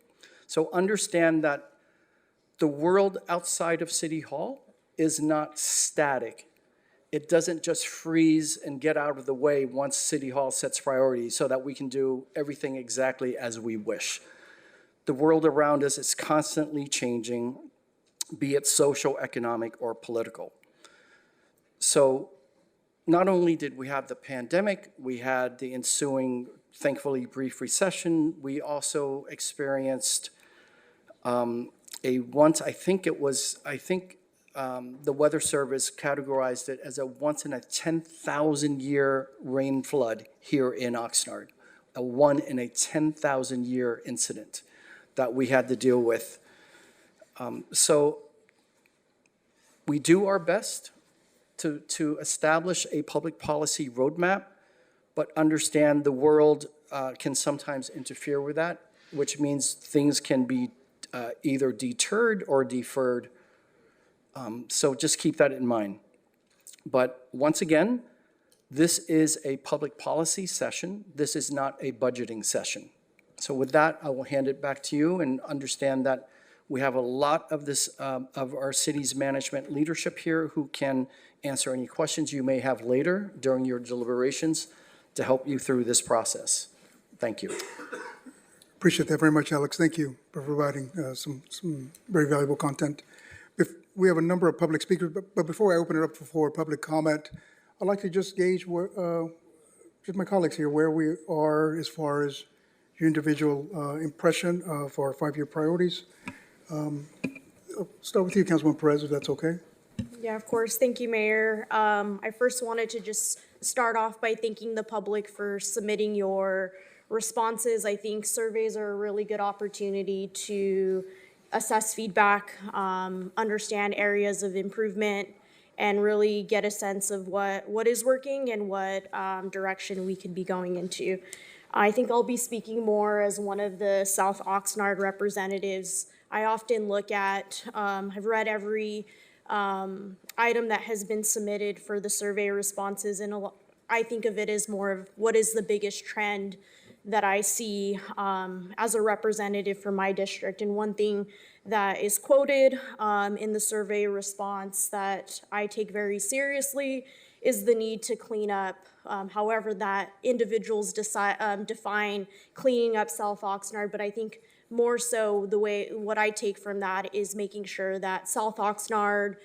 Speaker 10: So understand that the world outside of City Hall is not static. It doesn't just freeze and get out of the way once City Hall sets priorities so that we can do everything exactly as we wish. The world around us is constantly changing, be it social, economic, or political. So not only did we have the pandemic, we had the ensuing, thankfully, brief recession, we also experienced the Weather Service categorized it as a once in a 10,000 year rain flood here in Oxnard, a 1 in a 10,000 year incident that we had to deal with. So we do our best to establish a public policy roadmap, but understand the world can sometimes interfere with that, which means things can be either deterred or deferred. So just keep that in mind. But once again, this is a public policy session. This is not a budgeting session. So with that, I will hand it back to you and understand that we have a lot of this, of our city's management leadership here who can answer any questions you may have later during your deliberations to help you through this process. Thank you.
Speaker 1: Appreciate that very much, Alex. Thank you for providing some very valuable content. We have a number of public speakers, but before I open it up for public comment, I'd like to just gauge just my colleagues here, where we are as far as your individual impression of our 5-year priorities. I'll start with you, Councilwoman Perez, if that's okay.
Speaker 8: Yeah, of course. Thank you, Mayor. I first wanted to just start off by thanking the public for submitting your responses. I think surveys are a really good opportunity to assess feedback, understand areas of improvement, and really get a sense of what is working and what direction we could be going into. I think I'll be speaking more as one of the South Oxnard representatives. I often look at, I've read every item that has been submitted for the survey responses, and I think of it as more of what is the biggest trend that I see as a representative for my district. And one thing that is quoted in the survey response that I take very seriously is the need to clean up, however that individuals define cleaning up South Oxnard. But I think more so what I take from that is making sure that South Oxnard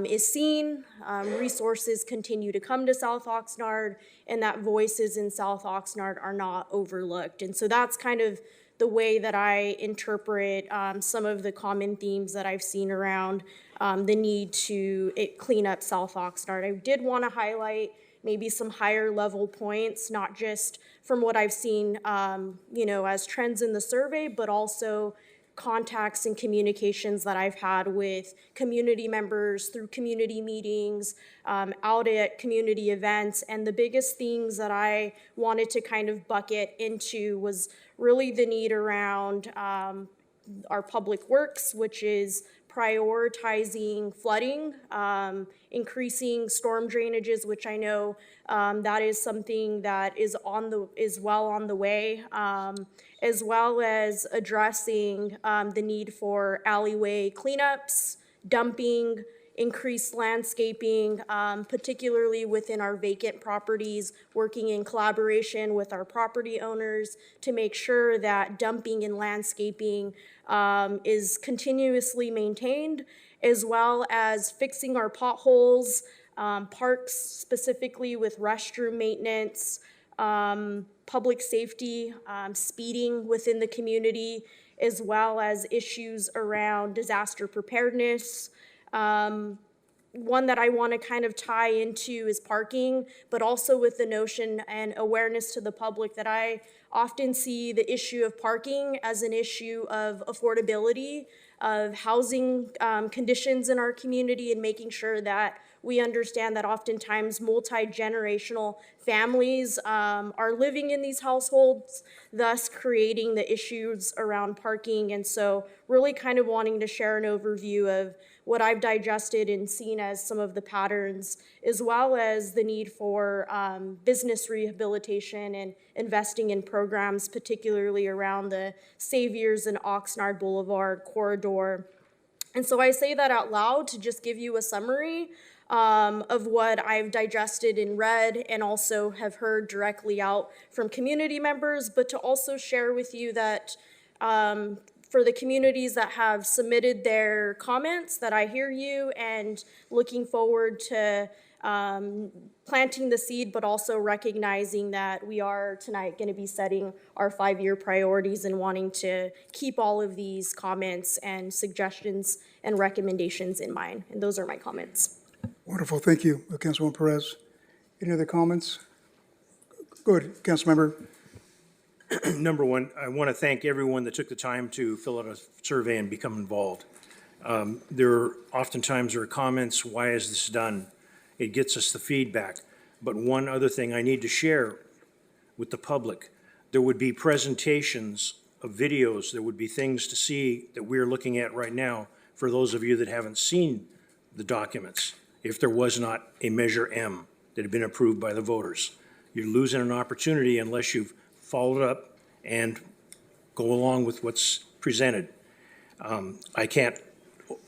Speaker 8: is seen, resources continue to come to South Oxnard, and that voices in South Oxnard are not overlooked. And so that's kind of the way that I interpret some of the common themes that I've seen around the need to clean up South Oxnard. I did want to highlight maybe some higher level points, not just from what I've seen, as trends in the survey, but also contacts and communications that I've had with community members through community meetings, out at community events. And the biggest things that I wanted to kind of bucket into was really the need around our public works, which is prioritizing flooding, increasing storm drainages, which I know that is something that is well on the way, as well as addressing the need for alleyway cleanups, dumping, increased landscaping, particularly within our vacant properties, working in collaboration with our property owners to make sure that dumping and landscaping is continuously maintained, as well as fixing our potholes, parks specifically with restroom maintenance, public safety, speeding within the community, as well as issues around disaster preparedness. One that I want to kind of tie into is parking, but also with the notion and awareness to the public that I often see the issue of parking as an issue of affordability, of housing conditions in our community, and making sure that we understand that oftentimes multi-generational families are living in these households, thus creating the issues around parking. And so really kind of wanting to share an overview of what I've digested and seen as some of the patterns, as well as the need for business rehabilitation and investing in programs, particularly around the Saviors and Oxnard Boulevard corridor. And so I say that out loud to just give you a summary of what I've digested and read, and also have heard directly out from community members, but to also share with you that for the communities that have submitted their comments, that I hear you, and looking forward to planting the seed, but also recognizing that we are tonight going to be setting our 5-year priorities and wanting to keep all of these comments and suggestions and recommendations in mind. And those are my comments.
Speaker 1: Wonderful, thank you, Councilwoman Perez. Any other comments? Good, Councilmember.
Speaker 9: Number one, I want to thank everyone that took the time to fill out a survey and become involved. Oftentimes there are comments, why is this done? It gets us the feedback. But one other thing I need to share with the public, there would be presentations of videos, there would be things to see that we're looking at right now for those of you that haven't seen the documents. If there was not a Measure M that had been approved by the voters, you're losing an opportunity unless you've followed up and go along with what's presented. I can't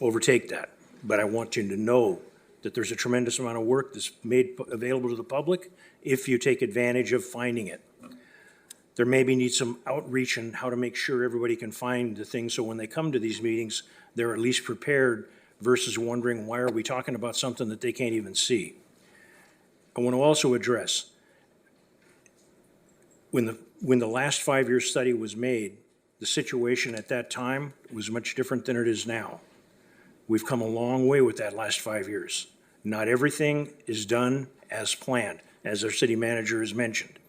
Speaker 9: overtake that, but I want you to know that there's a tremendous amount of work that's made available to the public if you take advantage of finding it. There maybe needs some outreach on how to make sure everybody can find the things, so when they come to these meetings, they're at least prepared versus wondering, why are we talking about something that they can't even see? I want to also address, when the last 5-year study was made, the situation at that time was much different than it is now. We've come a long way with that last 5 years. Not everything is done as planned, as our city manager has mentioned.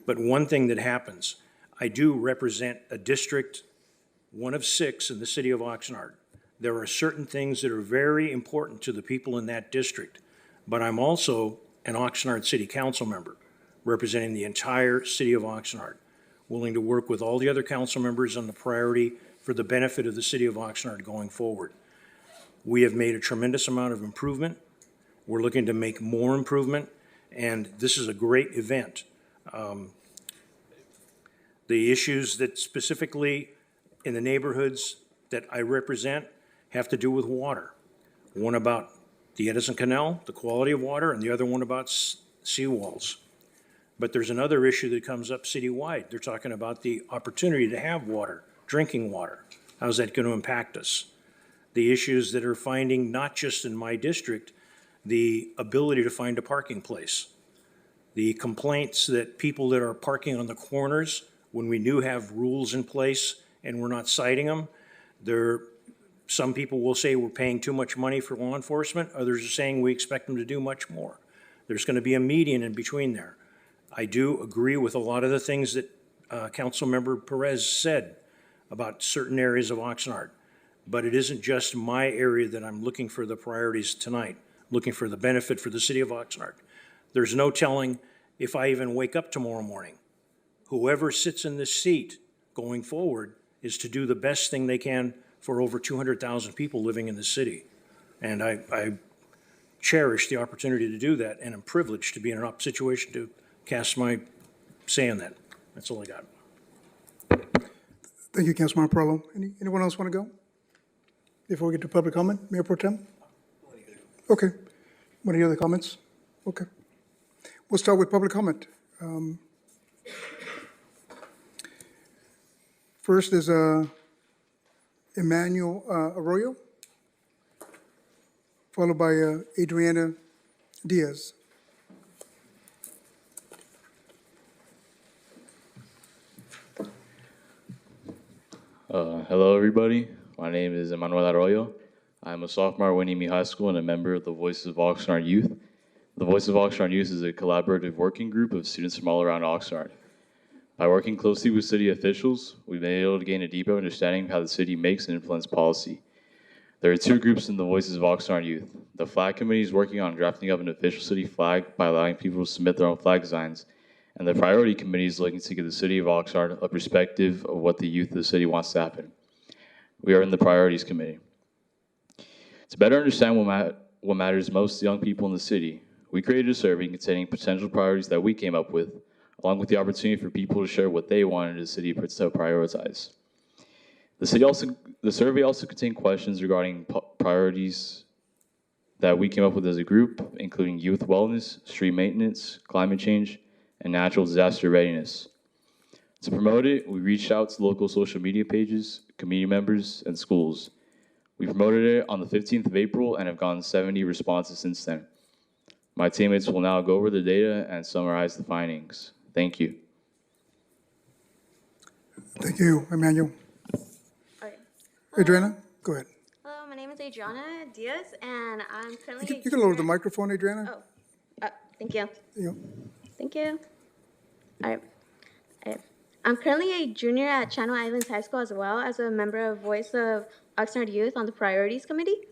Speaker 9: But one thing that happens, I do represent a district, one of 6 in the city of Oxnard. There are certain things that are very important to the people in that district, but I'm also an Oxnard City Council member representing the entire city of Oxnard, willing to work with all the other council members on the priority for the benefit of the city of Oxnard going forward. We have made a tremendous amount of improvement. We're looking to make more improvement, and this is a great event. The issues that specifically in the neighborhoods that I represent have to do with water. One about the Edison Canal, the quality of water, and the other one about seawalls. But there's another issue that comes up citywide. They're talking about the opportunity to have water, drinking water. How's that going to impact us? The issues that are finding, not just in my district, the ability to find a parking place. The complaints that people that are parking on the corners, when we do have rules in place and we're not citing them, some people will say we're paying too much money for law enforcement. Others are saying we expect them to do much more. There's going to be a median in between there. I do agree with a lot of the things that Councilmember Perez said about certain areas of Oxnard. But it isn't just my area that I'm looking for the priorities tonight, looking for the benefit for the city of Oxnard. There's no telling if I even wake up tomorrow morning. Whoever sits in this seat going forward is to do the best thing they can for over 200,000 people living in the city. And I cherish the opportunity to do that, and I'm privileged to be in an situation to cast my say on that. That's all I got.
Speaker 1: Thank you, Councilman Perlo. Anyone else want to go? Before we get to public comment, Mayor Pro Tem? Okay. Any other comments? Okay. We'll start with public comment. First is Emmanuel Arroyo, followed by Adriana Diaz.
Speaker 19: Hello, everybody. My name is Emmanuel Arroyo. I'm a sophomore at Winnie High School and a member of the Voices of Oxnard Youth. The Voices of Oxnard Youth is a collaborative working group of students from all around Oxnard. By working closely with city officials, we've been able to gain a deeper understanding of how the city makes and influences policy. There are two groups in the Voices of Oxnard Youth. The Flag Committee is working on drafting up an official city flag by allowing people to submit their own flag designs. And the Priority Committee is looking to give the city of Oxnard a perspective of what the youth of the city wants to happen. We are in the Priorities Committee. To better understand what matters most to young people in the city, we created a survey containing potential priorities that we came up with, along with the opportunity for people to share what they wanted the city to prioritize. The survey also contained questions regarding priorities that we came up with as a group, including youth wellness, street maintenance, climate change, and natural disaster readiness. To promote it, we reached out to local social media pages, community members, and schools. We promoted it on the 15th of April and have gotten 70 responses since then. My teammates will now go over the data and summarize the findings. Thank you.
Speaker 1: Thank you, Emmanuel.
Speaker 20: Okay.
Speaker 1: Adriana, go ahead.
Speaker 20: Hello, my name is Adriana Diaz, and I'm currently.
Speaker 1: You can lower the microphone, Adriana.
Speaker 20: Oh, thank you.
Speaker 1: Yeah.
Speaker 20: Thank you. All right. I'm currently a junior at Channel Islands High School as well as a member of Voice of Oxnard Youth on the Priorities Committee.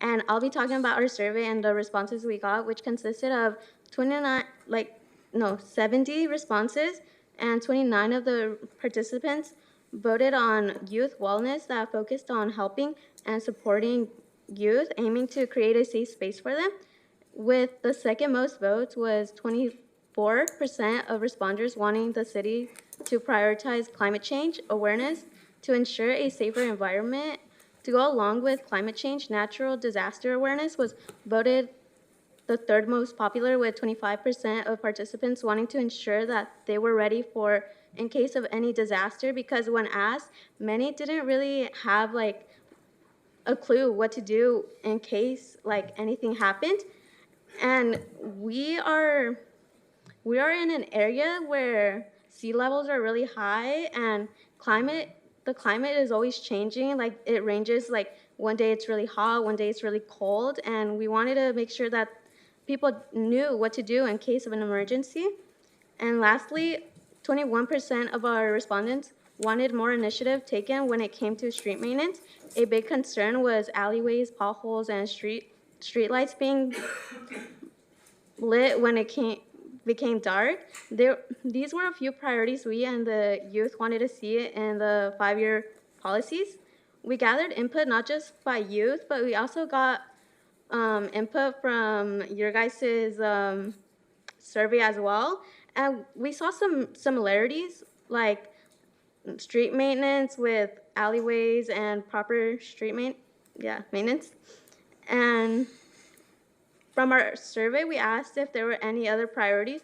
Speaker 20: And I'll be talking about our survey and the responses we got, which consisted of 70 responses, and 29 of the participants voted on youth wellness that focused on helping and supporting youth, aiming to create a safe space for them. With the second most votes was 24% of responders wanting the city to prioritize climate change awareness to ensure a safer environment. To go along with climate change, natural disaster awareness was voted the third most popular, with 25% of participants wanting to ensure that they were ready for in case of any disaster, because when asked, many didn't really have like a clue what to do in case like anything happened. And we are in an area where sea levels are really high, and the climate is always changing. Like it ranges, like one day it's really hot, one day it's really cold, and we wanted to make sure that people knew what to do in case of an emergency. And lastly, 21% of our respondents wanted more initiative taken when it came to street maintenance. A big concern was alleyways, potholes, and street lights being lit when it became dark. These were a few priorities we and the youth wanted to see in the 5-year policies. We gathered input not just by youth, but we also got input from your guys' survey as well. And we saw some similarities, like street maintenance with alleyways and proper street maintenance. And from our survey, we asked if there were any other priorities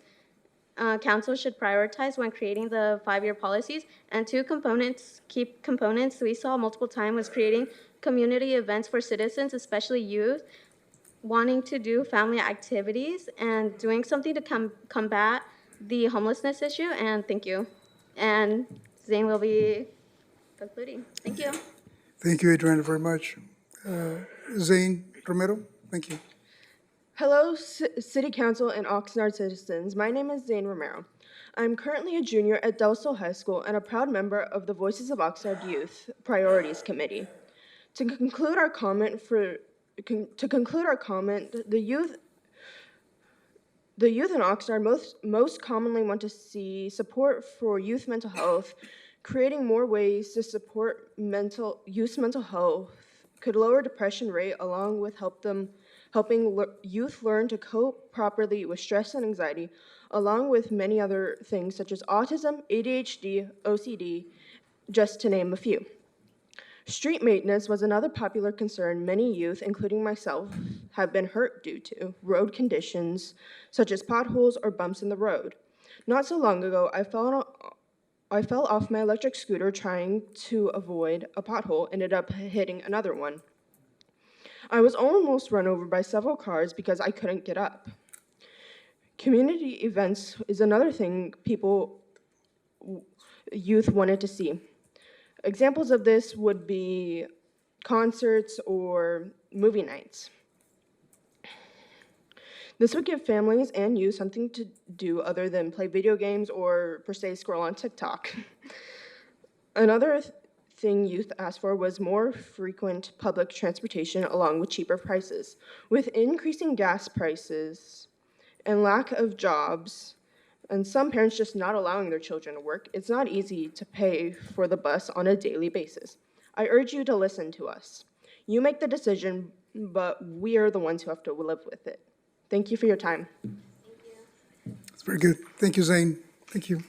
Speaker 20: council should prioritize when creating the 5-year policies. And key components we saw multiple times was creating community events for citizens, especially youth, wanting to do family activities, and doing something to combat the homelessness issue. And thank you. And Zane will be concluding. Thank you.
Speaker 1: Thank you, Adriana, very much. Zane Romero, thank you.
Speaker 21: Hello, City Council and Oxnard citizens. My name is Zane Romero. I'm currently a junior at Del Sol High School and a proud member of the Voices of Oxnard Youth Priorities Committee. To conclude our comment, the youth in Oxnard most commonly want to see support for youth mental health, Creating more ways to support youth mental health could lower depression rate along with helping youth learn to cope properly with stress and anxiety, along with many other things such as autism, ADHD, OCD, just to name a few. Street maintenance was another popular concern many youth, including myself, have been hurt due to road conditions such as potholes or bumps in the road. Not so long ago, I fell off my electric scooter trying to avoid a pothole, ended up hitting another one. I was almost run over by several cars because I couldn't get up. Community events is another thing youth wanted to see. Examples of this would be concerts or movie nights. This would give families and youth something to do other than play video games or per se scroll on TikTok. Another thing youth asked for was more frequent public transportation along with cheaper prices. With increasing gas prices and lack of jobs, and some parents just not allowing their children to work, it's not easy to pay for the bus on a daily basis. I urge you to listen to us. You make the decision, but we are the ones who have to live with it. Thank you for your time.
Speaker 1: That's very good. Thank you, Zane. Thank you.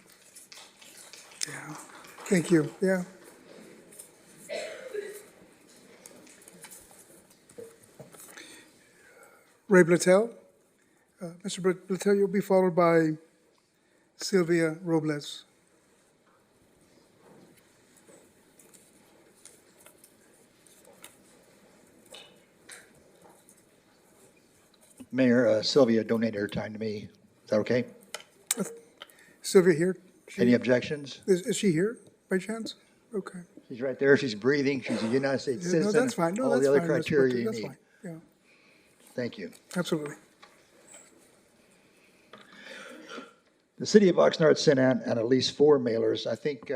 Speaker 1: Yeah. Thank you. Yeah. Ray Blatel. Mr. Blatel, you'll be followed by Sylvia Robles.
Speaker 5: Mayor, Sylvia donated her time to me. Is that okay?
Speaker 1: Sylvia here?
Speaker 5: Any objections?
Speaker 1: Is she here by chance? Okay.
Speaker 5: She's right there. She's breathing. She's a United States citizen.
Speaker 1: No, that's fine. No,
Speaker 5: all
Speaker 1: that's
Speaker 5: the other
Speaker 1: fine.
Speaker 5: criteria you
Speaker 1: That's
Speaker 5: need.
Speaker 1: fine. Yeah,
Speaker 5: Thank you.
Speaker 1: absolutely.
Speaker 5: The city of Oxnard sent out at least 4 mailers. I think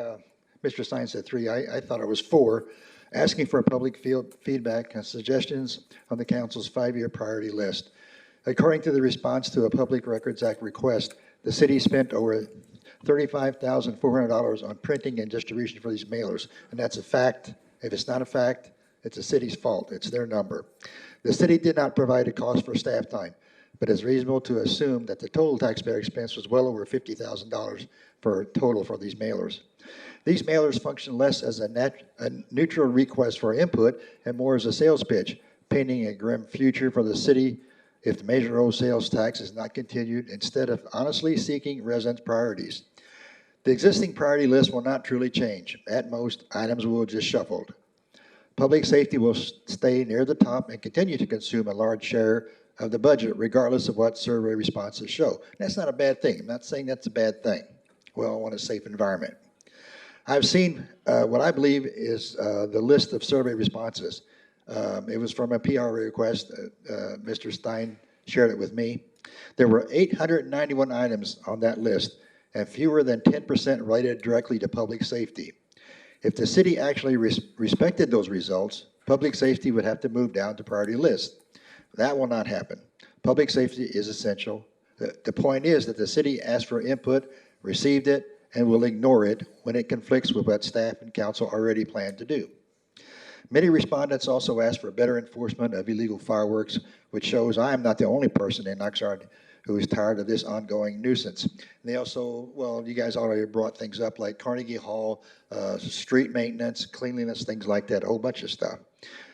Speaker 5: Mr. Stein said 3. I thought it was 4, asking for public feedback and suggestions on the council's 5-year priority list. According to the response to a Public Records Act request, the city spent over $35,400 on printing and distribution for these mailers, and that's a fact. If it's not a fact, it's the city's fault. It's their number. The city did not provide a cost for staff time, but it's reasonable to assume that the total taxpayer expense was well over $50,000 for total for these mailers. These mailers function less as a neutral request for input and more as a sales pitch, painting a grim future for the city if the Measure O sales tax is not continued, instead of honestly seeking residents' priorities. The existing priority list will not truly change. At most, items will just shuffled. Public safety will stay near the top and continue to consume a large share of the budget, regardless of what survey responses show. That's not a bad thing. I'm not saying that's a bad thing. We all want a safe environment. I've seen what I believe is the list of survey responses. It was from a PR request. Mr. Stein shared it with me. There were 891 items on that list, and fewer than 10% related directly to public safety. If the city actually respected those results, public safety would have to move down to priority list. That will not happen. Public safety is essential. The point is that the city asked for input, received it, and will ignore it when it conflicts with what staff and council already planned to do. Many respondents also asked for better enforcement of illegal fireworks, which shows I am not the only person in Oxnard who is tired of this ongoing nuisance. And they also, well, you guys already brought things up like Carnegie Hall, street maintenance, cleanliness, things like that, a whole bunch of stuff.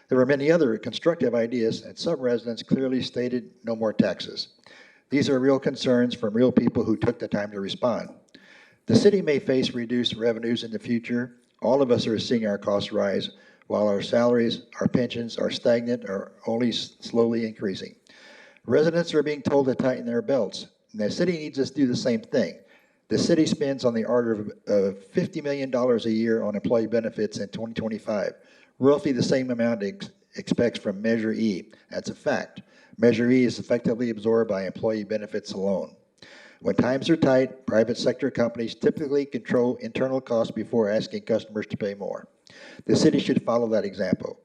Speaker 5: There were many other constructive ideas, and some residents clearly stated no more taxes. These are real concerns from real people who took the time to respond. The city may face reduced revenues in the future. All of us are seeing our costs rise, while our salaries, our pensions are stagnant or only slowly increasing. Residents are being told to tighten their belts, and the city needs us to do the same thing. The city spends on the order of $50 million a year on employee benefits in 2025, roughly the same amount it expects from Measure E. That's a fact. Measure E is effectively absorbed by employee benefits alone. When times are tight, private sector companies typically control internal costs before asking customers to pay more. The city should follow that example.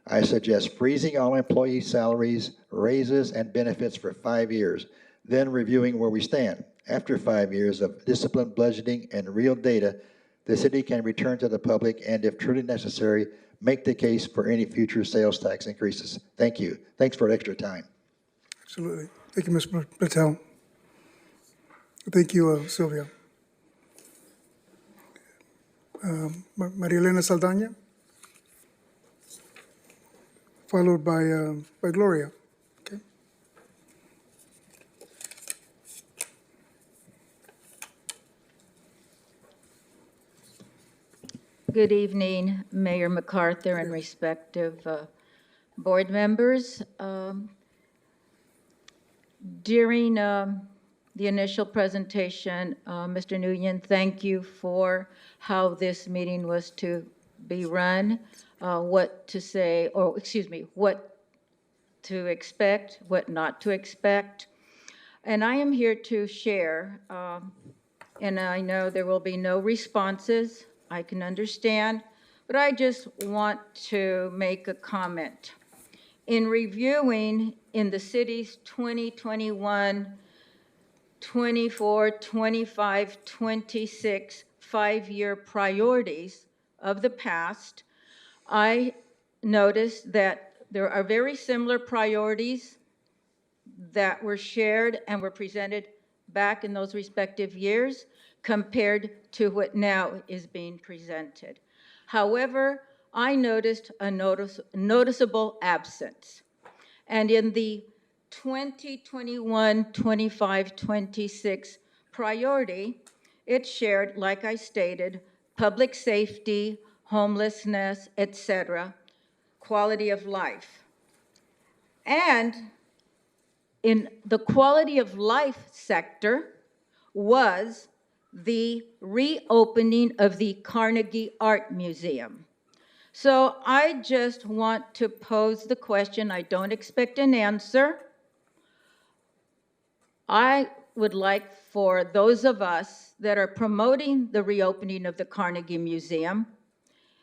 Speaker 5: I suggest freezing all employee salaries, raises, and benefits for 5 years, then reviewing where we stand. After 5 years of disciplined budgeting and real data, the city can return to the public and, if truly necessary, make the case for any future sales tax increases. Thank you. Thanks for extra time.
Speaker 1: Absolutely. Thank you, Ms. Patel. Thank you, Sylvia. Maria Elena Saldana, followed by Gloria. Okay.
Speaker 4: Good evening, Mayor MacArthur and respective board members. During the initial presentation, Mr. Nguyen, thank you for how this meeting was to be run, what to say, or excuse me, what to expect, what not to expect. And I am here to share, and I know there will be no responses. I can understand, but I just want to make a comment. In reviewing in the city's 2021, 24, 25, 26 5-year priorities of the past, I noticed that there are very similar priorities that were shared and were presented back in those respective years compared to what now is being presented. However, I noticed a noticeable absence. And in the 2021, 25, 26 priority, it shared, like I stated, public safety, homelessness, etc., quality of life. And in the quality of life sector was the reopening of the Carnegie Art Museum. So I just want to pose the question. I don't expect an answer. I would like for those of us that are promoting the reopening of the Carnegie Museum,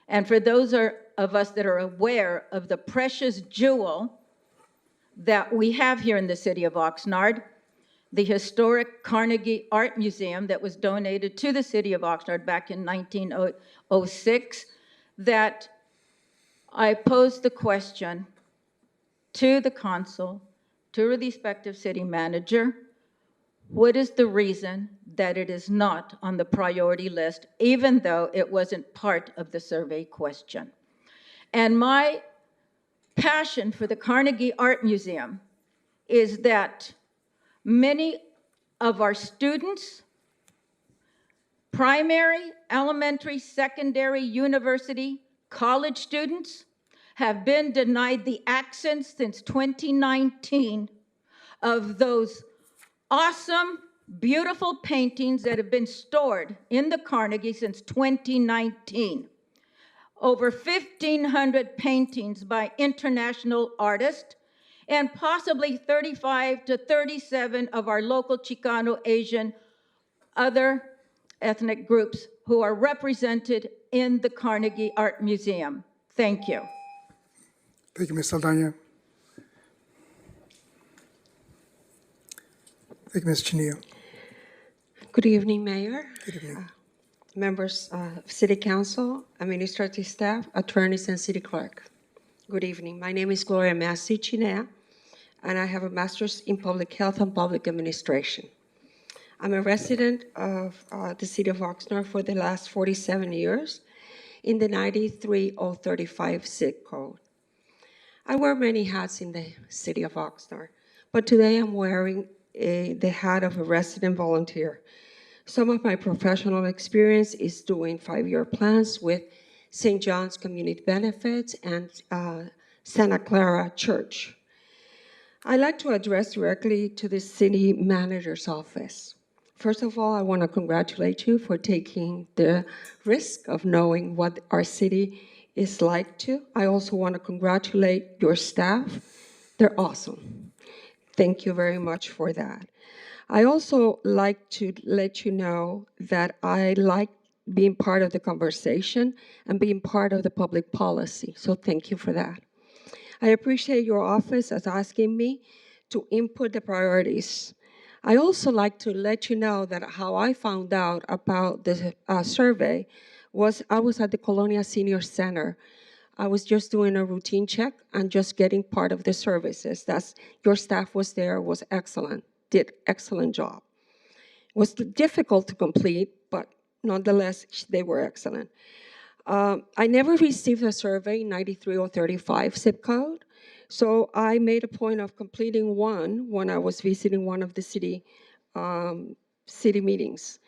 Speaker 4: and for those of us that are aware of the precious jewel that we have here in the city of Oxnard, the historic Carnegie Art Museum that was donated to the city of Oxnard back in 1906, that I posed the question to the council, to the respective city manager, what is the reason that it is not on the priority list, even though it wasn't part of the survey question? And my passion for the Carnegie Art Museum is that many of our students, primary, elementary, secondary, university, college students, have been denied the access since 2019 of those awesome, beautiful paintings that have been stored in the Carnegie since 2019. Over 1,500 paintings by international artists, and possibly 35 to 37 of our local Chicano, Asian, other ethnic groups who are represented in the Carnegie Art Museum. Thank you.
Speaker 1: Thank you, Ms. Saldana. Thank you, Ms. Chinillo.
Speaker 22: Good evening, Mayor.
Speaker 1: Good evening.
Speaker 22: Members of City Council, administrative staff, attorneys, and city clerk. Good evening. My name is Gloria Massi Chinea, and I have a master's in public health and public administration. I'm a resident of the city of Oxnard for the last 47 years in the 93035 zip code. I wear many hats in the city of Oxnard, but today I'm wearing the hat of a resident volunteer. Some of my professional experience is doing 5-year plans with St. John's Community Benefits and Santa Clara Church. I'd like to address directly to the city manager's office. First of all, I want to congratulate you for taking the risk of knowing what our city is like too. I also want to congratulate your staff. They're awesome. Thank you very much for that. I also like to let you know that I like being part of the conversation and being part of the public policy. So thank you for that. I appreciate your office as asking me to input the priorities. I also like to let you know that how I found out about the survey was I was at the Colonia Senior Center. I was just doing a routine check and just getting part of the services. Your staff was there, was excellent, did excellent job. It was difficult to complete, but nonetheless, they were excellent. I never received a survey 93035 zip code, so I made a point of completing one when I was visiting one of the city meetings.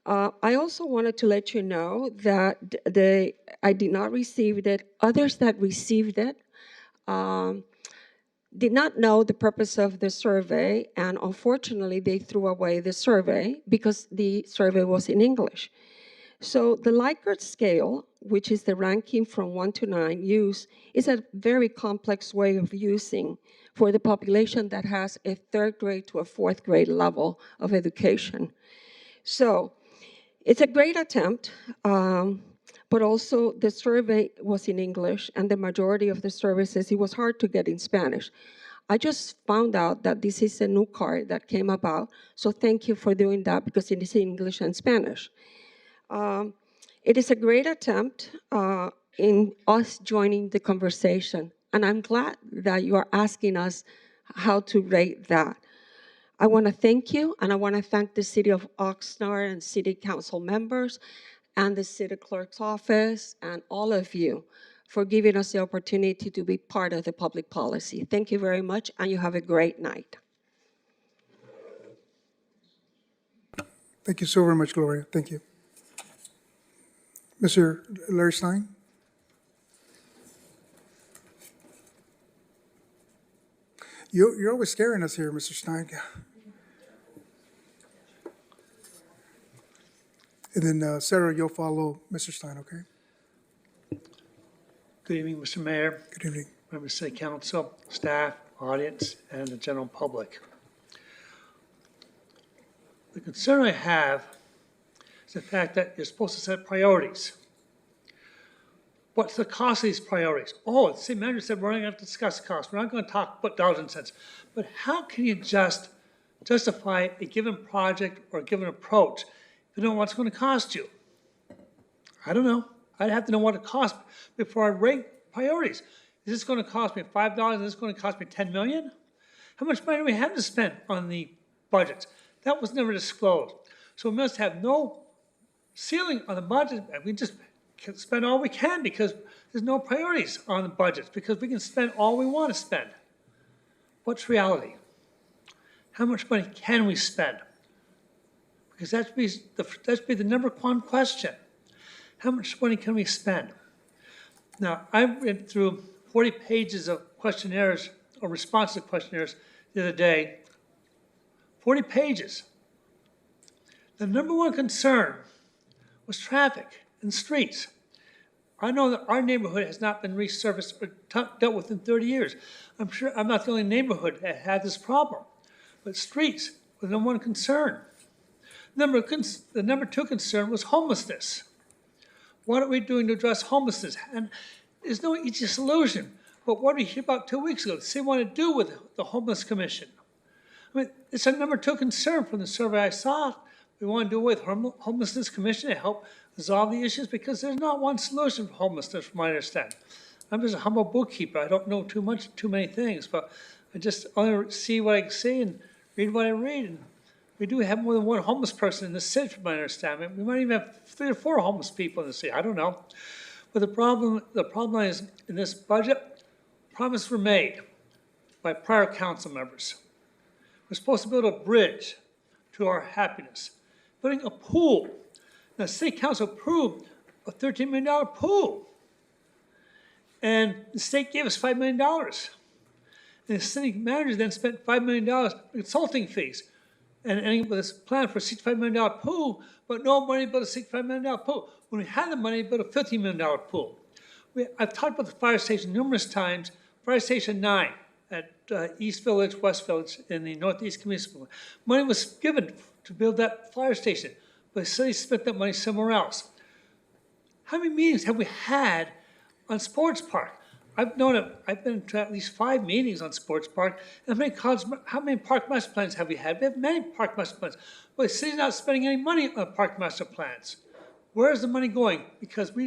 Speaker 22: I also wanted to let you know that I did not receive it. Others that received it did not know the purpose of the survey, and unfortunately, they threw away the survey because the survey was in English. So the Likert scale, which is the ranking from 1 to 9 use, is a very complex way of using for the population that has a 3rd grade to a 4th grade level of education. So it's a great attempt, but also the survey was in English, and the majority of the services, it was hard to get in Spanish. I just found out that this is a new card that came about, so thank you for doing that because it is in English and Spanish. It is a great attempt in us joining the conversation, and I'm glad that you are asking us how to rate that. I want to thank you, and I want to thank the City of Oxnard and City Council members and the City Clerk's office and all of you for giving us the opportunity to be part of the public policy. Thank you very much, and you have a great night.
Speaker 1: Thank you so very much, Gloria. Thank you. Mr. Larry Stein? You're always scaring us here, Mr. Stein. And then, Sarah, you'll follow Mr. Stein, okay?
Speaker 16: Good evening, Mr. Mayor,
Speaker 1: Good evening.
Speaker 16: members of City Council, staff, audience, and the general public. The concern I have is the fact that you're supposed to set priorities. What's the cost of these priorities? Oh, the city manager said we're not going to discuss the cost. We're not going to talk about dollars and cents. But how can you justify a given project or a given approach if you don't know what it's going to cost you? I don't know. I'd have to know what it costs before I rate priorities. Is this going to cost me $5? Is this going to cost me $10 million? How much money do we have to spend on the budget? That was never disclosed. So we must have no ceiling on the budget. We just can spend all we can because there's no priorities on the budgets because we can spend all we want to spend. What's reality? How much money can we spend? Because that should be the number one question. How much money can we spend? Now, I went through 40 pages of questionnaires or responses to questionnaires the other day. 40 pages. The number one concern was traffic and streets. I know that our neighborhood has not been resurfaced or dealt with in 30 years. I'm sure I'm not the only neighborhood that had this problem. But streets were the number one concern. The number two concern was homelessness. What are we doing to address homelessness? And there's no easy solution. But what did we hear about 2 weeks ago? The city wanted to do with the Homeless Commission. I mean, it's a number two concern from the survey I saw. We want to do with Homelessness Commission to help resolve the issues because there's not one solution for homelessness, from my understanding. I'm just a humble bookkeeper. I don't know too many things, but I just only see what I can see and read what I read. And we do have more than one homeless person in the city, from my understanding. We might even have 3 or 4 homeless people in the city. I don't know. But the problem is in this budget, promises were made by prior council members. We're supposed to build a bridge to our happiness, building a pool. Now, the city council approved a $13 million pool, and the state gave us $5 million. And the city manager then spent $5 million on consulting fees, and ending with this plan for a $65 million pool, but no money but a $65 million pool. When we had the money, but a $15 million pool. I've talked about the fire station numerous times. Fire Station 9 at East Village, West Village in the Northeast Community School. Money was given to build that fire station, but the city spent that money somewhere else. How many meetings have we had on Sports Park? I've been to at least 5 meetings on Sports Park. And how many park master plans have we had? We have many park master plans. But the city's not spending any money on park master plans. where's the money going? Because we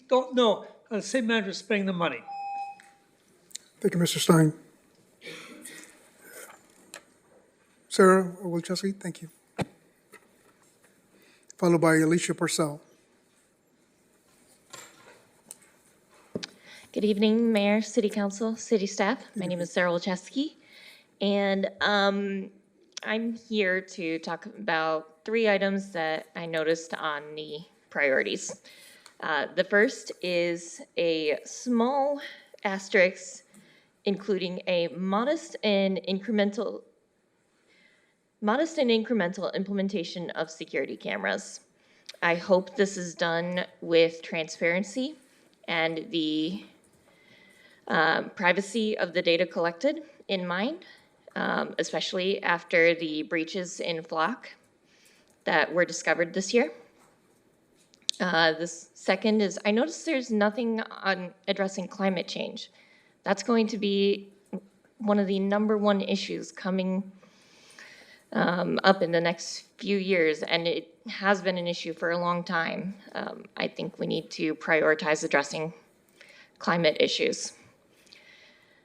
Speaker 16: don't know how the city manager is spending the money.
Speaker 1: Thank you, Mr. Stein. Sarah Wilczewski, thank you. Followed by Alicia Purcell.
Speaker 3: Good evening, Mayor, City Council, City staff. My name is Sarah Wilczewski, and I'm here to talk about 3 items that I noticed on the priorities. The first is a small asterisk including a modest and incremental implementation of security cameras. I hope this is done with transparency and the privacy of the data collected in mind, especially after the breaches in Flock that were discovered this year. The second is, I noticed there's nothing on addressing climate change. That's going to be one of the #1 issues coming up in the next few years, and it has been an issue for a long time. I think we need to prioritize addressing climate issues.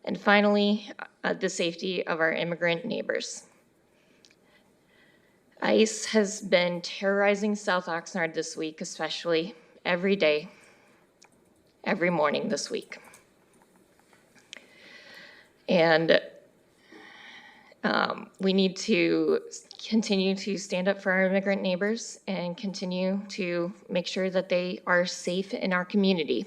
Speaker 3: And finally, the safety of our immigrant neighbors. ICE has been terrorizing South Oxnard this week, especially every day, every morning this week. And we need to continue to stand up for our immigrant neighbors and continue to make sure that they are safe in our community.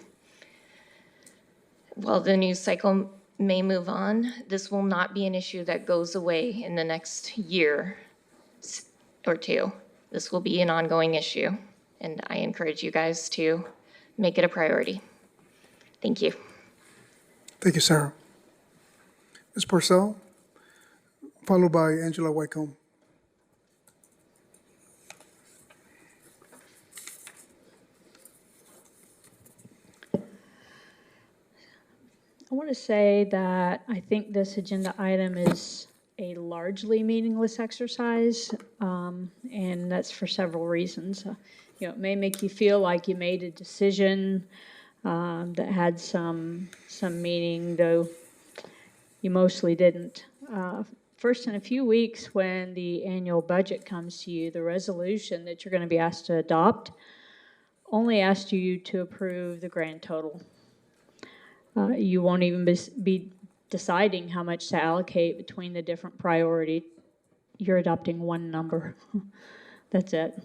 Speaker 3: While the news cycle may move on, this will not be an issue that goes away in the next year or 2. This will be an ongoing issue, and I encourage you guys to make it a priority. Thank you.
Speaker 1: Thank you, Sarah. Ms. Purcell, followed by Angela Wycombe.
Speaker 11: I want to say that I think this agenda item is a largely meaningless exercise, and that's for several reasons. It may make you feel like you made a decision that had some meaning, though you mostly didn't. First, in a few weeks, when the annual budget comes to you, the resolution that you're going to be asked to adopt only asks you to approve the grand total. You won't even be deciding how much to allocate between the different priorities. You're adopting one number. That's it.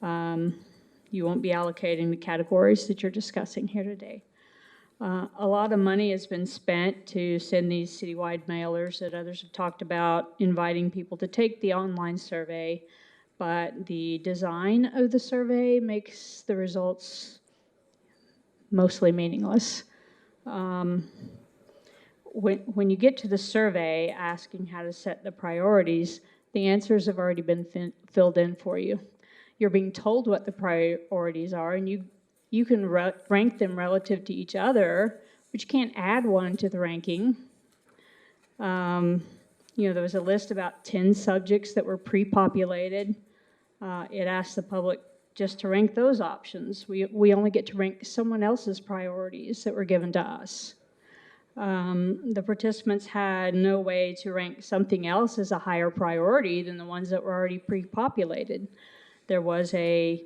Speaker 11: You won't be allocating the categories that you're discussing here today. A lot of money has been spent to send these citywide mailers that others have talked about, inviting people to take the online survey, but the design of the survey makes the results mostly meaningless. When you get to the survey asking how to set the priorities, the answers have already been filled in for you. You're being told what the priorities are, and you can rank them relative to each other, but you can't add one to the ranking. There was a list about 10 subjects that were pre-populated. It asked the public just to rank those options. We only get to rank someone else's priorities that were given to us. The participants had no way to rank something else as a higher priority than the ones that were already pre-populated. There was a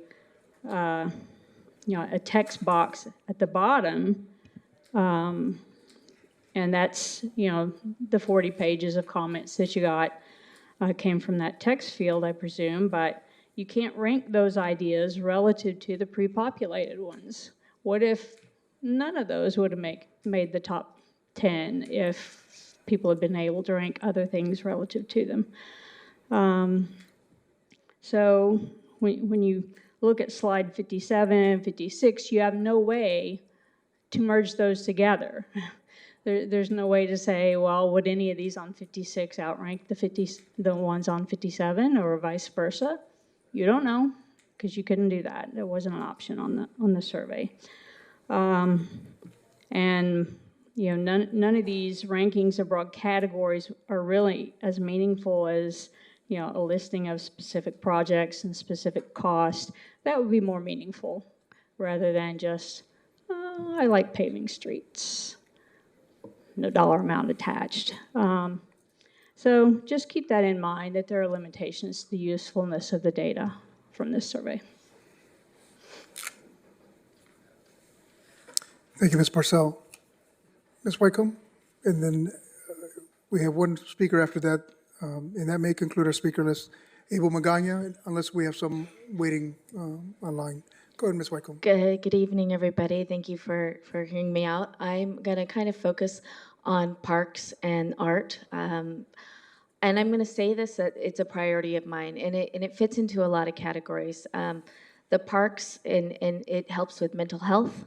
Speaker 11: text box at the bottom, and that's, the 40 pages of comments that you got came from that text field, I presume, but you can't rank those ideas relative to the pre-populated ones. What if none of those would have made the top 10 if people had been able to rank other things relative to them? So when you look at slide 57 and 56, you have no way to merge those together. There's no way to say, well, would any of these on 56 outrank the ones on 57 or vice versa? You don't know, because you couldn't do that. There wasn't an option on the survey. And none of these rankings of broad categories are really as meaningful as a listing of specific projects and specific costs. That would be more meaningful. rather than just, I like paving streets. No dollar amount attached. So just keep that in mind, that there are limitations to the usefulness of the data from this survey.
Speaker 1: Thank you, Ms. Parcell. Ms. Wycombe? And then we have one speaker after that, and that may conclude our speaker list. Abel Magana, unless we have some waiting online. Go ahead, Ms. Wycombe.
Speaker 12: Good evening, everybody. Thank you for hearing me out. I'm going to kind of focus on parks and art. And I'm going to say this, that it's a priority of mine, and it fits into a lot of categories. The parks, and it helps with mental health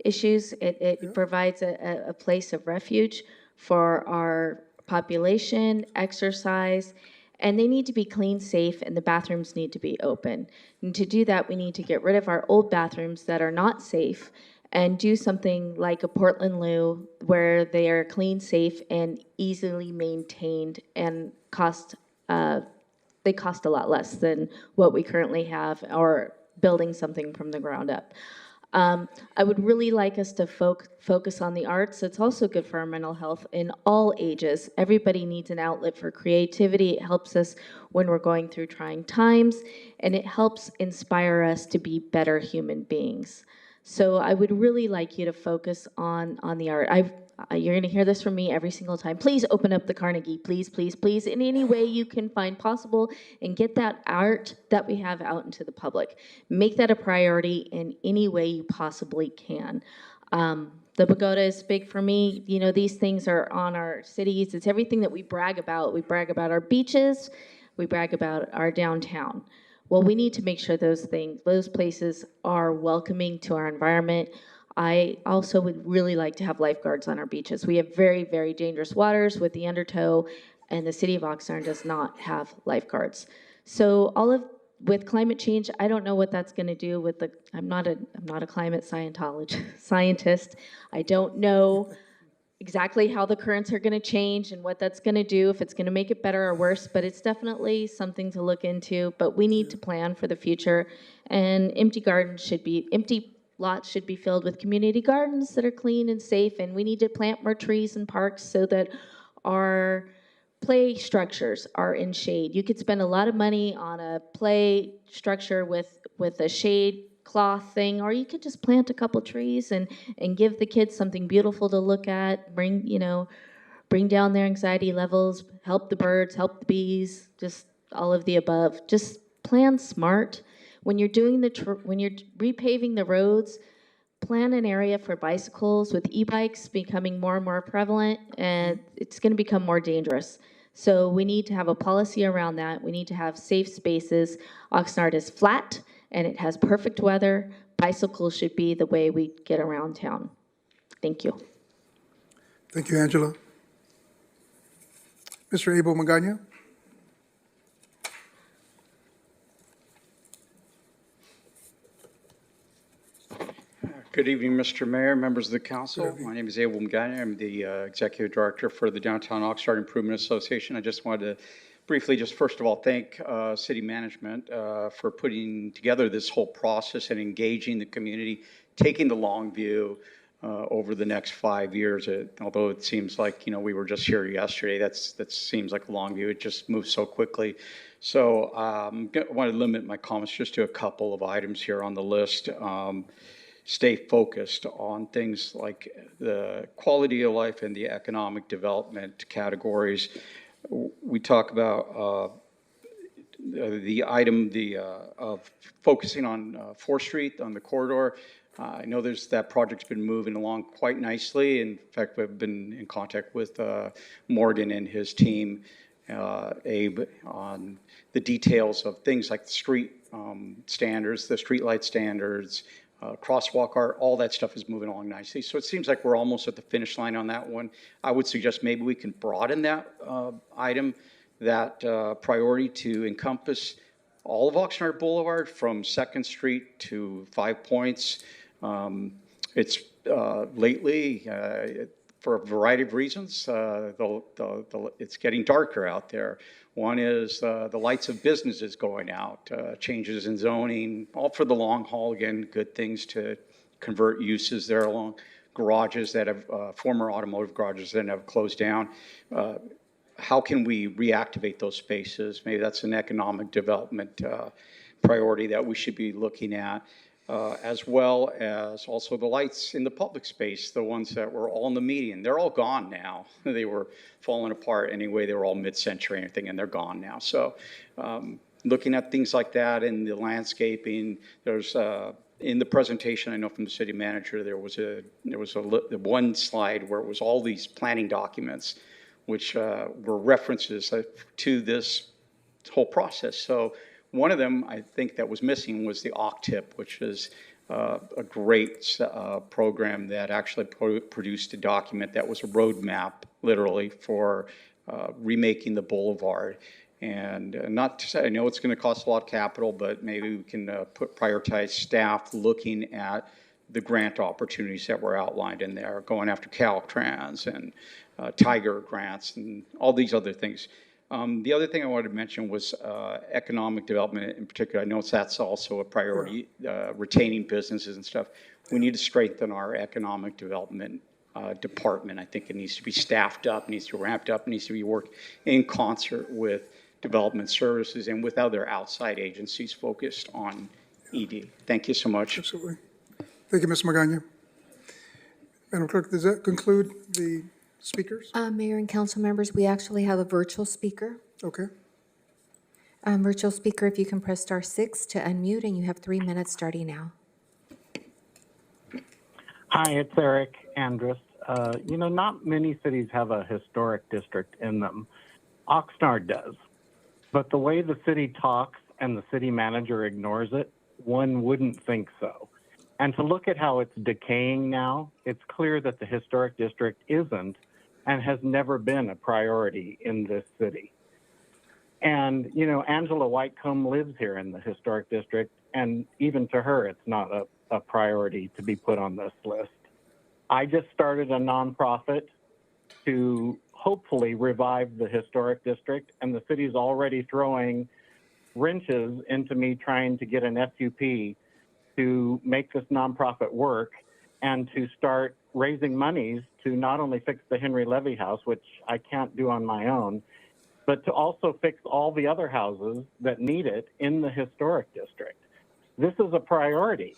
Speaker 12: issues. It provides a place of refuge for our population, exercise, and they need to be clean, safe, and the bathrooms need to be open. And to do that, we need to get rid of our old bathrooms that are not safe and do something like a Portland Loo where they are clean, safe, and easily maintained and they cost a lot less than what we currently have or building something from the ground up. I would really like us to focus on the arts. It's also good for our mental health in all ages. Everybody needs an outlet for creativity. It helps us when we're going through trying times, and it helps inspire us to be better human beings. So I would really like you to focus on the art. You're going to hear this from me every single time. Please open up the Carnegie, please, please, please, in any way you can find possible, and get that art that we have out into the public. Make that a priority in any way you possibly can. The pagoda is big for me. You know, these things are on our cities. It's everything that we brag about. We brag about our beaches. We brag about our downtown. Well, we need to make sure those places are welcoming to our environment. I also would really like to have lifeguards on our beaches. We have very, very dangerous waters with the undertow, and the city of Oxnard does not have lifeguards. So with climate change, I don't know what that's going to do with I'm not a climate scientist. I don't know exactly how the currents are going to change and what that's going to do, if it's going to make it better or worse, but it's definitely something to look into. But we need to plan for the future, and empty lots should be filled with community gardens that are clean and safe, and we need to plant more trees and parks so that our play structures are in shade. You could spend a lot of money on a play structure with a shade cloth thing, or you could just plant a couple trees and give the kids something beautiful to look at, bring down their anxiety levels, help the birds, help the bees, just all of the above. Just plan smart. When you're when you're repaving the roads, plan an area for bicycles. With e-bikes becoming more and more prevalent, and it's going to become more dangerous. So we need to have a policy around that. We need to have safe spaces. Oxnard is flat, and it has perfect weather. Bicycles should be the way we get around town. Thank you.
Speaker 1: Thank you, Angela. Mr. Abel Magana?
Speaker 13: Good evening, Mr. Mayor, members of the council. My name is Abel Magana. I'm the Executive Director for the Downtown Oxnard Improvement Association. I just wanted to briefly, first of all, thank city management for putting together this whole process and engaging the community, taking the long view over the next 5 years. Although it seems like, we were just here yesterday, that seems like a long view. It just moves so quickly. So I want to limit my comments just to a couple of items here on the list. Stay focused on things like the quality of life and the economic development categories. We talk about the item of focusing on 4th Street on the corridor. I know that project's been moving along quite nicely. In fact, we've been in contact with Morgan and his team, Abe, on the details of things like the street standards, the streetlight standards, crosswalk art, all that stuff is moving along nicely. So it seems like we're almost at the finish line on that one. I would suggest maybe we can broaden that item, that priority to encompass all of Oxnard Boulevard from 2nd Street to 5 Points. It's lately, for a variety of reasons, it's getting darker out there. One is the lights of businesses going out, changes in zoning, all for the long haul. Again, good things to convert uses there along garages that have, former automotive garages that have closed down. How can we reactivate those spaces? Maybe that's an economic development priority that we should be looking at, as well as also the lights in the public space, the ones that were all in the median. They're all gone now. They were falling apart anyway. They were all mid-century and everything, and they're gone now. So looking at things like that in the landscaping, there's in the presentation, I know from the city manager, there was one slide where it was all these planning documents, which were references to this whole process. So one of them, I think, that was missing was the OCTIP, which is a great program that actually produced a document that was a roadmap, literally, for remaking the boulevard. And not to say, I know it's going to cost a lot of capital, but maybe we can prioritize staff looking at the grant opportunities that were outlined in there, going after Caltrans and Tiger grants and all these other things. The other thing I wanted to mention was economic development in particular. I know that's also a priority, retaining businesses and stuff. We need to strengthen our economic development department. I think it needs to be staffed up, needs to be ramped up, needs to be worked in concert with development services and with other outside agencies focused on ED. Thank you so much.
Speaker 1: Absolutely. Thank you, Ms. Magana. Madam Clerk, does that conclude the speakers?
Speaker 2: Mayor and council members, we actually have a virtual speaker.
Speaker 1: Okay.
Speaker 2: Virtual speaker, if you can press *6 to unmute, and you have 3 minutes starting now.
Speaker 14: Hi, it's Eric Andrus. Not many cities have a historic district in them. Oxnard does. But the way the city talks and the city manager ignores it, one wouldn't think so. And to look at how it's decaying now, it's clear that the historic district isn't and has never been a priority in this city. And, Angela Whitecomb lives here in the historic district, and even to her, it's not a priority to be put on this list. I just started a nonprofit to hopefully revive the historic district, and the city's already throwing wrenches into me trying to get an SUP to make this nonprofit work and to start raising monies to not only fix the Henry Levy House, which I can't do on my own, but to also fix all the other houses that need it in the historic district. This is a priority.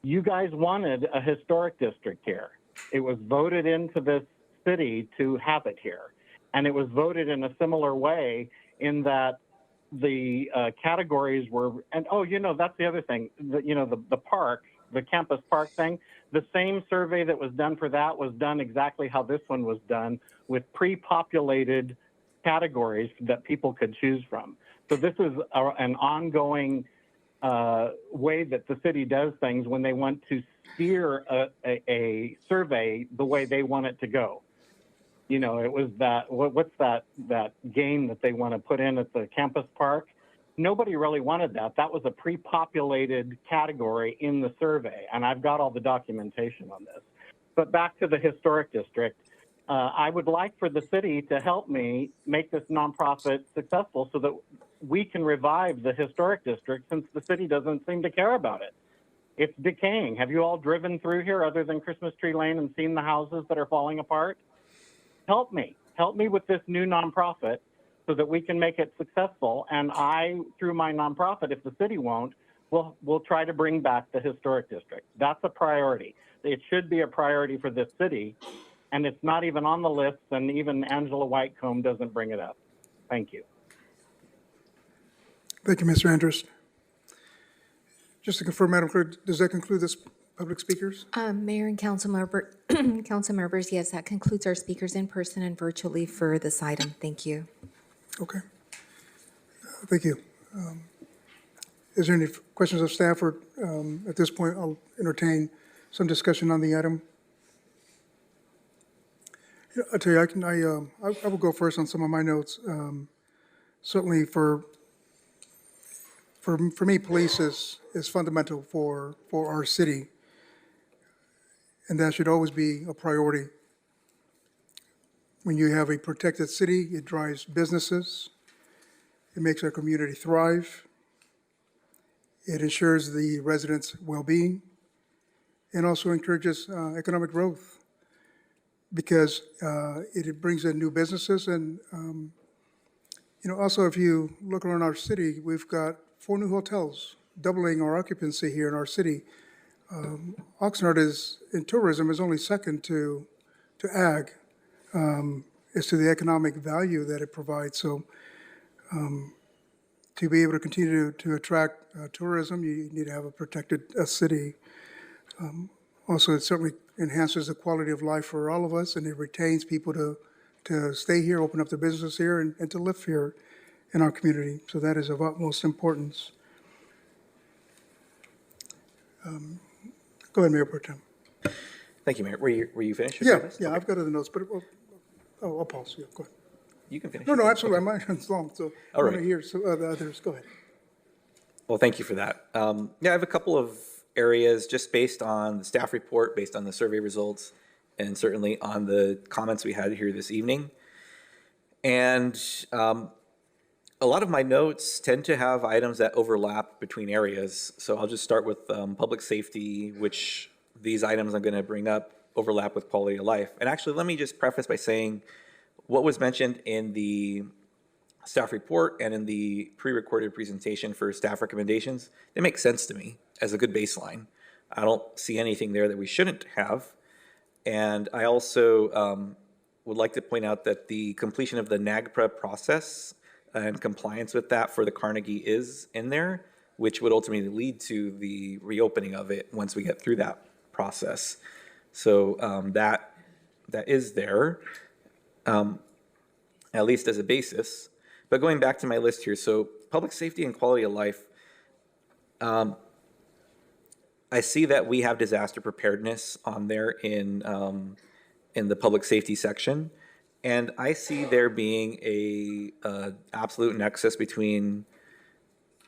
Speaker 14: You guys wanted a historic district here. It was voted into this city to have it here. And it was voted in a similar way in that the categories were, and that's the other thing, the park, the campus park thing, the same survey that was done for that was done exactly how this one was done, with pre-populated categories that people could choose from. So this is an ongoing way that the city does things when they want to steer a survey the way they want it to go. It was that, what's that game that they want to put in at the campus park? Nobody really wanted that. That was a pre-populated category in the survey, and I've got all the documentation on this. But back to the historic district, I would like for the city to help me make this nonprofit successful so that we can revive the historic district, since the city doesn't seem to care about it. It's decaying. Have you all driven through here other than Christmas Tree Lane and seen the houses that are falling apart? Help me with this new nonprofit so that we can make it successful. And I, through my nonprofit, if the city won't, we'll try to bring back the historic district. That's a priority. It should be a priority for this city, and it's not even on the list, and even Angela Whitecomb doesn't bring it up. Thank you.
Speaker 1: Thank you, Mr. Andrus. Just to confirm, Madam Clerk, does that conclude this public speakers?
Speaker 2: Mayor and council members, yes, that concludes our speakers in person and virtually for this item. Thank you.
Speaker 1: Okay. Thank you. Is there any questions of staff, or at this point, I'll entertain some discussion on the item? Yeah, I'll tell you, I will go first on some of my notes. Certainly for me, police is fundamental for our city, and that should always be a priority. When you have a protected city, it drives businesses, It makes our community thrive. It ensures the residents' well-being and also encourages economic growth because it brings in new businesses. And, also, if you look around our city, we've got 4 new hotels, doubling our occupancy here in our city. Oxnard in tourism is only second to ag as to the economic value that it provides. So to be able to continue to attract tourism, you need to have a protected city. Also, it certainly enhances the quality of life for all of us, and it retains people to stay here, open up their business here, and to live here in our community. So that is of utmost importance. Go ahead, Mayor Pro Tem.
Speaker 6: Thank you, Mayor. Were you finished? With this?
Speaker 1: Yeah,
Speaker 6: Okay.
Speaker 1: I've got other notes, but I'll pause. Yeah, go ahead.
Speaker 6: You can finish.
Speaker 1: No, absolutely. My mind's long, so I
Speaker 6: All
Speaker 1: want
Speaker 6: right.
Speaker 1: to hear the others. Go ahead.
Speaker 6: Well, thank you for that. I have a couple of areas just based on the staff report, based on the survey results, and certainly on the comments we had here this evening. And a lot of my notes tend to have items that overlap between areas. So I'll just start with public safety, which these items I'm going to bring up overlap with quality of life. And actually, let me just preface by saying what was mentioned in the staff report and in the pre-recorded presentation for staff recommendations, they make sense to me as a good baseline. I don't see anything there that we shouldn't have. And I also would like to point out that the completion of the NAGPRA process and compliance with that for the Carnegie is in there, which would ultimately lead to the reopening of it once we get through that process. So that is there, at least as a basis. But going back to my list here, so public safety and quality of life, I see that we have disaster preparedness on there in the public safety section. And I see there being a absolute nexus between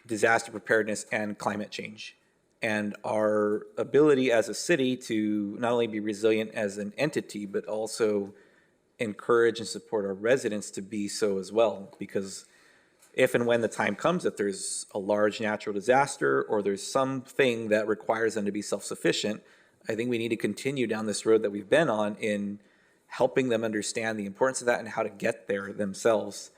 Speaker 6: disaster preparedness and climate change, and our ability as a city to not only be resilient as an entity, but also encourage and support our residents to be so as well. Because if and when the time comes that there's a large natural disaster or there's something that requires them to be self-sufficient, I think we need to continue down this road that we've been on in helping them understand the importance of that and how to get there themselves.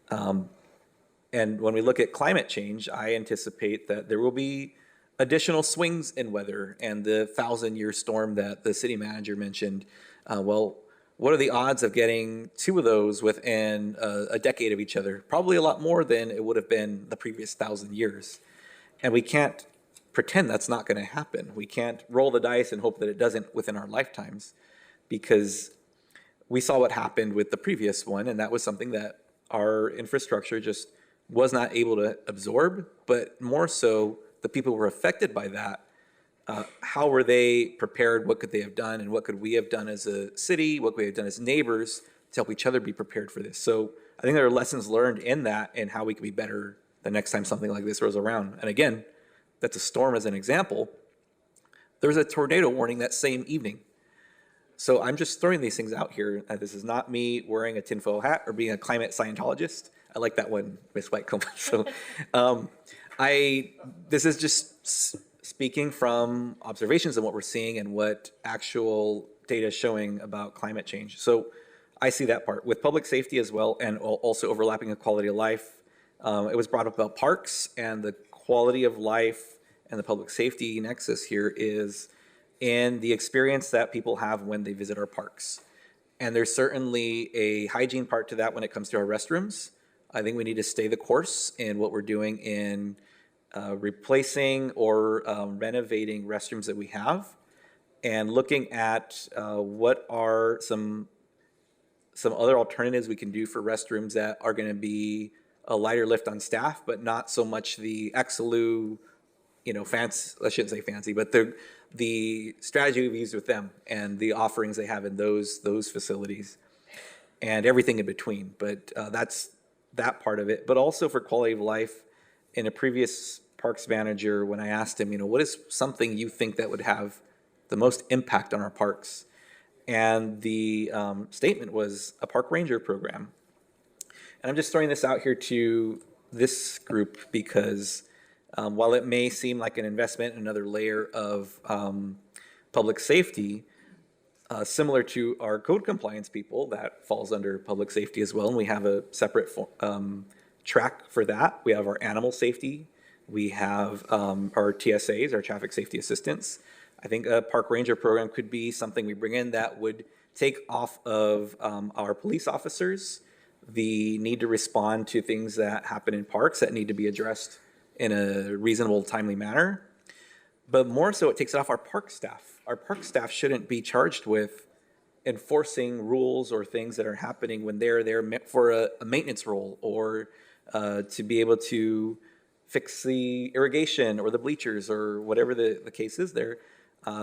Speaker 6: And when we look at climate change, I anticipate that there will be additional swings in weather, and the 1,000-year storm that the city manager mentioned. Well, what are the odds of getting 2 of those within a decade of each other? Probably a lot more than it would have been the previous 1,000 years. And we can't pretend that's not going to happen. We can't roll the dice and hope that it doesn't within our lifetimes, because we saw what happened with the previous one, and that was something that our infrastructure just was not able to absorb, but more so the people who were affected by that. How were they prepared? What could they have done? And what could we have done as a city? What could we have done as neighbors to help each other be prepared for this? So I think there are lessons learned in that and how we can be better the next time something like this rolls around. And again, that's a storm as an example. There was a tornado warning that same evening. So I'm just throwing these things out here. This is not me wearing a tinfoil hat or being a climate Scientologist. I like that one, Ms. Whitecomb. So this is just speaking from observations of what we're seeing and what actual data is showing about climate change. So I see that part. With public safety as well, and also overlapping with quality of life, it was brought up about parks, and the quality of life and the public safety nexus here is in the experience that people have when they visit our parks. And there's certainly a hygiene part to that when it comes to our restrooms. I think we need to stay the course in what we're doing in replacing or renovating restrooms that we have, and looking at what are some other alternatives we can do for restrooms that are going to be a lighter lift on staff, but not so much the Exelu, fancy, I shouldn't say fancy, but the strategy we've used with them and the offerings they have in those facilities and everything in between. But that's that part of it. But also for quality of life, in a previous parks manager, when I asked him, what is something you think that would have the most impact on our parks? And the statement was a park ranger program. And I'm just throwing this out here to this group because while it may seem like an investment, another layer of public safety, similar to our code compliance people, that falls under public safety as well, and we have a separate track for that. We have our animal safety, we have our TSAs, our traffic safety assistants. I think a park ranger program could be something we bring in that would take off of our police officers the need to respond to things that happen in parks that need to be addressed in a reasonable, timely manner. But more so, it takes it off our park staff. Our park staff shouldn't be charged with enforcing rules or things that are happening when they're there for a maintenance role or to be able to fix the irrigation or the bleachers or whatever the case is there.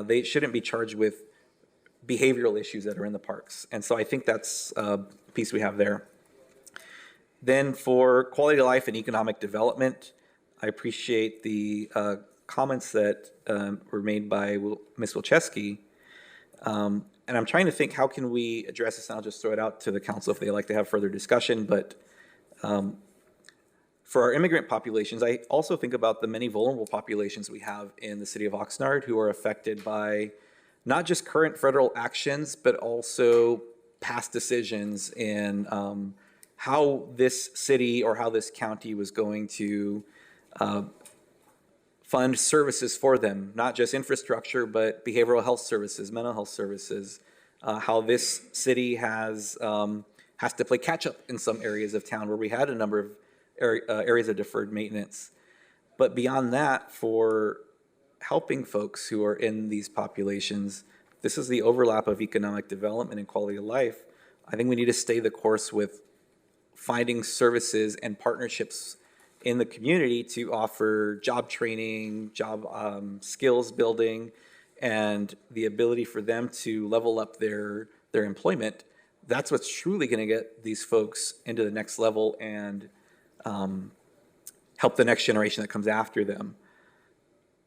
Speaker 6: They shouldn't be charged with behavioral issues that are in the parks. And so I think that's a piece we have there. Then for quality of life and economic development, I appreciate the comments that were made by Ms. Wilczewski. And I'm trying to think, how can we address this? And I'll just throw it out to the council if they'd like to have further discussion. But for our immigrant populations, I also think about the many vulnerable populations we have in the city of Oxnard who are affected by not just current federal actions, but also past decisions in how this city or how this county was going to fund services for them, not just infrastructure, but behavioral health services, mental health services, how this city has to play catch up in some areas of town where we had a number of areas of deferred maintenance. But beyond that, for helping folks who are in these populations, this is the overlap of economic development and quality of life. I think we need to stay the course with finding services and partnerships in the community to offer job training, job skills building, and the ability for them to level up their employment. That's what's truly going to get these folks into the next level and help the next generation that comes after them.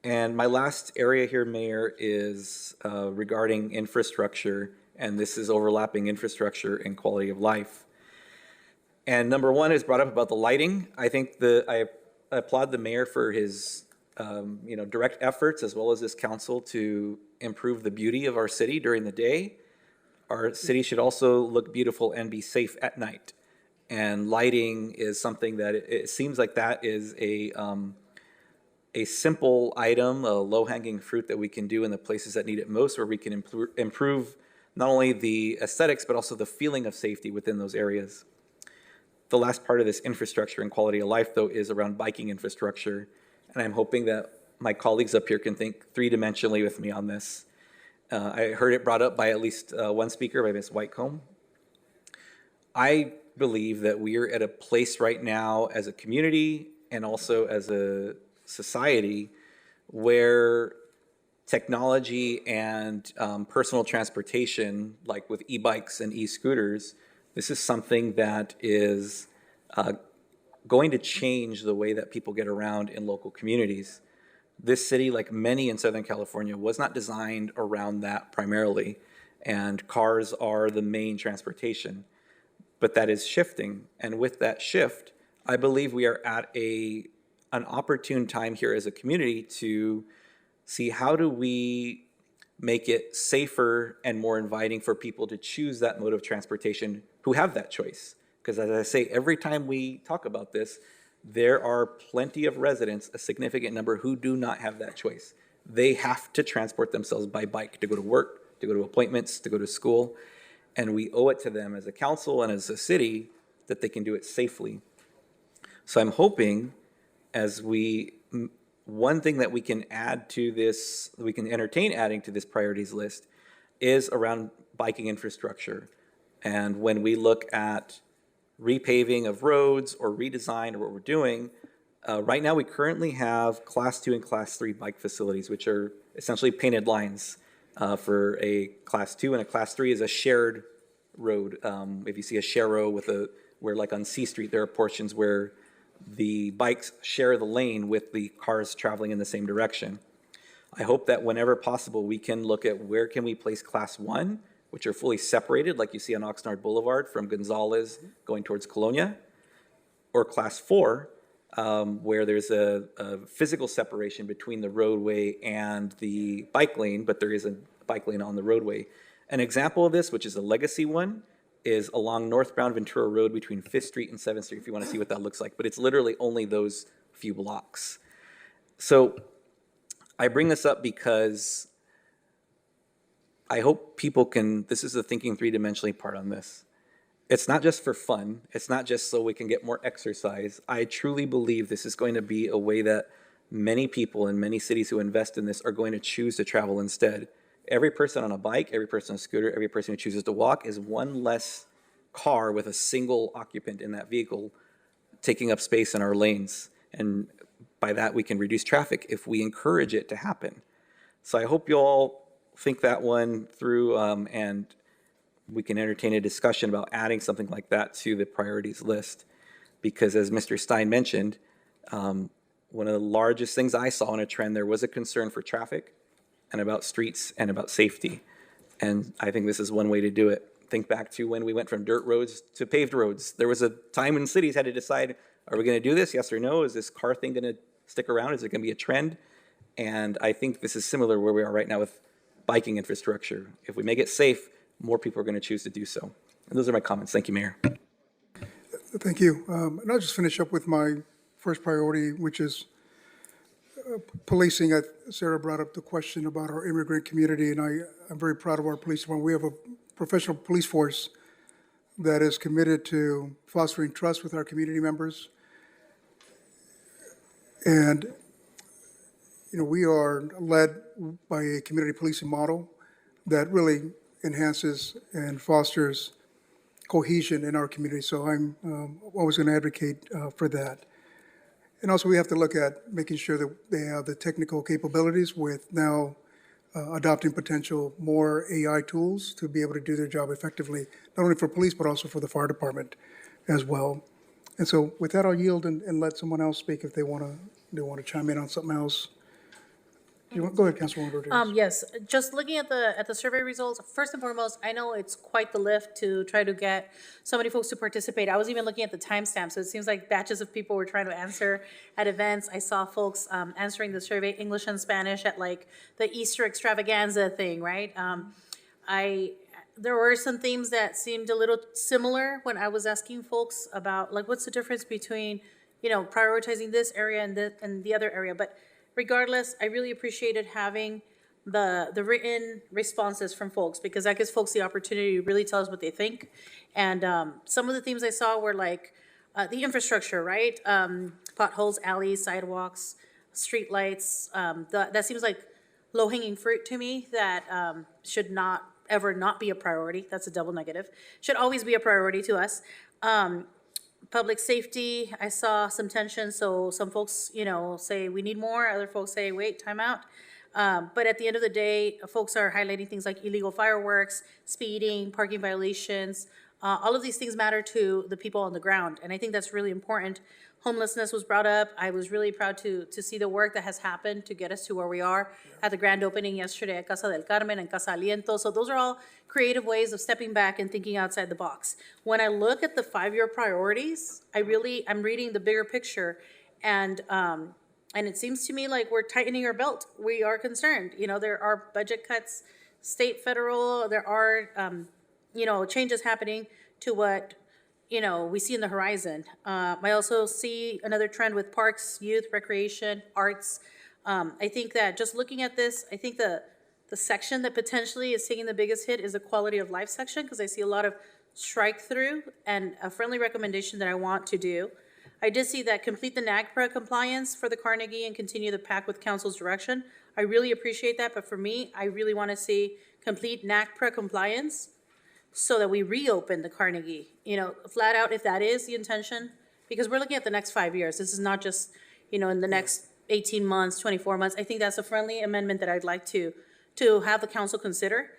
Speaker 6: And my last area here, Mayor, is regarding infrastructure, and this is overlapping infrastructure and quality of life. And number one is brought up about the lighting. I think I applaud the mayor for his direct efforts as well as this council to improve the beauty of our city during the day. Our city should also look beautiful and be safe at night. And lighting is something that it seems like that is a simple item, a low-hanging fruit that we can do in the places that need it most, where we can improve not only the aesthetics, but also the feeling of safety within those areas. The last part of this infrastructure and quality of life, though, is around biking infrastructure. And I'm hoping that my colleagues up here can think three-dimensionally with me on this. I heard it brought up by at least one speaker, by Ms. Whitecomb. I believe that we are at a place right now as a community and also as a society where technology and personal transportation, like with e-bikes and e-scooters, this is something that is going to change the way that people get around in local communities. This city, like many in Southern California, was not designed around that primarily, and cars are the main transportation. But that is shifting, and with that shift, I believe we are at an opportune time here as a community to see how do we make it safer and more inviting for people to choose that mode of transportation who have that choice. Because as I say, every time we talk about this, there are plenty of residents, a significant number, who do not have that choice. They have to transport themselves by bike to go to work, to go to appointments, to go to school. And we owe it to them as a council and as a city that they can do it safely. So I'm hoping one thing that we can add to this, we can entertain adding to this priorities list is around biking infrastructure. And when we look at repaving of roads or redesign or what we're doing, right now we currently have Class 2 and Class 3 bike facilities, which are essentially painted lines for a Class 2, and a Class 3 is a shared road. If you see a share road where like on C Street, there are portions where the bikes share the lane with the cars traveling in the same direction. I hope that whenever possible, we can look at where can we place Class 1, which are fully separated, like you see on Oxnard Boulevard from Gonzales going towards Colonia, or Class 4, where there's a physical separation between the roadway and the bike lane, but there is a bike lane on the roadway. An example of this, which is a legacy one, is along northbound Ventura Road between 5th Street and 7th Street, if you want to see what that looks like. But it's literally only those few blocks. So I bring this up because I hope people can, this is the thinking three-dimensionally part on this. It's not just for fun. It's not just so we can get more exercise. I truly believe this is going to be a way that many people in many cities who invest in this are going to choose to travel instead. Every person on a bike, every person on a scooter, every person who chooses to walk is one less car with a single occupant in that vehicle taking up space in our lanes. And by that, we can reduce traffic if we encourage it to happen. So I hope you all think that one through, and we can entertain a discussion about adding something like that to the priorities list. Because as Mr. Stein mentioned, one of the largest things I saw in a trend, there was a concern for traffic and about streets and about safety. And I think this is one way to do it. Think back to when we went from dirt roads to paved roads. There was a time when cities had to decide, are we going to do this, yes or no? Is this car thing going to stick around? Is it going to be a trend? And I think this is similar where we are right now with biking infrastructure. If we make it safe, more people are going to choose to do so. And those are my comments. Thank you, Mayor.
Speaker 1: Thank you. And I'll just finish up with my first priority, which is policing. Sarah brought up the question about our immigrant community, and I'm very proud of our police department. We have a professional police force that is committed to fostering trust with our community members. And, we are led by a community policing model that really enhances and fosters cohesion in our community. So I'm always going to advocate for that. And also we have to look at making sure that they have the technical capabilities with now adopting potential more AI tools to be able to do their job effectively, not only for police, but also for the fire department as well. And so with that, I'll yield and let someone else speak if they want to chime in on something else. Go ahead, Councilwoman Rodriguez.
Speaker 7: Yes, just looking at the survey results, first and foremost, I know it's quite the lift to try to get so many folks to participate. I was even looking at the timestamp, so it seems like batches of people were trying to answer at events. I saw folks answering the survey English and Spanish at like the Easter extravaganza thing, right? There were some themes that seemed a little similar when I was asking folks about like what's the difference between prioritizing this area and the other area, but regardless, I really appreciated having the written responses from folks because that gives folks the opportunity to really tell us what they think. And some of the themes I saw were like the infrastructure, right? Potholes, alleys, sidewalks, streetlights. That seems like low-hanging fruit to me that should not ever not be a priority. That's a double negative. Should always be a priority to us. Public safety, I saw some tension, so some folks, say we need more, other folks say, wait, time out. But at the end of the day, folks are highlighting things like illegal fireworks, speeding, parking violations. All of these things matter to the people on the ground, and I think that's really important. Homelessness was brought up. I was really proud to see the work that has happened to get us to where we are at the grand opening yesterday at Casa del Carmen and Casa Aliento. So those are all creative ways of stepping back and thinking outside the box. When I look at the 5-year priorities, I'm reading the bigger picture, and it seems to me like we're tightening our belt. We are concerned. There are budget cuts, state, federal. There are changes happening to what we see in the horizon. I also see another trend with parks, youth, recreation, arts. I think that just looking at this, I think the section that potentially is taking the biggest hit is the quality of life section because I see a lot of strike through and a friendly recommendation that I want to do. I did see that complete the NAGPRA compliance for the Carnegie and continue the PAC with council's direction. I really appreciate that, but for me, I really want to see complete NAGPRA compliance so that we reopen the Carnegie, flat out if that is the intention, because we're looking at the next 5 years. This is not just, in the next 18 months, 24 months. I think that's a friendly amendment that I'd like to have the council consider.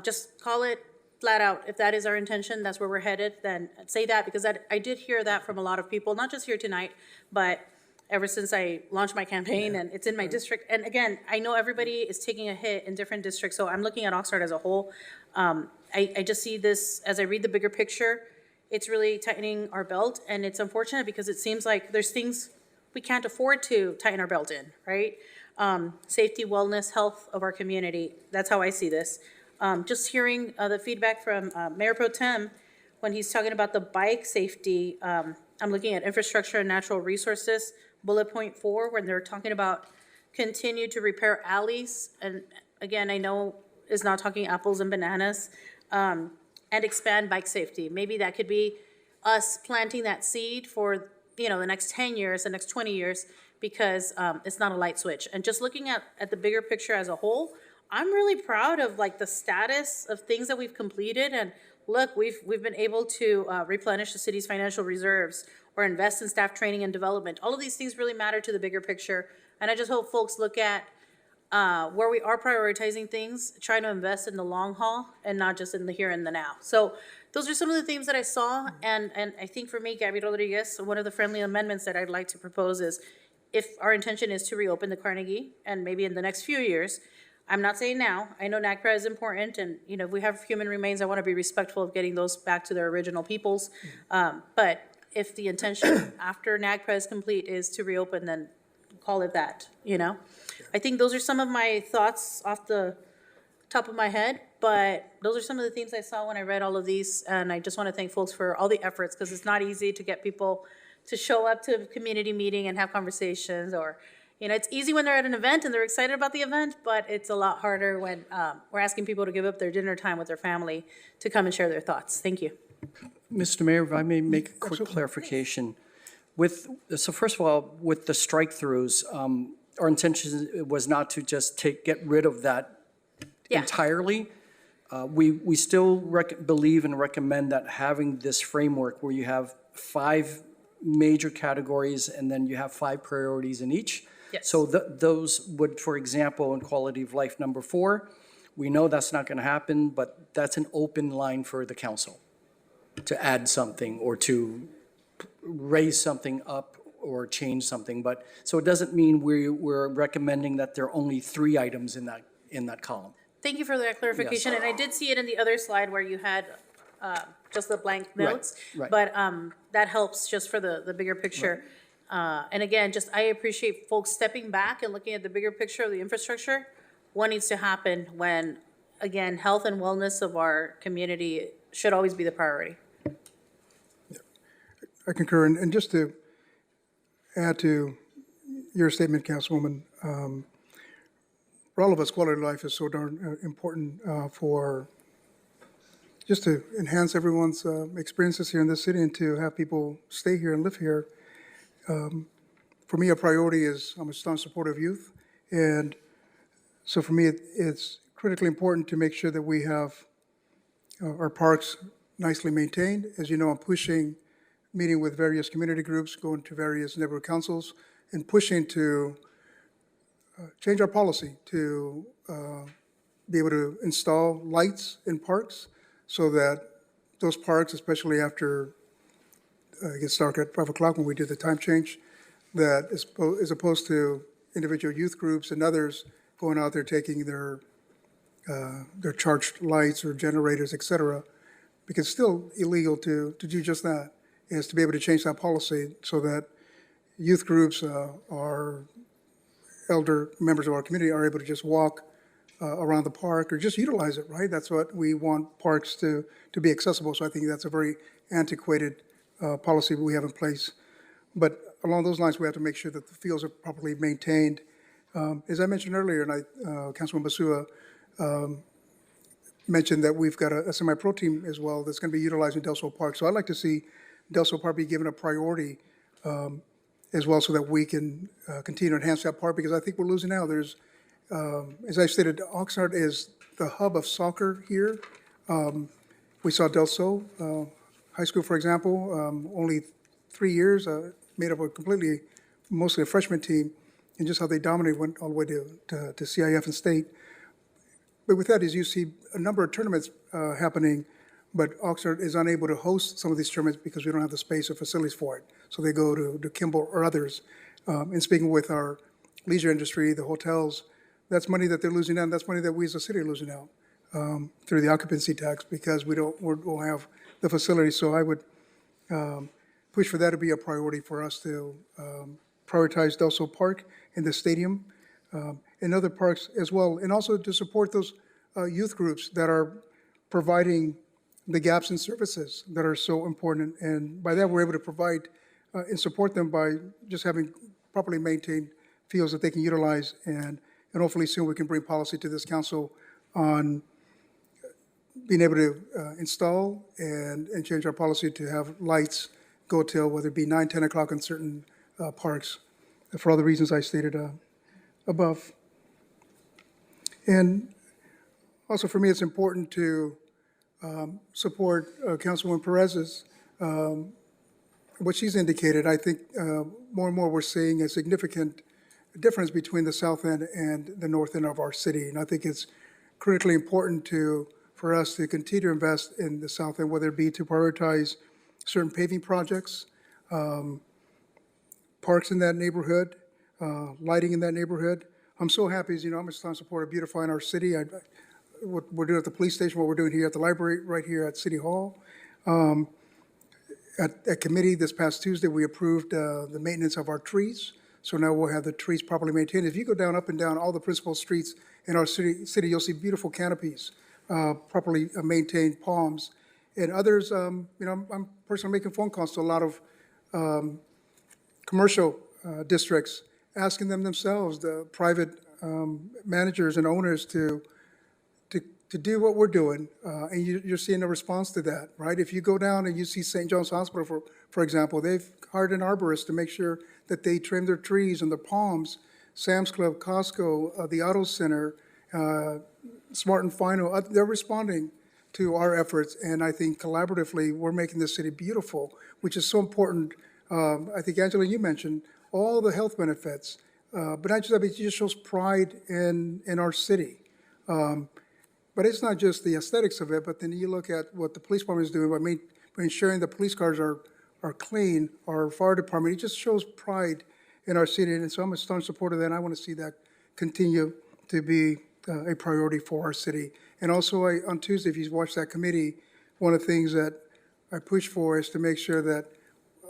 Speaker 7: Just call it flat out. If that is our intention, that's where we're headed, then say that, because I did hear that from a lot of people, not just here tonight, but ever since I launched my campaign, and it's in my district. And again, I know everybody is taking a hit in different districts, so I'm looking at Oxnard as a whole. I just see this, as I read the bigger picture, it's really tightening our belt, and it's unfortunate because it seems like there's things we can't afford to tighten our belt in, right? Safety, wellness, health of our community, that's how I see this. Just hearing the feedback from Mayor Pro Tem when he's talking about the bike safety, I'm looking at infrastructure and natural resources, bullet point 4, when they're talking about continue to repair alleys. And again, I know is not talking apples and bananas, and expand bike safety. Maybe that could be us planting that seed for, the next 10 years, the next 20 years, because it's not a light switch. And just looking at the bigger picture as a whole, I'm really proud of like the status of things that we've completed. And look, we've been able to replenish the city's financial reserves or invest in staff training and development. All of these things really matter to the bigger picture. And I just hope folks look at where we are prioritizing things, trying to invest in the long haul and not just in the here and the now. So those are some of the themes that I saw. And I think for me, Gabby Rodriguez, one of the friendly amendments that I'd like to propose is if our intention is to reopen the Carnegie and maybe in the next few years, I'm not saying now, I know NAGPRA is important and, if we have human remains, I want to be respectful of getting those back to their original peoples. But if the intention after NAGPRA is complete is to reopen, then call it that, I think those are some of my thoughts off the top of my head, but those are some of the themes I saw when I read all of these. And I just want to thank folks for all the efforts because it's not easy to get people to show up to a community meeting and have conversations or, it's easy when they're at an event and they're excited about the event, but it's a lot harder when we're asking people to give up their dinner time with their family to come and share their thoughts. Thank you.
Speaker 10: Mr. Mayor, if I may make a quick clarification. So first of all, with the strike-throughs, our intention was not to just get rid of that entirely. We still believe and recommend that having this framework where you have 5 major categories and then you have 5 priorities in each.
Speaker 7: Yes.
Speaker 10: So those would, for example, in quality of life number 4, we know that's not going to happen, but that's an open line for the council to add something or to raise something up or change something. But so it doesn't mean we're recommending that there are only 3 items in that column.
Speaker 7: Thank you for that clarification.
Speaker 10: Yes.
Speaker 7: And I did see it in the other slide where you had just the blank notes.
Speaker 10: Right.
Speaker 7: But that helps just for the bigger picture. And again, I appreciate folks stepping back and looking at the bigger picture of the infrastructure. What needs to happen when, again, health and wellness of our community should always be the priority.
Speaker 1: I concur. And just to add to your statement, Councilwoman, for all of us, quality of life is so darn important for just to enhance everyone's experiences here in this city and to have people stay here and live here. For me, a priority is I'm a staunch supporter of youth. And so for me, it's critically important to make sure that we have our parks nicely maintained. As you know, I'm meeting with various community groups, going to various neighborhood councils, and pushing to change our policy to be able to install lights in parks so that those parks, especially after it gets dark at 5 o'clock when we do the time change, that as opposed to individual youth groups and others going out there taking their charged lights or generators, et cetera, because it's still illegal to do just that, is to be able to change that policy so that youth groups, our elder members of our community are able to just walk around the park or just utilize it, right? That's what we want parks to be accessible. So I think that's a very antiquated policy we have in place. But along those lines, we have to make sure that the fields are properly maintained. As I mentioned earlier, and Councilman Basua mentioned that we've got a semi-pro team as well that's going to be utilizing Del Sol Park. So I'd like to see Del Sol Park be given a priority as well so that we can continue to enhance that park because I think we're losing out. There's, as I stated, Oxnard is the hub of soccer here. We saw Del Sol High School, for example, only 3 years, made up of mostly a freshman team, and just how they dominated, went all the way to CIF and state. But with that, as you see a number of tournaments happening, but Oxnard is unable to host some of these tournaments because we don't have the space or facilities for it. So they go to Kimball or others. And speaking with our leisure industry, the hotels, that's money that they're losing out, and that's money that we as a city are losing out through the occupancy tax because we don't have the facility. So I would push for that to be a priority for us to prioritize Del Sol Park and the stadium, and other parks as well, and also to support those youth groups that are providing the gaps in services that are so important. And by that, we're able to provide and support them by just having properly maintained fields that they can utilize. And hopefully soon we can bring policy to this council on being able to install and change our policy to have lights go till whether it be 9, 10 o'clock in certain parks for all the reasons I stated above. And also for me, it's important to support Councilwoman Perez's, what she's indicated. I think more and more we're seeing a significant difference between the south end and the north end of our city. And I think it's critically important for us to continue to invest in the south end, whether it be to prioritize certain paving projects, parks in that neighborhood, lighting in that neighborhood. I'm so happy, as you know, I'm a strong supporter of beautifying our city. What we're doing at the police station, what we're doing here at the library, right here at City Hall. At committee this past Tuesday, we approved the maintenance of our trees. So now we'll have the trees properly maintained. If you go down, up and down all the principal streets in our city, you'll see beautiful canopies, properly maintained palms. And others, you know, I'm personally making phone calls to a lot of commercial districts, asking them themselves, the private managers and owners to do what we're doing, and you're seeing a response to that, right? If you go down and you see St. John's Hospital, for example, they've hired an arborist to make sure that they trim their trees and their palms. Sam's Club, Costco, the Auto Center, Smart and Final, they're responding to our efforts, and I think collaboratively, we're making this city beautiful, which is so important. I think, Angela, you mentioned all the health benefits, but not just that, it just shows pride in our city. But it's not just the aesthetics of it, but then you look at what the police department is doing by ensuring the police cars are clean, our fire department, it just shows pride in our city. And so I'm a strong supporter of that, and I want to see that continue to be a priority for our city. And also on Tuesday, if you watch that committee, one of the things that I push for is to make sure that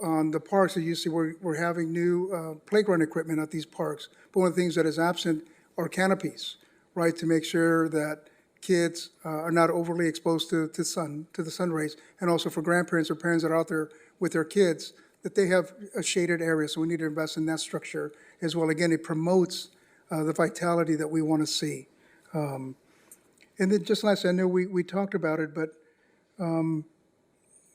Speaker 1: on the parks that you see, we're having new playground equipment at these parks. But one of the things that is absent are canopies, right, to make sure that kids are not overly exposed to the sun rays, and also for grandparents or parents that are out there with their kids, that they have a shaded area. So we need to invest in that structure as well. Again, it promotes the vitality that we want to see. And then just lastly, I know we talked about it, but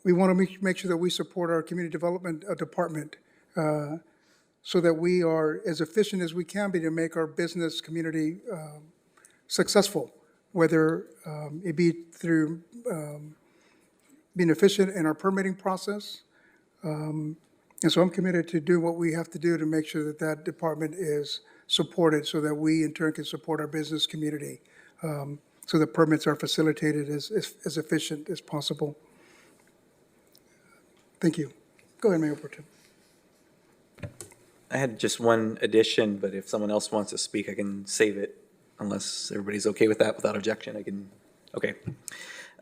Speaker 1: we want to make sure that we support our community development department so that we are as efficient as we can be to make our business community successful, whether it be through being efficient in our permitting process. And so I'm committed to do what we have to do to make sure that that department is supported so that we in turn can support our business community, so the permits are facilitated as efficient as possible. Thank you. Go ahead, Mayor Pro Tem.
Speaker 6: I had just one addition, but if someone else wants to speak, I can save it unless everybody's okay with that without objection. I can, okay.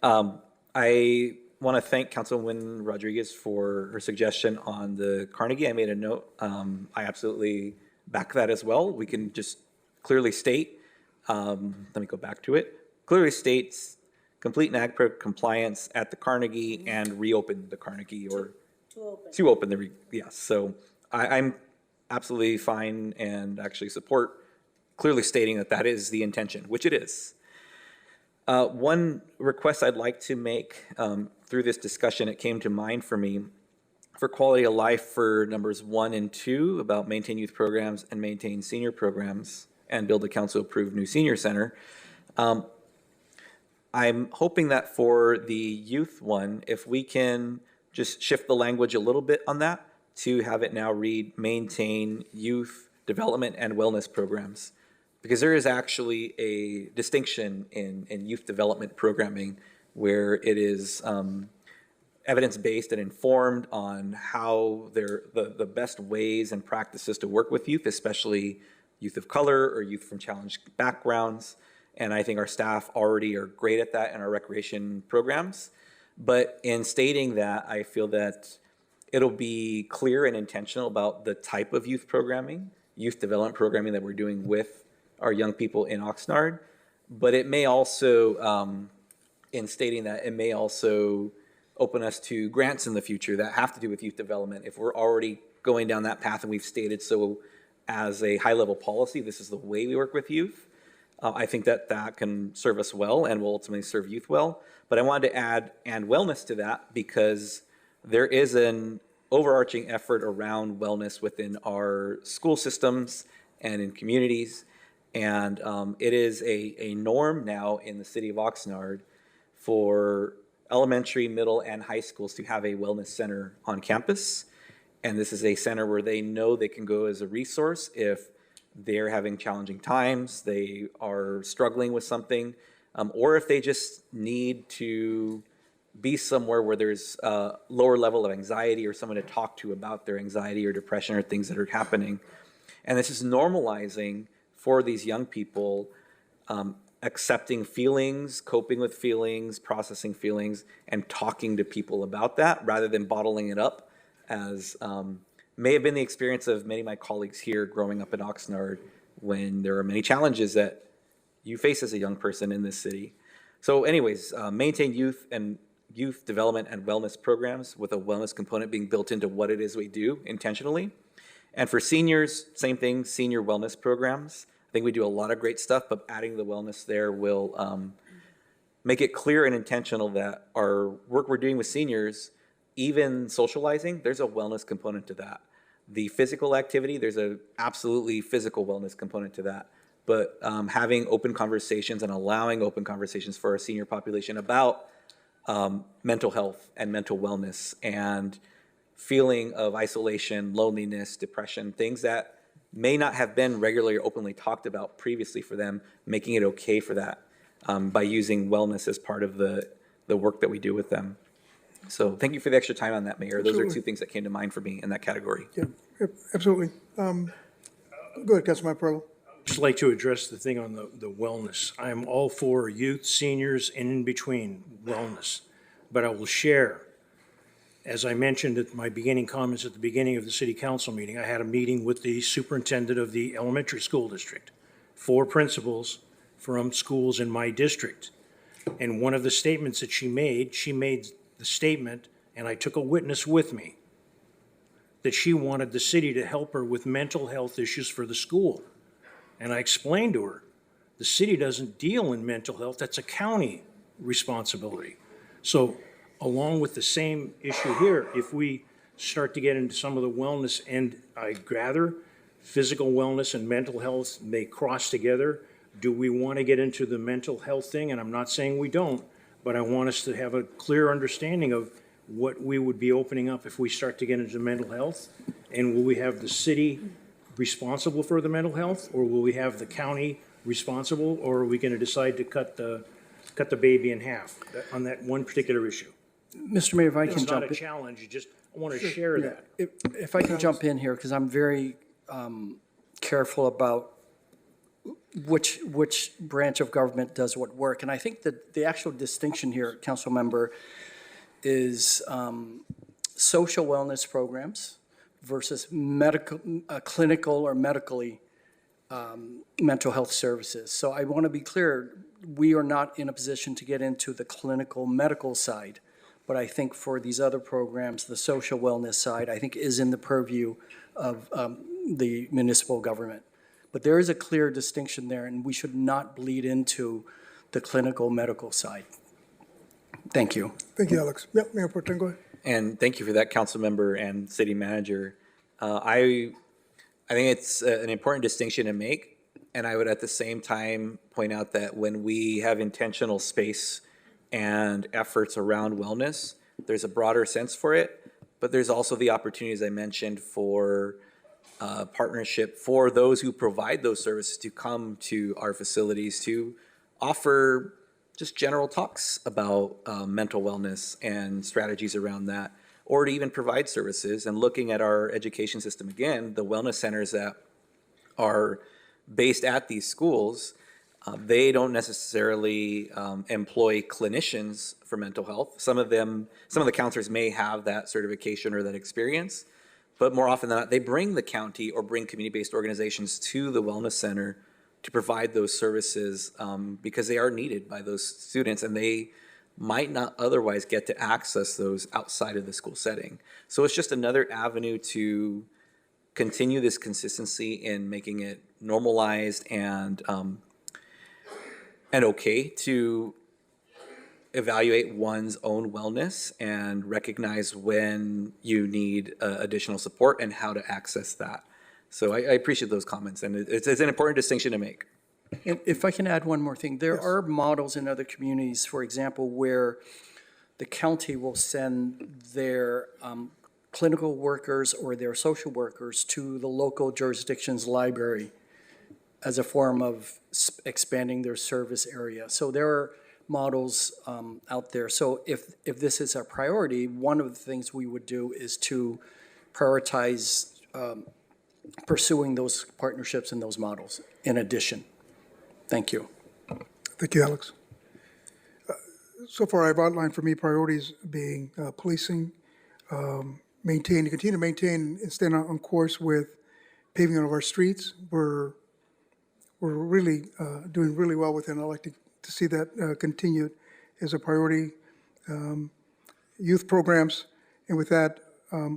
Speaker 6: I want to thank Councilwoman Rodriguez for her suggestion on the Carnegie. I made a note. I absolutely back that as well. We can just clearly state, let me go back to it, clearly states complete NAGPRA compliance at the Carnegie and reopen the Carnegie, or to open the, yes. So I'm absolutely fine and actually support clearly stating that that is the intention, which it is. One request I'd like to make through this discussion, it came to mind for me, for quality of life for numbers 1 and 2 about maintain youth programs and maintain senior programs and build a council-approved new senior center. I'm hoping that for the youth one, if we can just shift the language a little bit on that to have it now read maintain youth development and wellness programs. Because there is actually a distinction in youth development programming where it is evidence-based and informed on how the best ways and practices to work with youth, especially youth of color or youth from challenged backgrounds. And I think our staff already are great at that in our recreation programs. But in stating that, I feel that It'll be clear and intentional about the type of youth programming, youth development programming that we're doing with our young people in Oxnard. But it may also, in stating that, it may also open us to grants in the future that have to do with youth development. If we're already going down that path and we've stated so as a high-level policy, this is the way we work with youth, I think that that can serve us well and will ultimately serve youth well. But I wanted to add and wellness to that because there is an overarching effort around wellness within our school systems and in communities. And it is a norm now in the city of Oxnard for elementary, middle, and high schools to have a wellness center on campus. And this is a center where they know they can go as a resource if they're having challenging times, they are struggling with something, or if they just need to be somewhere where there's a lower level of anxiety or someone to talk to about their anxiety or depression or things that are happening. And this is normalizing for these young people accepting feelings, coping with feelings, processing feelings, and talking to people about that rather than bottling it up, as may have been the experience of many of my colleagues here growing up in Oxnard when there are many challenges that you face as a young person in this city. So anyways, maintain youth development and wellness programs with a wellness component being built into what it is we do intentionally. And for seniors, same thing, senior wellness programs. I think we do a lot of great stuff, but adding the wellness there will make it clear and intentional that our work we're doing with seniors, even socializing, there's a wellness component to that. The physical activity, there's a absolutely physical wellness component to that. But having open conversations and allowing open conversations for our senior population about mental health and mental wellness and feeling of isolation, loneliness, depression, things that may not have been regularly or openly talked about previously for them, making it okay for that by using wellness as part of the work that we do with them. So thank you for the extra time on that, Mayor. Those are two things that came to mind for me in that category.
Speaker 1: Yeah, absolutely. Go ahead, Councilman Perlo.
Speaker 9: Just like to address the thing on the wellness. I am all for youth, seniors, and in between wellness. But I will share, as I mentioned at my beginning comments at the beginning of the city council meeting, I had a meeting with the superintendent of the elementary school district, 4 principals from schools in my district. And one of the statements that she made the statement, and I took a witness with me, that she wanted the city to help her with mental health issues for the school. And I explained to her, the city doesn't deal in mental health, that's a county responsibility. So along with the same issue here, if we start to get into some of the wellness, and I gather physical wellness and mental health may cross together, do we want to get into the mental health thing? And I'm not saying we don't, but I want us to have a clear understanding of what we would be opening up if we start to get into mental health. And will we have the city responsible for the mental health, or will we have the county responsible, or are we going to decide to cut the baby in half on that one particular issue?
Speaker 10: Mr. Mayor, if I can
Speaker 9: It's
Speaker 10: jump
Speaker 9: not a
Speaker 10: in.
Speaker 9: challenge, I want to share that.
Speaker 10: If I can jump in here, because I'm very careful about which branch of government does what work. And I think that the actual distinction here, Council Member, is social wellness programs versus medical, clinical or medically mental health services. So I want to be clear, we are not in a position to get into the clinical medical side. But I think for these other programs, the social wellness side, I think is in the purview of the municipal government. But there is a clear distinction there, and we should not bleed into the clinical medical side. Thank you.
Speaker 1: Thank you, Alex. Yep, Mayor Pro Tem, go ahead.
Speaker 6: And thank you for that, council member and city manager. I think it's an important distinction to make, and I would at the same time point out that when we have intentional space and efforts around wellness, there's a broader sense for it, but there's also the opportunities I mentioned for partnership for those who provide those services to come to our facilities to offer just general talks about mental wellness and strategies around that, or to even provide services. And looking at our education system again, the wellness centers that are based at these schools, They don't necessarily employ clinicians for mental health. Some of the counselors may have that certification or that experience, but more often than not, they bring the county or bring community-based organizations to the wellness center to provide those services because they are needed by those students, and they might not otherwise get to access those outside of the school setting. So it's just another avenue to continue this consistency in making it normalized and okay to evaluate one's own wellness and recognize when you need additional support and how to access that. So I appreciate those comments, and it's an important distinction to make.
Speaker 10: And if I can add one more thing, there are models in other communities, for example, where the county will send their clinical workers or their social workers to the local jurisdiction's library as a form of expanding their service area. So there are models out there. So if this is a priority, one of the things we would do is to prioritize pursuing those partnerships and those models in addition. Thank you.
Speaker 1: Thank you, Alex. So far, I've outlined for me priorities being policing, continue to maintain and stay on course with paving of our streets. We're really doing really well with it, and I'd like to see that continued as a priority. Youth programs, and with that,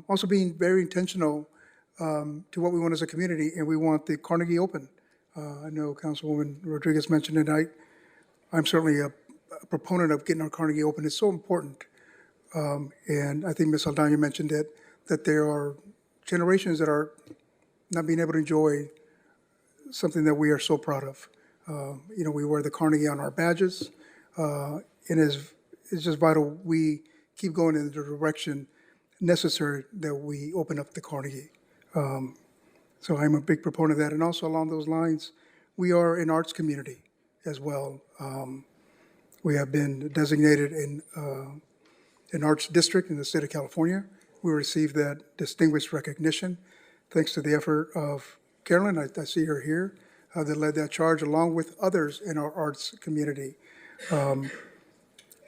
Speaker 1: also being very intentional to what we want as a community, and we want the Carnegie Open. I know Councilwoman Rodriguez mentioned it. I'm certainly a proponent of getting our Carnegie Open. It's so important. And I think Ms. Aldana mentioned it, that there are generations that are not being able to enjoy something that we are so proud of. We wear the Carnegie on our badges, and it's just vital we keep going in the direction necessary that we open up the Carnegie. So I'm a big proponent of that. And also along those lines, we are an arts community as well. We have been designated in an arts district in the state of California. We received that distinguished recognition thanks to the effort of Carolyn, I see her here, that led that charge along with others in our arts community. And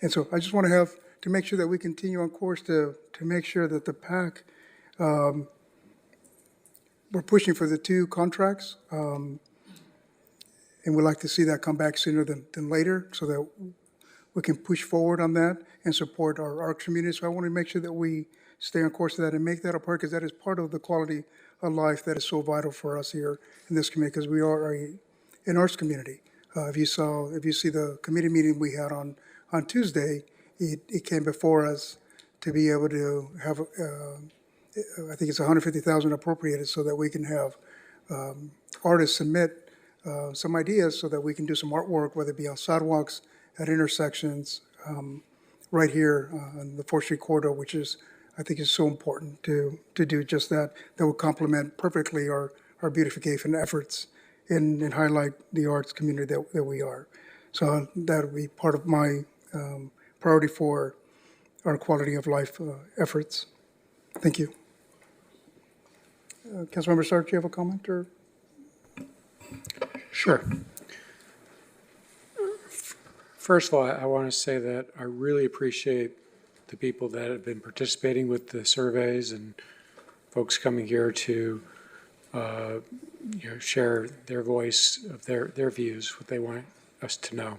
Speaker 1: so I just want to make sure that we continue on course to make sure that the PAC, we're pushing for the 2 contracts, and we'd like to see that come back sooner than later so that we can push forward on that and support our arts community. So I want to make sure that we stay on course of that and make that a part, because that is part of the quality of life that is so vital for us here in this community, because we are an arts community. If you see the committee meeting we had on Tuesday, it came before us to be able to have, I think it's $150,000 appropriated so that we can have artists submit some ideas so that we can do some artwork, whether it be on sidewalks, at intersections, right here on the 4th Street corridor, which I think is so important to do just that. That will complement perfectly our beautification efforts and highlight the arts community that we are. So that will be part of my priority for our quality of life efforts. Thank you. Councilmember Sark, do you have a comment or?
Speaker 18: Sure. First of all, I want to say that I really appreciate the people that have been participating with the surveys and folks coming here to share their voice of their views, what they want us to know.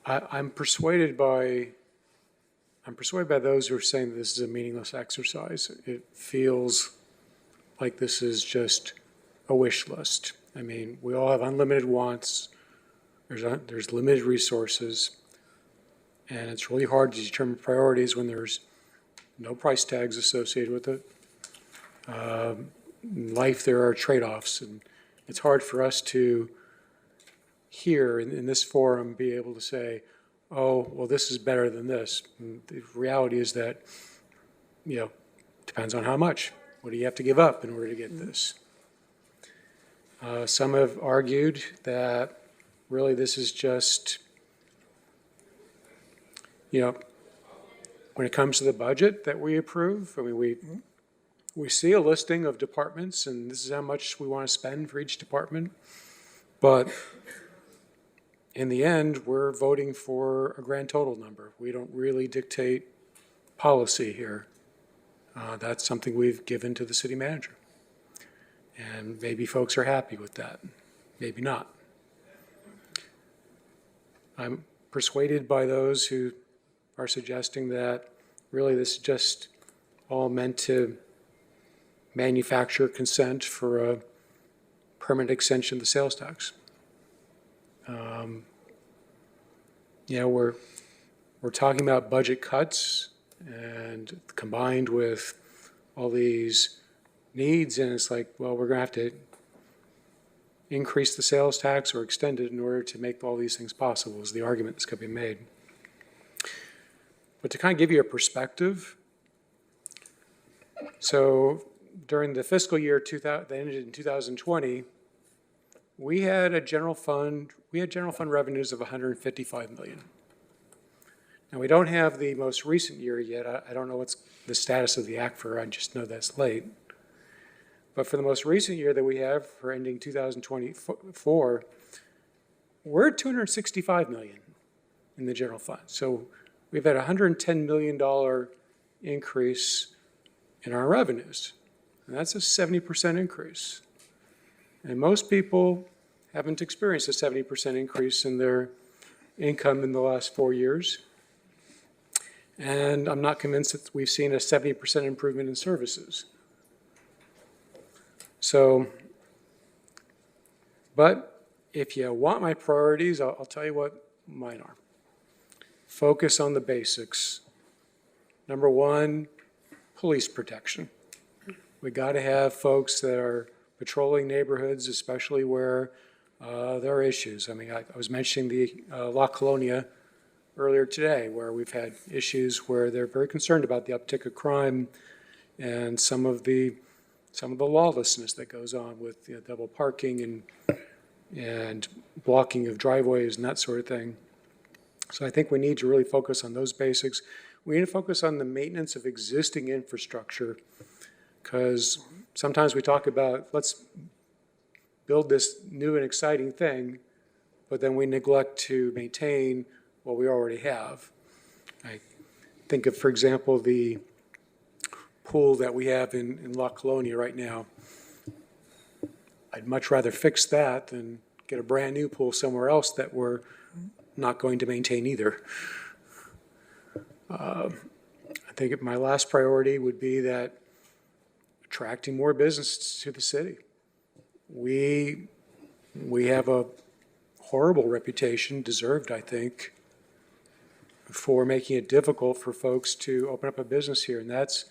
Speaker 18: I'm persuaded by those who are saying that this is a meaningless exercise. It feels like this is just a wish list. I mean, we all have unlimited wants. There's limited resources, and it's really hard to determine priorities when there's no price tags associated with it. In life, there are trade-offs, and it's hard for us to here in this forum be able to say, oh, well, this is better than this. And the reality is that, depends on how much. What do you have to give up in order to get this? Some have argued that really this is just, when it comes to the budget that we approve, I mean, we see a listing of departments, and this is how much we want to spend for each department. But in the end, we're voting for a grand total number. We don't really dictate policy here. That's something we've given to the city manager. And maybe folks are happy with that, maybe not. I'm persuaded by those who are suggesting that really this is just all meant to manufacture consent for a permanent extension of the sales tax. You know, we're talking about budget cuts, and combined with all these needs, and it's like, well, we're going to have to increase the sales tax or extend it in order to make all these things possible, is the argument that's going to be made. But to kind of give you a perspective, so during the fiscal year that ended in 2020, we had general fund revenues of $155 million. Now, we don't have the most recent year yet. I don't know what's the status of the ACFR. I just know that's late. But for the most recent year that we have for ending 2024, we're at $265 million in the general fund. So we've had a $110 million increase in our revenues. And that's a 70% increase. And most people haven't experienced a 70% increase in their income in the last 4 years. And I'm not convinced that we've seen a 70% improvement in services. So, but if you want my priorities, I'll tell you what mine are. Focus on the basics. Number one, police protection. We got to have folks that are patrolling neighborhoods, especially where there are issues. I mean, I was mentioning the La Colonia earlier today, where we've had issues where they're very concerned about the uptick of crime and some of the lawlessness that goes on with double parking and blocking of driveways and that sort of thing. So I think we need to really focus on those basics. We need to focus on the maintenance of existing infrastructure, because sometimes we talk about, let's build this new and exciting thing, but then we neglect to maintain what we already have. I think of, for example, the pool that we have in La Colonia right now. I'd much rather fix that than get a brand new pool somewhere else that we're not going to maintain either. I think my last priority would be that attracting more business to the city. We have a horrible reputation, deserved, I think, for making it difficult for folks to open up a business here, and that's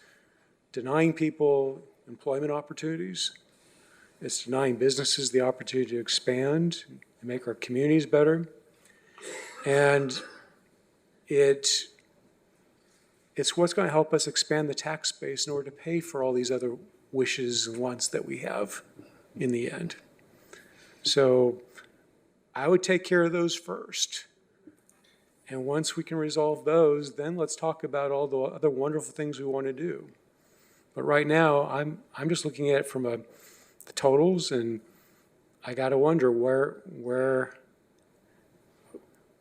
Speaker 18: denying people employment opportunities. It's denying businesses the opportunity to expand and make our communities better. And it's what's going to help us expand the tax base in order to pay for all these other wishes and wants that we have in the end. So I would take care of those first. And once we can resolve those, then let's talk about all the other wonderful things we want to do. But right now, I'm just looking at it from the totals, and I got to wonder where,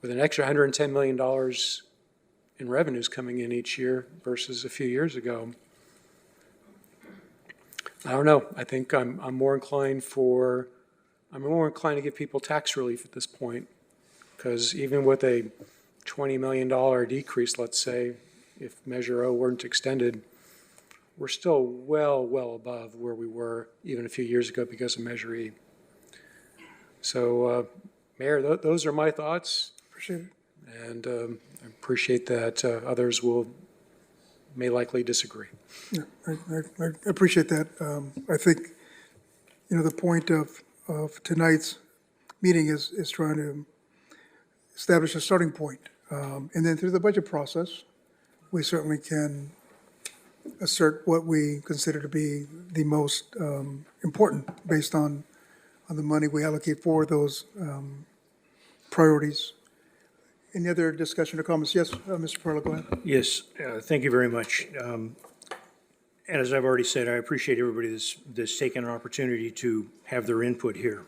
Speaker 18: with an extra $110 million in revenues coming in each year versus a few years ago, I don't know. I think I'm more inclined to give people tax relief at this point, because even with a $20 million decrease, let's say, if Measure O weren't extended, we're still well above where we were even a few years ago because of Measure E. So, Mayor, those are my thoughts.
Speaker 1: Appreciate it.
Speaker 18: And I appreciate that others may likely disagree.
Speaker 1: Yeah, I appreciate that. I think, the point of tonight's meeting is trying to establish a starting point. And then through the budget process, we certainly can assert what we consider to be the most important based on the money we allocate for those priorities. Any other discussion or comments? Yes, Mr. Perla, go ahead.
Speaker 9: Yes, thank you very much. And as I've already said, I appreciate everybody that's taken an opportunity to have their input here.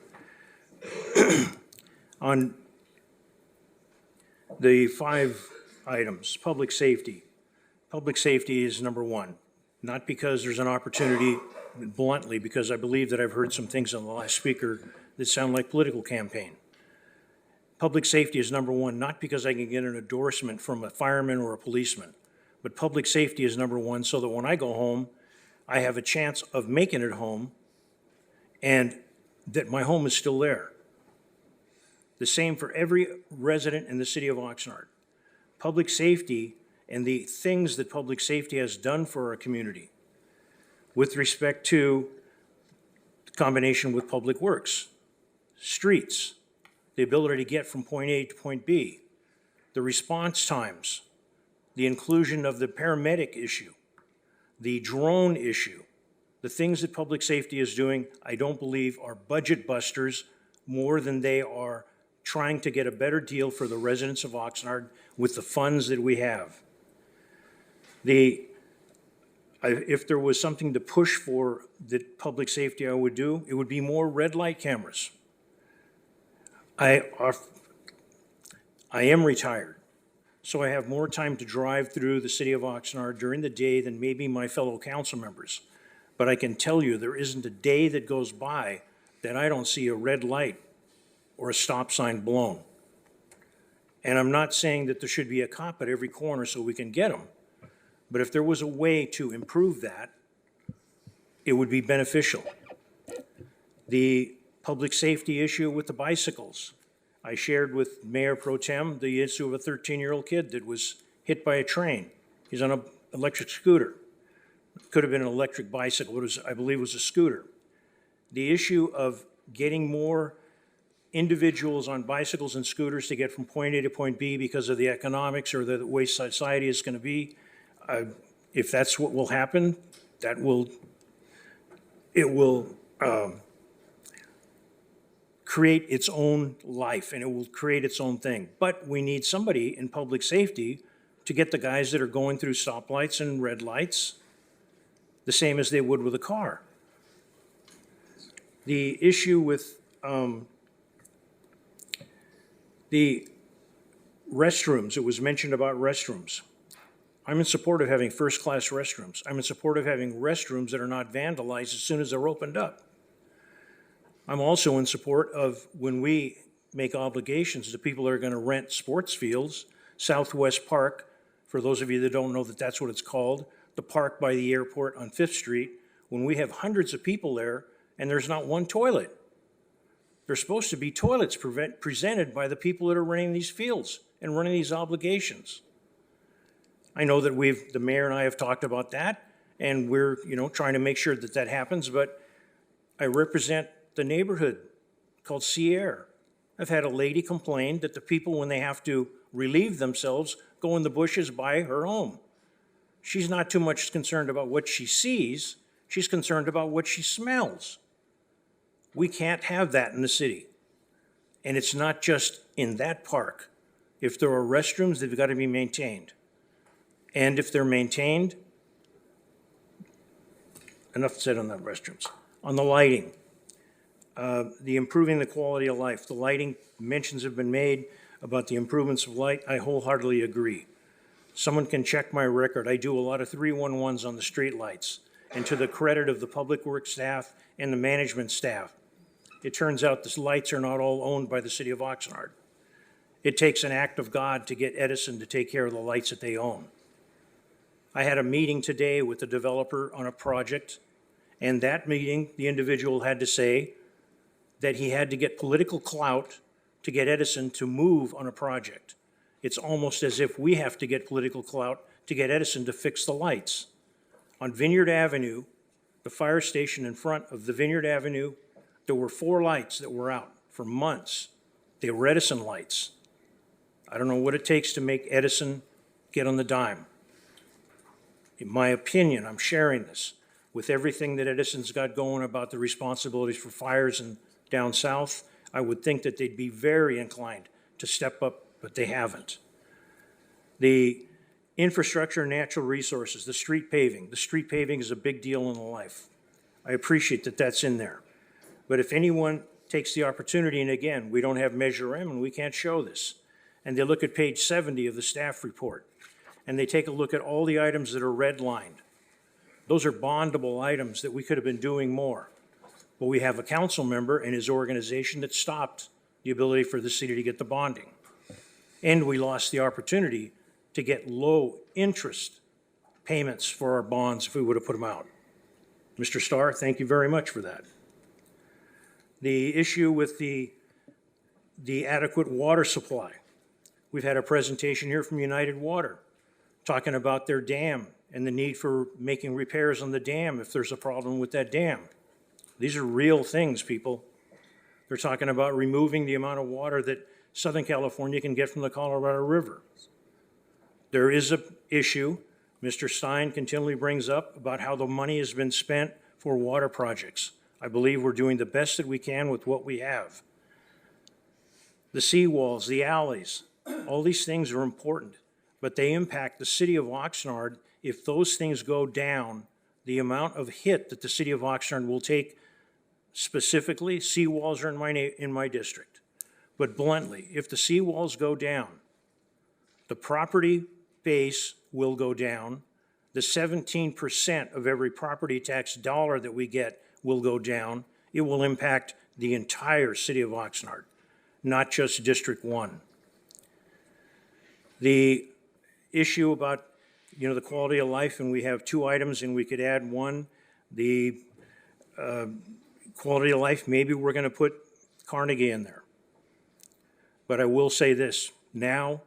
Speaker 9: On The 5 items, public safety. Public safety is number 1, not because there's an opportunity, bluntly, because I believe that I've heard some things on the last speaker that sound like political campaign. Public safety is number 1, not because I can get an endorsement from a fireman or a policeman, but public safety is number 1 so that when I go home, I have a chance of making it home and that my home is still there. The same for every resident in the city of Oxnard. Public safety and the things that public safety has done for our community with respect to the combination with public works, streets, the ability to get from point A to point B, the response times, the inclusion of the paramedic issue, the drone issue, the things that public safety is doing, I don't believe are budget busters more than they are trying to get a better deal for the residents of Oxnard with the funds that we have. If there was something to push for that public safety I would do, it would be more red light cameras. I am retired, so I have more time to drive through the city of Oxnard during the day than maybe my fellow council members. But I can tell you there isn't a day that goes by that I don't see a red light or a stop sign blown. And I'm not saying that there should be a cop at every corner so we can get them. But if there was a way to improve that, it would be beneficial. The public safety issue with the bicycles. I shared with Mayor Pro Tem the issue of a 13-year-old kid that was hit by a train. He's on an electric scooter. Could have been an electric bicycle. I believe it was a scooter. The issue of getting more individuals on bicycles and scooters to get from point A to point B because of the economics or the way society is going to be, if that's what will happen, it will create its own life and it will create its own thing. But we need somebody in public safety to get the guys that are going through stoplights and red lights the same as they would with a car. The issue with the restrooms, it was mentioned about restrooms. I'm in support of having first-class restrooms. I'm in support of having restrooms that are not vandalized as soon as they're opened up. I'm also in support of when we make obligations to people that are going to rent sports fields, Southwest Park, for those of you that don't know that that's what it's called, the park by the airport on 5th Street, when we have hundreds of people there and there's not one toilet. There's supposed to be toilets presented by the people that are running these fields and running these obligations. I know that the mayor and I have talked about that, and we're, trying to make sure that that happens, but I represent the neighborhood called Sierra. I've had a lady complain that the people, when they have to relieve themselves, go in the bushes by her home. She's not too much concerned about what she sees, she's concerned about what she smells. We can't have that in the city. And it's not just in that park. If there are restrooms, they've got to be maintained. And if they're maintained, enough said on the restrooms. On the lighting, the improving the quality of life. The lighting mentions have been made about the improvements of light. I wholeheartedly agree. Someone can check my record. I do a lot of 311s on the street lights. And to the credit of the public works staff and the management staff, it turns out the lights are not all owned by the city of Oxnard. It takes an act of God to get Edison to take care of the lights that they own. I had a meeting today with the developer on a project, and that meeting, the individual had to say that he had to get political clout to get Edison to move on a project. It's almost as if we have to get political clout to get Edison to fix the lights. On Vineyard Avenue, the fire station in front of the Vineyard Avenue, there were 4 lights that were out for months. They were Edison lights. I don't know what it takes to make Edison get on the dime. In my opinion, I'm sharing this with everything that Edison's got going about the responsibilities for fires and down south. I would think that they'd be very inclined to step up, but they haven't. The infrastructure and natural resources, the street paving. The street paving is a big deal in life. I appreciate that that's in there. But if anyone takes the opportunity, and again, we don't have Measure M and we can't show this, and they look at page 70 of the staff report, and they take a look at all the items that are redlined. Those are bondable items that we could have been doing more. But we have a council member and his organization that stopped the ability for the city to get the bonding. And we lost the opportunity to get low interest payments for our bonds if we would have put them out. Mr. Starr, thank you very much for that. The issue with the adequate water supply. We've had a presentation here from United Water talking about their dam and the need for making repairs on the dam if there's a problem with that dam. These are real things, people. They're talking about removing the amount of water that Southern California can get from the Colorado River. There is an issue Mr. Stein continually brings up about how the money has been spent for water projects. I believe we're doing the best that we can with what we have. The seawalls, the alleys, all these things are important, but they impact the city of Oxnard. If those things go down, the amount of hit that the city of Oxnard will take, specifically, seawalls are in my district. But bluntly, if the seawalls go down, the property base will go down. The 17% of every property tax dollar that we get will go down. It will impact the entire city of Oxnard, not just District 1. The issue about, the quality of life, and we have two items and we could add one, the quality of life, maybe we're going to put Carnegie in there. But I will say this, now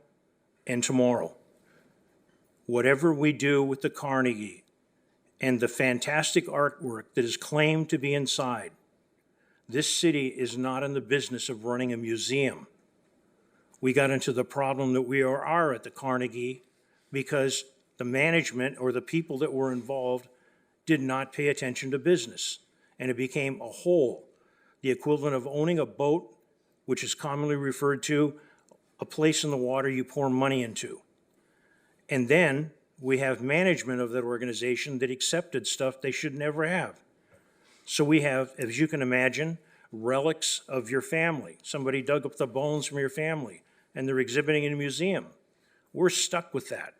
Speaker 9: and tomorrow, whatever we do with the Carnegie and the fantastic artwork that is claimed to be inside, this city is not in the business of running a museum. We got into the problem that we are at the Carnegie because the management or the people that were involved did not pay attention to business. And it became a whole, the equivalent of owning a boat, which is commonly referred to a place in the water you pour money into. And then we have management of that organization that accepted stuff they should never have. So we have, as you can imagine, relics of your family. Somebody dug up the bones from your family and they're exhibiting in a museum. We're stuck with that.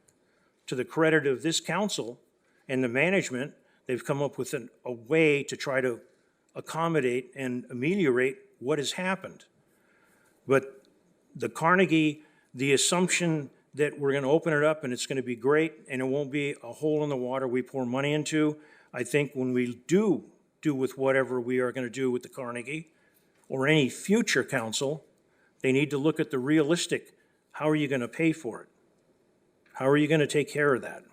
Speaker 9: To the credit of this council and the management, they've come up with a way to try to accommodate and ameliorate what has happened. But the Carnegie, the assumption that we're going to open it up and it's going to be great and it won't be a hole in the water we pour money into, I think when we do with whatever we are going to do with the Carnegie or any future council, they need to look at the realistic, how are you going to pay for it? How are you going to take care of that?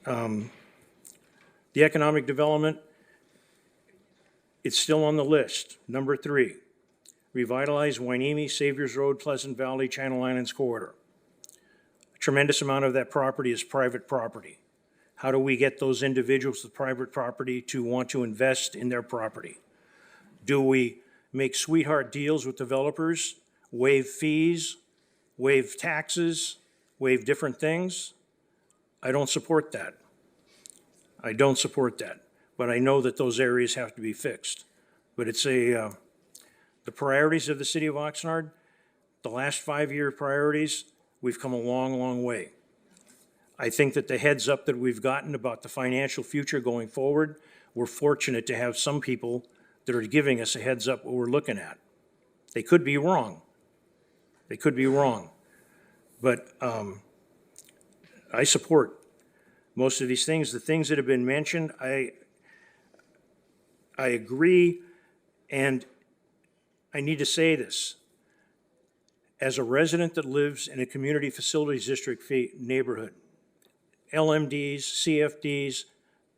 Speaker 9: The economic development, it's still on the list. Number 3, revitalize Hueneme, Saviors Road, Pleasant Valley, Channel Islands corridor. A tremendous amount of that property is private property. How do we get those individuals with private property to want to invest in their property? Do we make sweetheart deals with developers, waive fees, waive taxes, waive different things? I don't support that. I don't support that. But I know that those areas have to be fixed. But it's the priorities of the city of Oxnard, the last 5-year priorities, we've come a long, long way. I think that the heads up that we've gotten about the financial future going forward, we're fortunate to have some people that are giving us a heads up what we're looking at. They could be wrong. They could be wrong. But I support most of these things. The things that have been mentioned, I agree, and I need to say this. As a resident that lives in a community facilities district neighborhood, LMDs, CFDs,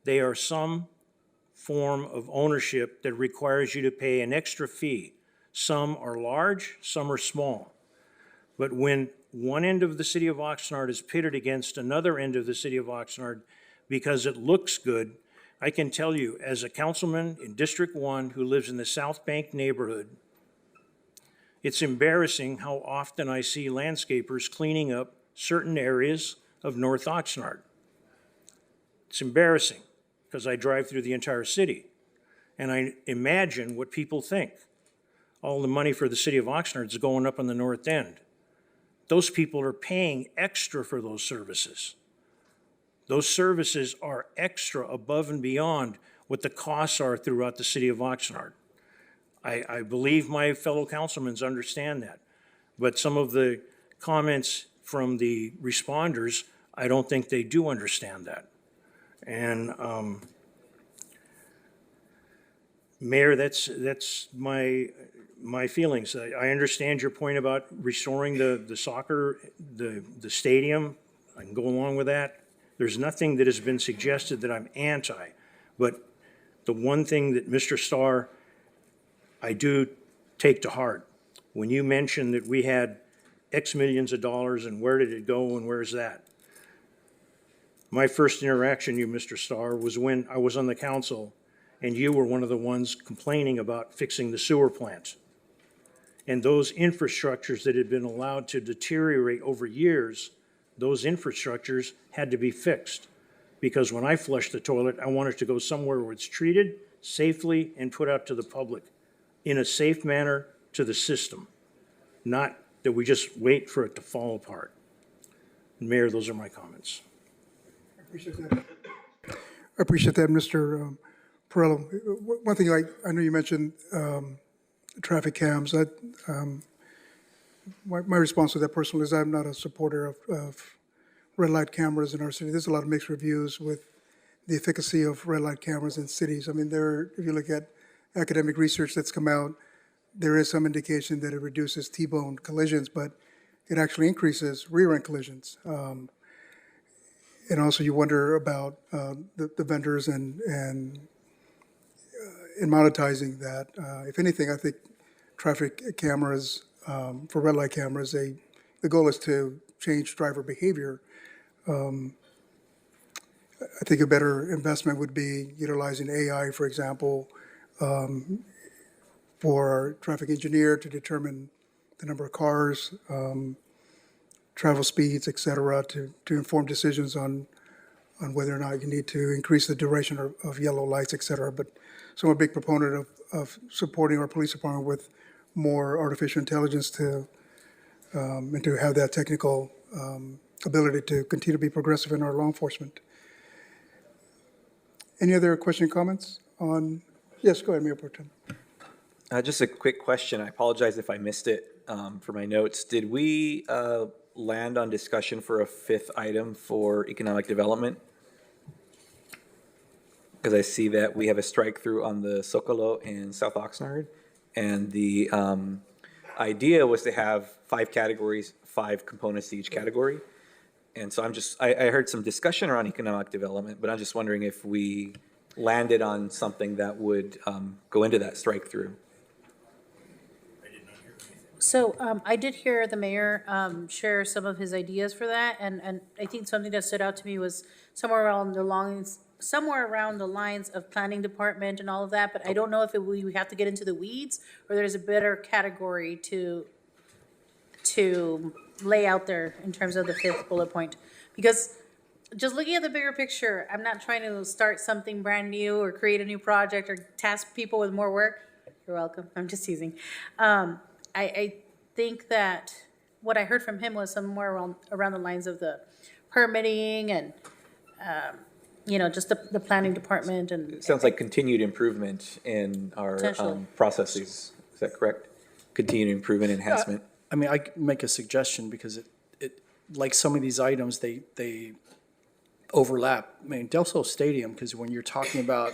Speaker 9: they are some form of ownership that requires you to pay an extra fee. Some are large, some are small. But when one end of the city of Oxnard is pitted against another end of the city of Oxnard because it looks good, I can tell you, as a councilman in District 1 who lives in the South Bank neighborhood, it's embarrassing how often I see landscapers cleaning up certain areas of North Oxnard. It's embarrassing because I drive through the entire city and I imagine what people think. all the money for the city of Oxnard is going up in the north end. Those people are paying extra for those services. Those services are extra above and beyond what the costs are throughout the city of Oxnard. I believe my fellow councilmen understand that. But some of the comments from the responders, I don't think they do understand that. And Mayor, that's my feelings. I understand your point about restoring the soccer, the stadium. I can go along with that. There's nothing that has been suggested that I'm anti. But the one thing that Mr. Starr, I do take to heart, when you mentioned that we had X millions of dollars and where did it go and where's that? My first interaction, you, Mr. Starr, was when I was on the council and you were one of the ones complaining about fixing the sewer plant. And those infrastructures that had been allowed to deteriorate over years, those infrastructures had to be fixed. Because when I flushed the toilet, I wanted to go somewhere where it's treated safely and put out to the public in a safe manner to the system, not that we just wait for it to fall apart. Mayor, those are my comments.
Speaker 1: I appreciate that, Mr. Perello. One thing I know you mentioned traffic cams. My response to that personally is I'm not a supporter of red light cameras in our city. There's a lot of mixed reviews with the efficacy of red light cameras in cities. I mean, if you look at academic research that's come out, there is some indication that it reduces T-bone collisions, but it actually increases rear-end collisions. And also you wonder about the vendors and monetizing that. If anything, I think traffic cameras, for red light cameras, the goal is to change driver behavior. I think a better investment would be utilizing AI, for example, for our traffic engineer to determine the number of cars, travel speeds, et cetera, to inform decisions on whether or not you need to increase the duration of yellow lights, et cetera. So I'm a big proponent of supporting our police department with more artificial intelligence and to have that technical ability to continue to be progressive in our law enforcement. Any other question, comments on? Yes, go ahead, Mayor Pro Tem.
Speaker 6: Just a quick question. I apologize if I missed it for my notes. Did we land on discussion for a fifth item for economic development? Because I see that we have a strike through on the Zocalo in South Oxnard. And the idea was to have 5 categories, 5 components to each category. And so I heard some discussion around economic development, but I'm just wondering if we landed on something that would go into that strike through.
Speaker 7: So I did hear the mayor share some of his ideas for that, and I think something that stood out to me was somewhere around the lines of planning department and all of that, but I don't know if we have to get into the weeds or there's a better category to lay out there in terms of the 5th bullet point. Because just looking at the bigger picture, I'm not trying to start something brand new or create a new project or task people with more work. You're welcome. I'm just teasing. I think that what I heard from him was somewhere around the lines of the permitting and, just the planning department and.
Speaker 6: It sounds like continued improvement in our processes. Is that correct? Continued improvement, enhancement.
Speaker 10: I mean, I could make a suggestion because it like some of these items, they overlap. I mean, Del Sol Stadium, because when you're talking about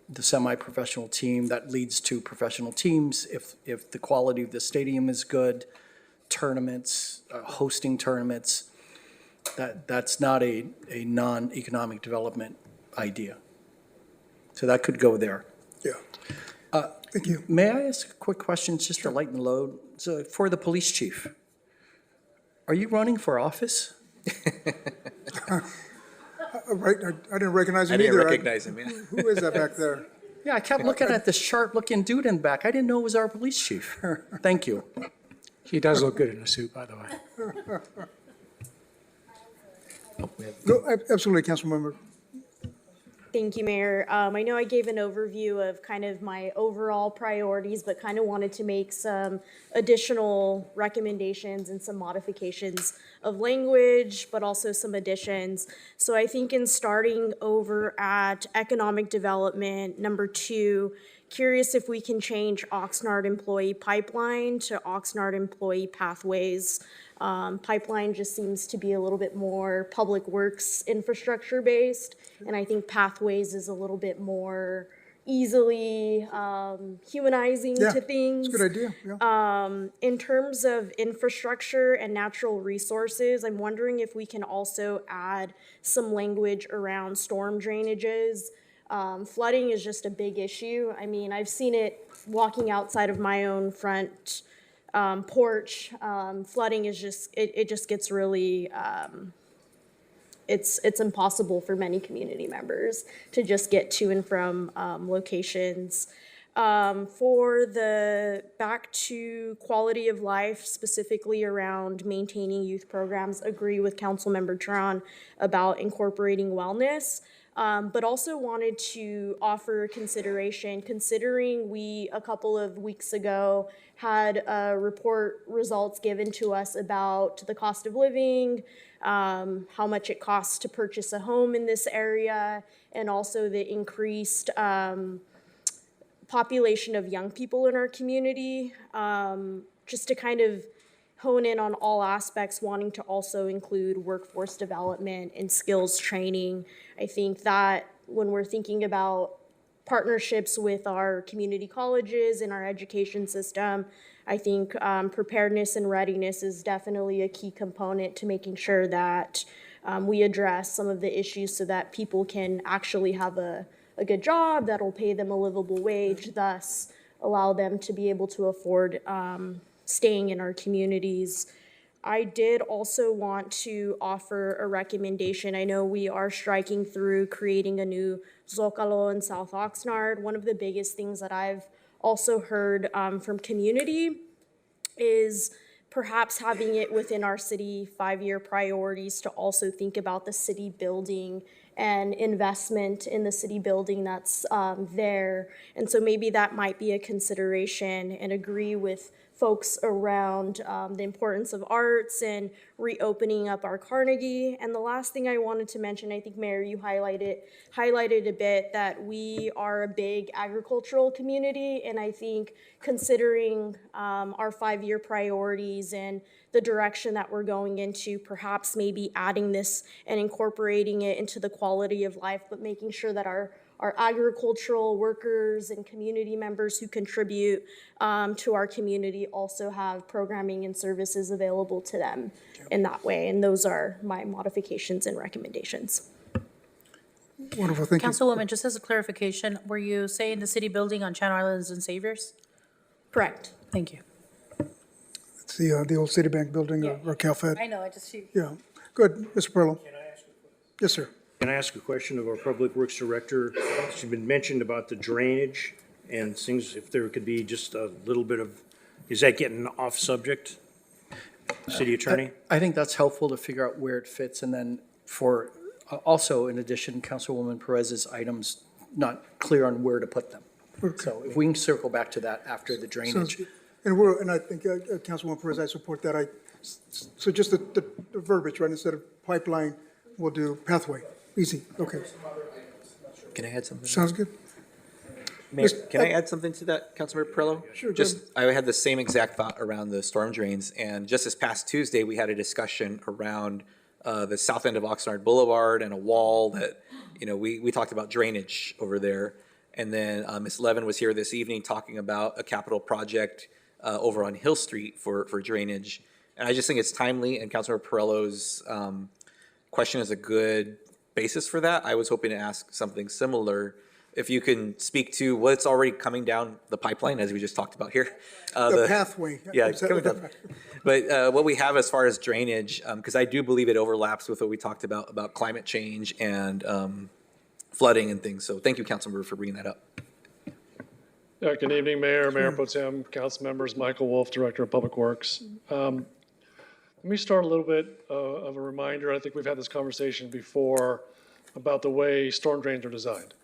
Speaker 10: the semi-professional team, that leads to professional teams. If the quality of the stadium is good, tournaments, hosting tournaments, that's not a non-economic development idea. So that could go there.
Speaker 1: Yeah. Thank you.
Speaker 10: May I ask a quick question just to lighten the load? So for the police chief, are you running for office?
Speaker 1: Right, I didn't recognize him
Speaker 6: I didn't
Speaker 1: either.
Speaker 6: recognize him, yeah.
Speaker 1: Who is that back there?
Speaker 10: Yeah, I kept looking at this sharp-looking dude in back. I didn't know it was our police chief. Thank you.
Speaker 18: He does look good in a suit, by the way.
Speaker 1: No, absolutely, Councilmember.
Speaker 8: Thank you, Mayor. I know I gave an overview of kind of my overall priorities, but kind of wanted to make some additional recommendations and some modifications of language, but also some additions. So I think in starting over at economic development, number 2, curious if we can change Oxnard employee pipeline to Oxnard employee pathways. Pipeline just seems to be a little bit more public works infrastructure based, and I think pathways is a little bit more easily humanizing
Speaker 1: Yeah,
Speaker 8: to things.
Speaker 1: it's a good idea, yeah.
Speaker 8: In terms of infrastructure and natural resources, I'm wondering if we can also add some language around storm drainages. Flooding is just a big issue. I mean, I've seen it walking outside of my own front porch. Flooding is just, it just gets really, it's impossible for many community members to just get to and from locations. For the back to quality of life, specifically around maintaining youth programs, agree with Councilmember Tron about incorporating wellness. But also wanted to offer consideration, considering we, a couple of weeks ago, had report results given to us about the cost of living, how much it costs to purchase a home in this area, and also the increased population of young people in our community. Just to kind of hone in on all aspects, wanting to also include workforce development and skills training. I think that when we're thinking about partnerships with our community colleges and our education system, I think preparedness and readiness is definitely a key component to making sure that we address some of the issues so that people can actually have a good job that'll pay them a livable wage, thus allow them to be able to afford staying in our communities. I did also want to offer a recommendation. I know we are striking through creating a new Zocalo in South Oxnard. One of the biggest things that I've also heard from community is perhaps having it within our city 5-year priorities to also think about the city building and investment in the city building that's there. And so maybe that might be a consideration, and agree with folks around the importance of arts and reopening up our Carnegie. And the last thing I wanted to mention, I think Mayor, you highlighted a bit that we are a big agricultural community, and I think considering our 5-year priorities and the direction that we're going into, perhaps maybe adding this and incorporating it into the quality of life, but making sure that our agricultural workers and community members who contribute to our community also have programming and services available to them in that way. And those are my modifications and recommendations.
Speaker 1: Wonderful, thank you.
Speaker 7: Councilwoman, just as a clarification, were you saying the city building on Channel Islands and Saviors?
Speaker 8: Correct.
Speaker 7: Thank you.
Speaker 1: It's the old Citibank building or CalFed.
Speaker 7: I know, I just see.
Speaker 1: Yeah, good, Mr. Perlo.
Speaker 9: Can I ask a question?
Speaker 1: Yes, sir.
Speaker 9: Can I ask a question of our Public Works Director? It's been mentioned about the drainage and things, if there could be just a little bit of, is that getting off subject? City Attorney?
Speaker 10: I think that's helpful to figure out where it fits, and then for, also in addition, Councilwoman Perez's items, not clear on where to put them. So if we can circle back to that after the drainage.
Speaker 1: And I think, Councilwoman Perez, I support that. So just the verbiage, right, instead of pipeline, we'll do pathway. Easy, okay.
Speaker 6: Can I add something?
Speaker 1: Sounds good.
Speaker 6: Mayor, can I add something to that, Councilmember Perillo?
Speaker 1: Sure, go
Speaker 6: Just, I had the same exact thought around the storm drains, and just this past Tuesday, we had a discussion around the south end of Oxnard Boulevard and a wall that, we talked about drainage over there. And then Ms. Levin was here this evening talking about a capital project over on Hill Street for drainage. And I just think it's timely, and Councilmember Perillo's question is a good basis for that. I was hoping to ask something similar. If you can speak to what's already coming down the pipeline, as we just talked about here.
Speaker 1: The pathway.
Speaker 6: Yeah, coming down. But what we have as far as drainage, because I do believe it overlaps with what we talked about climate change and flooding and things. So thank you, Councilmember, for bringing that up.
Speaker 15: Good evening, Mayor, Mayor Pro Tem, council members, Michael Wolf, Director of Public Works. Let me start a little bit of a reminder. I think we've had this conversation before about the way storm drains are designed.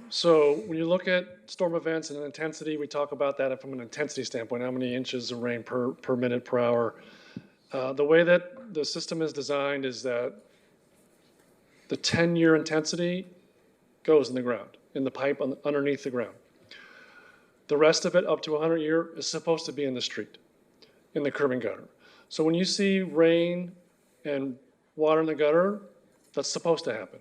Speaker 15: So when you look at storm events and intensity, we talk about that from an intensity standpoint, how many inches of rain per minute per hour. The way that the system is designed is that the 10-year intensity goes in the ground, in the pipe underneath the ground. The rest of it, up to 100-year, is supposed to be in the street, in the curb and gutter. So when you see rain and water in the gutter, that's supposed to happen.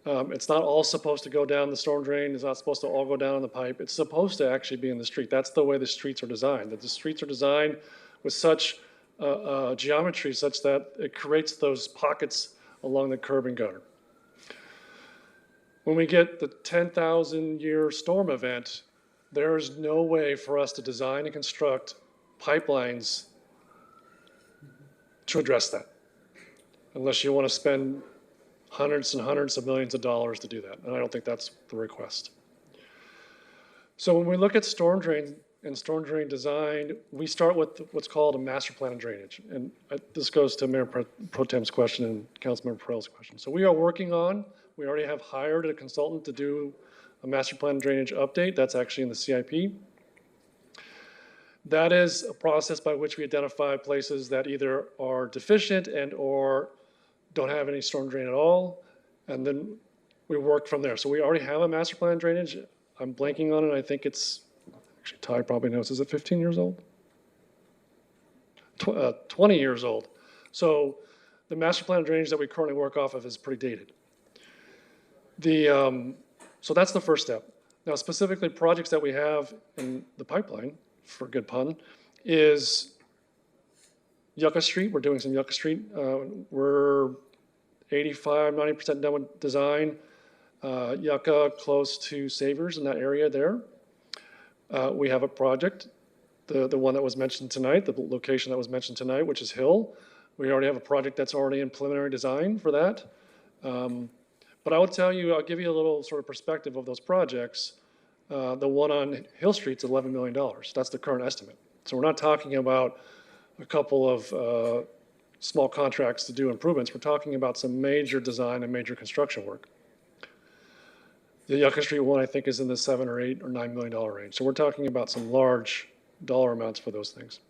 Speaker 15: It's not all supposed to go down the storm drain. It's not supposed to all go down in the pipe. It's supposed to actually be in the street. That's the way the streets are designed. That the streets are designed with such geometry such that it creates those pockets along the curb and gutter. When we get the 10,000-year storm event, there is no way for us to design and construct pipelines to address that, unless you want to spend hundreds and hundreds of millions of dollars to do that. And I don't think that's the request. So when we look at storm drain and storm drain design, we start with what's called a master plan of drainage. And this goes to Mayor Pro Tem's question and Councilmember Pearl's question. So we already have hired a consultant to do a master plan of drainage update. That's actually in the CIP. That is a process by which we identify places that either are deficient and or don't have any storm drain at all, and then we work from there. So we already have a master plan drainage. I'm blanking on it. I think it's, actually Ty probably knows, is it 15 years old? 20 years old. So the master plan drainage that we currently work off of is pretty dated. So that's the first step. Now specifically projects that we have in the pipeline, for a good pun, is Yucca Street. We're doing some Yucca Street. We're 85, 90% done with design. Yucca close to Savers in that area there. We have a project, the one that was mentioned tonight, the location that was mentioned tonight, which is Hill. We already have a project that's already in preliminary design for that. But I will tell you, I'll give you a little sort of perspective of those projects. The one on Hill Street's $11 million. That's the current estimate. So we're not talking about a couple of small contracts to do improvements. We're talking about some major design and major construction work. The Yucca Street one, I think, is in the $7 or $8 or $9 million range. So we're talking about some large dollar amounts for those things.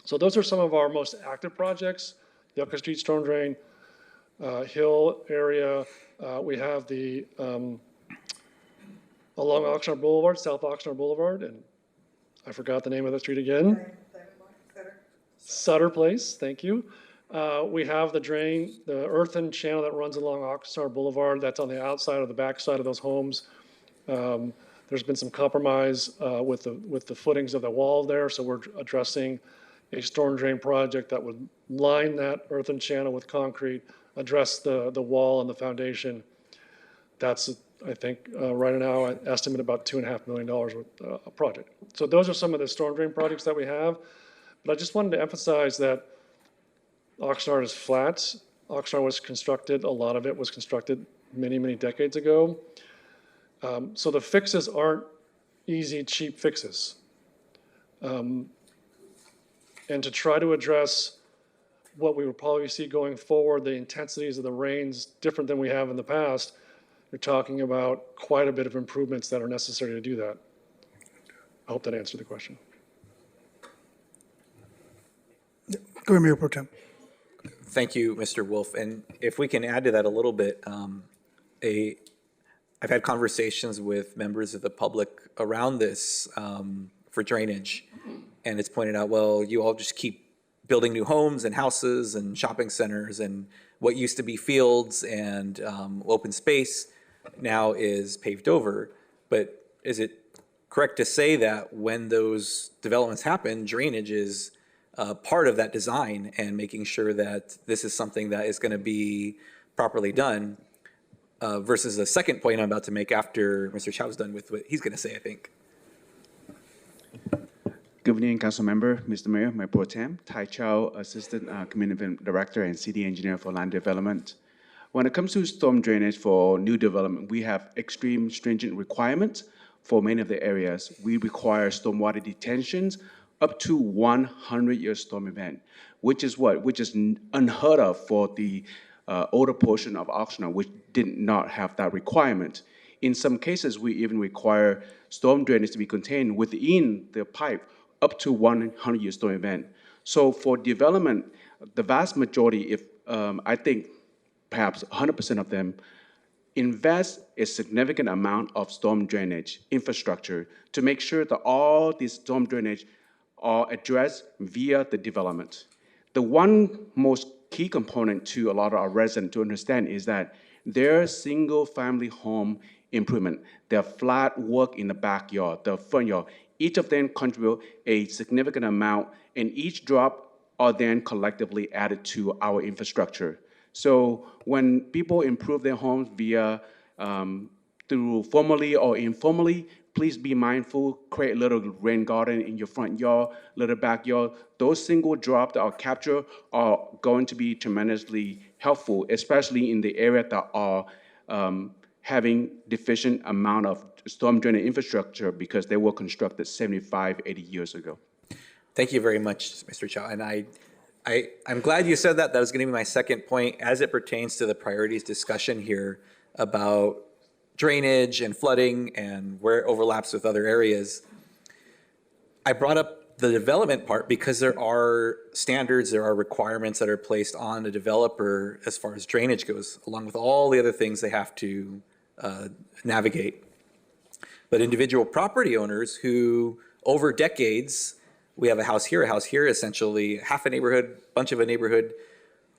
Speaker 15: So those are some of our most active projects. Yucca Street storm drain, Hill area. We have the along Oxnard Boulevard, South Oxnard Boulevard, and I forgot the name of the street again. Sutter Place, thank you. We have the drain, the earthen channel that runs along Oxnard Boulevard. That's on the outside of the backside of those homes. There's been some compromise with the footings of the wall there, so we're addressing a storm drain project that would line that earthen channel with concrete, address the wall and the foundation. That's, I think, right now, I estimate about $2.5 million worth a project. So those are some of the storm drain projects that we have. But I just wanted to emphasize that Oxnard is flat. Oxnard was constructed, a lot of it was constructed many, many decades ago. So the fixes aren't easy, cheap fixes. And to try to address what we will probably see going forward, the intensities of the rains different than we have in the past, you're talking about quite a bit of improvements that are necessary to do that. I hope that answered the question.
Speaker 1: Go ahead, Mayor Pro Tem.
Speaker 6: Thank you, Mr. Wolf. And if we can add to that a little bit, I've had conversations with members of the public around this for drainage, and it's pointed out, well, you all just keep building new homes and houses and shopping centers, and what used to be fields and open space now is paved over. But is it correct to say that when those developments happen, drainage is part of that design and making sure that this is something that is going to be properly done, versus the second point I'm about to make after Mr. Chow's done with what he's going to say, I think.
Speaker 17: Good evening, Council Member, Mr. Mayor, Mayor Pro Tem, Tai Chow, Assistant Community Director and City Engineer for Land Development. When it comes to storm drainage for new development, we have extreme stringent requirements for many of the areas. We require stormwater detentions up to 100-year storm event, which is what? Which is unheard of for the older portion of Oxnard, which did not have that requirement. In some cases, we even require storm drainage to be contained within the pipe up to 100-year storm event. So for development, the vast majority, if I think perhaps 100% of them, invest a significant amount of storm drainage infrastructure to make sure that all these storm drainage are addressed via the development. The one most key component to a lot of our residents to understand is that their single-family home improvement, their flat work in the backyard, the front yard, each of them contribute a significant amount, and each drop are then collectively added to our infrastructure. So when people improve their homes via through formally or informally, please be mindful, create a little rain garden in your front yard, little backyard. Those single drops that are captured are going to be tremendously helpful, especially in the area that are having deficient amount of storm drainage infrastructure because they were constructed 75, 80 years ago.
Speaker 6: Thank you very much, Mr. Chow. And I'm glad you said that. That was going to be my second point as it pertains to the priorities discussion here about drainage and flooding and where it overlaps with other areas. I brought up the development part because there are standards, there are requirements that are placed on a developer as far as drainage goes, along with all the other things they have to navigate. But individual property owners who, over decades, we have a house here, essentially half a neighborhood, bunch of a neighborhood,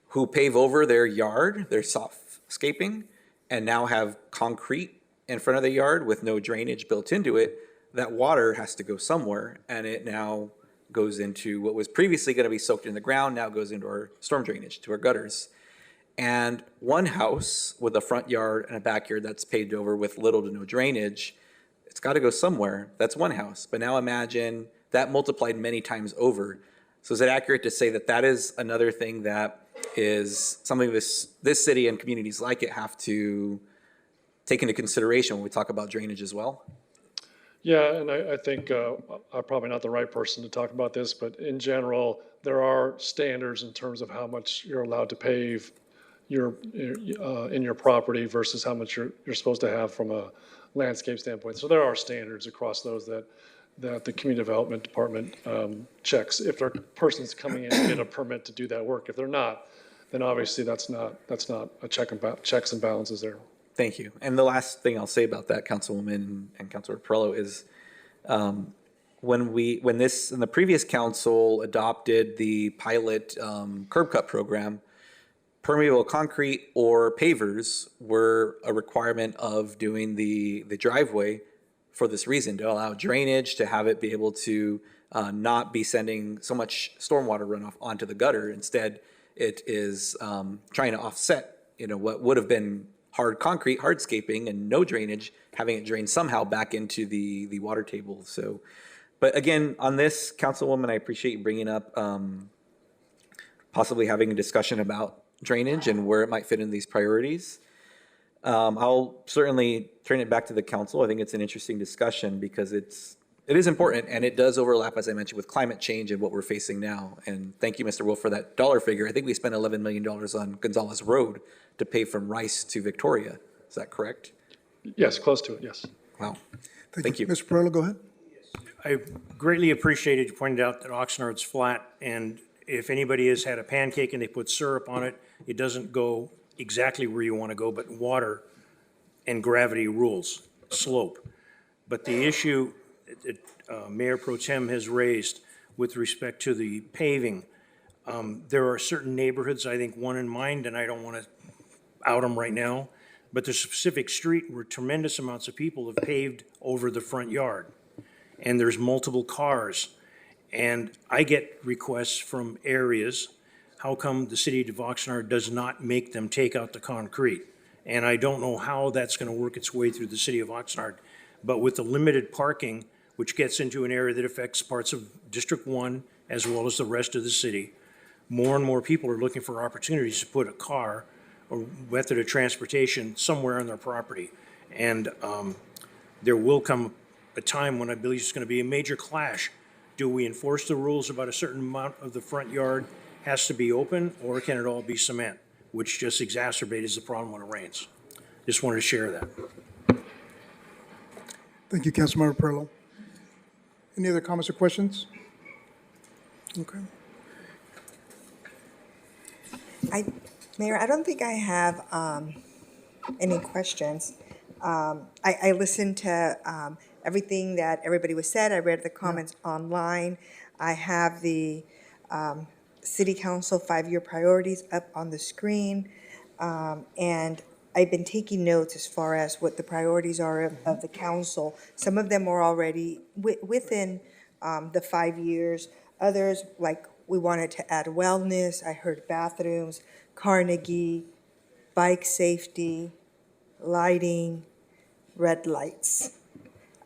Speaker 6: who pave over their yard, their softscaping, and now have concrete in front of the yard with no drainage built into it. That water has to go somewhere, and it now goes into what was previously going to be soaked in the ground, now goes into our storm drainage, to our gutters. And one house with a front yard and a backyard that's paved over with little to no drainage, it's got to go somewhere. That's one house. But now imagine that multiplied many times over. So is it accurate to say that that is another thing that is something this city and communities like it have to take into consideration when we talk about drainage as well?
Speaker 15: Yeah, and I think I'm probably not the right person to talk about this, but in general, there are standards in terms of how much you're allowed to pave in your property versus how much you're supposed to have from a landscape standpoint. So there are standards across those that the community development department checks if their person's coming in to get a permit to do that work. If they're not, then obviously that's not a checks and balances there.
Speaker 6: Thank you. And the last thing I'll say about that, Councilwoman and Councilor Perello, is when the previous council adopted the pilot curb cut program, permeable concrete or pavers were a requirement of doing the driveway for this reason, to allow drainage, to have it be able to not be sending so much stormwater runoff onto the gutter. Instead, it is trying to offset, what would have been hard concrete, hardscaping, and no drainage, having it drain somehow back into the water table. So, but again, on this, Councilwoman, I appreciate you bringing up possibly having a discussion about drainage and where it might fit in these priorities. I'll certainly turn it back to the council. I think it's an interesting discussion because it is important, and it does overlap, as I mentioned, with climate change and what we're facing now. And thank you, Mr. Wolf, for that dollar figure. I think we spent $11 million on Gonzalez Road to pay from Rice to Victoria. Is that correct?
Speaker 15: Yes, close to it, yes.
Speaker 6: Wow. Thank you.
Speaker 1: Mr. Perello, go ahead.
Speaker 9: I greatly appreciated you pointed out that Oxnard's flat, and if anybody has had a pancake and they put syrup on it, it doesn't go exactly where you want to go, but water and gravity rules, slope. But the issue that Mayor Pro Tem has raised with respect to the paving, there are certain neighborhoods, I think one in mind, and I don't want to out them right now, but there's a specific street where tremendous amounts of people have paved over the front yard. And there's multiple cars. And I get requests from areas, how come the city of Oxnard does not make them take out the concrete? And I don't know how that's going to work its way through the city of Oxnard. But with the limited parking, which gets into an area that affects parts of District 1 as well as the rest of the city, more and more people are looking for opportunities to put a car or method of transportation somewhere on their property. And there will come a time when I believe it's going to be a major clash. Do we enforce the rules about a certain amount of the front yard has to be open, or can it all be cement? which just exacerbates the problem when it rains. Just wanted to share that.
Speaker 1: Thank you, Councilmember Perlow. Any other comments or questions? Okay.
Speaker 19: Mayor, I don't think I have any questions. I listened to everything that everybody was said. I read the comments online. I have the City Council 5-year priorities up on the screen. And I've been taking notes as far as what the priorities are of the council. Some of them are already within the 5 years. Others, like we wanted to add wellness. I heard bathrooms, Carnegie, bike safety, lighting, red lights.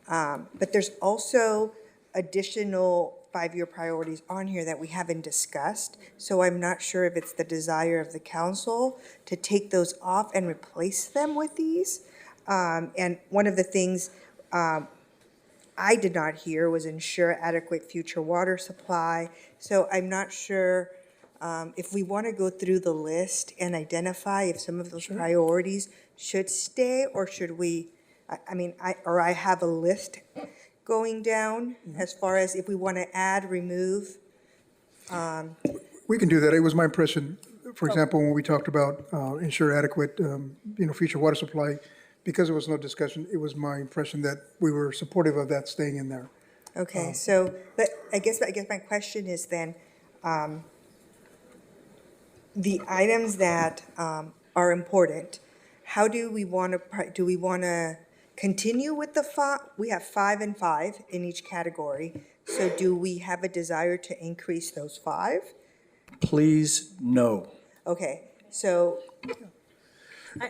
Speaker 19: But there's also additional 5-year priorities on here that we haven't discussed. So I'm not sure if it's the desire of the council to take those off and replace them with these. And one of the things I did not hear was ensure adequate future water supply. So I'm not sure if we want to go through the list and identify if some of those priorities should stay, or should we, I have a list going down as far as if we want to add, remove.
Speaker 1: We can do that. It was my impression, for example, when we talked about ensure adequate, future water supply, because there was no discussion, it was my impression that we were supportive of that staying in there.
Speaker 19: Okay, so, but I guess my question is then, the items that are important, how do we want to continue with the five? We have 5 and 5 in each category. So do we have a desire to increase those 5?
Speaker 10: Please, no.
Speaker 19: Okay, so.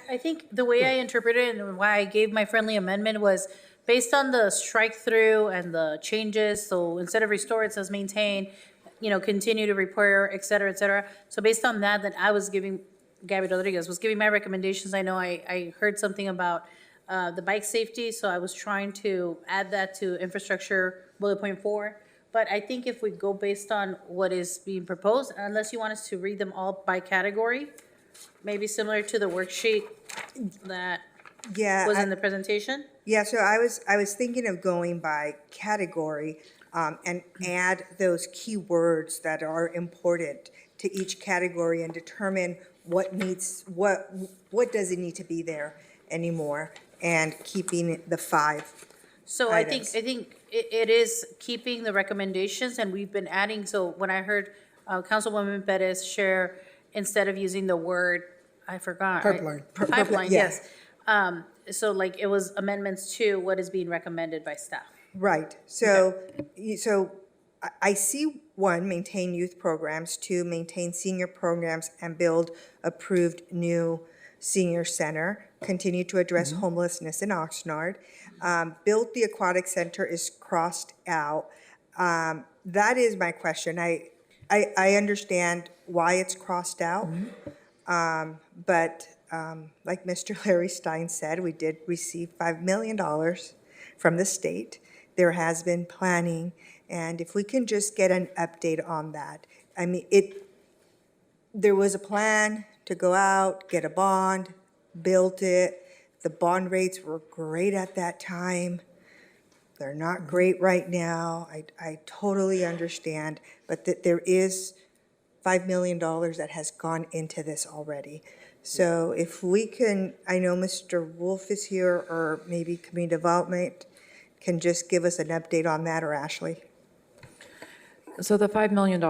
Speaker 7: I think the way I interpreted it and why I gave my friendly amendment was based on the strike through and the changes. So instead of restore, it says maintain, continue to repair, et cetera, et cetera. So based on that, I was giving, Gabby Rodriguez was giving my recommendations. I know I heard something about the bike safety, so I was trying to add that to infrastructure bullet point 4. But I think if we go based on what is being proposed, unless you want us to read them all by category, maybe similar to the worksheet that was in the presentation?
Speaker 19: Yeah, so I was thinking of going by category and add those key words that are important to each category and determine what doesn't need to be there anymore, and keeping the 5
Speaker 7: So
Speaker 19: items.
Speaker 7: I think it is keeping the recommendations, and we've been adding, so when I heard Councilwoman Perez share, instead of using the word, I forgot.
Speaker 1: Pipeline.
Speaker 7: Pipeline,
Speaker 19: Yeah.
Speaker 7: yes. So like it was amendments to what is being recommended by staff.
Speaker 19: Right, so I see 1, maintain youth programs, 2, maintain senior programs and build approved new senior center, continue to address homelessness in Oxnard, build the aquatic center is crossed out. That is my question. I understand why it's crossed out, but like Mr. Larry Stein said, we did receive $5 million from the state. There has been planning, and if we can just get an update on that. I mean, there was a plan to go out, get a bond, build it. The bond rates were great at that time. They're not great right now. I totally understand, but there is $5 million that has gone into this already. So if we can, I know Mr. Wolf is here, or maybe Community Development can just give us an update on that, or Ashley.
Speaker 20: So the $5 million,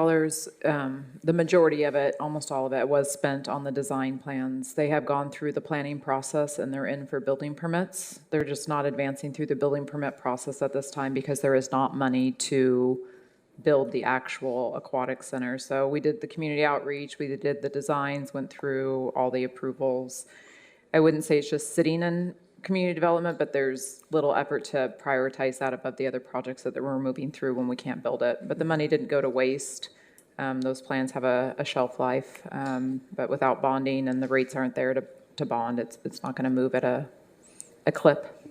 Speaker 20: the majority of it, almost all of it, was spent on the design plans. They have gone through the planning process and they're in for building permits. They're just not advancing through the building permit process at this time because there is not money to build the actual aquatic center. So we did the community outreach, we did the designs, went through all the approvals. I wouldn't say it's just sitting in community development, but there's little effort to prioritize that above the other projects that we're moving through when we can't build it. But the money didn't go to waste. Those plans have a shelf life, but without bonding and the rates aren't there to bond, it's not going to move at a clip.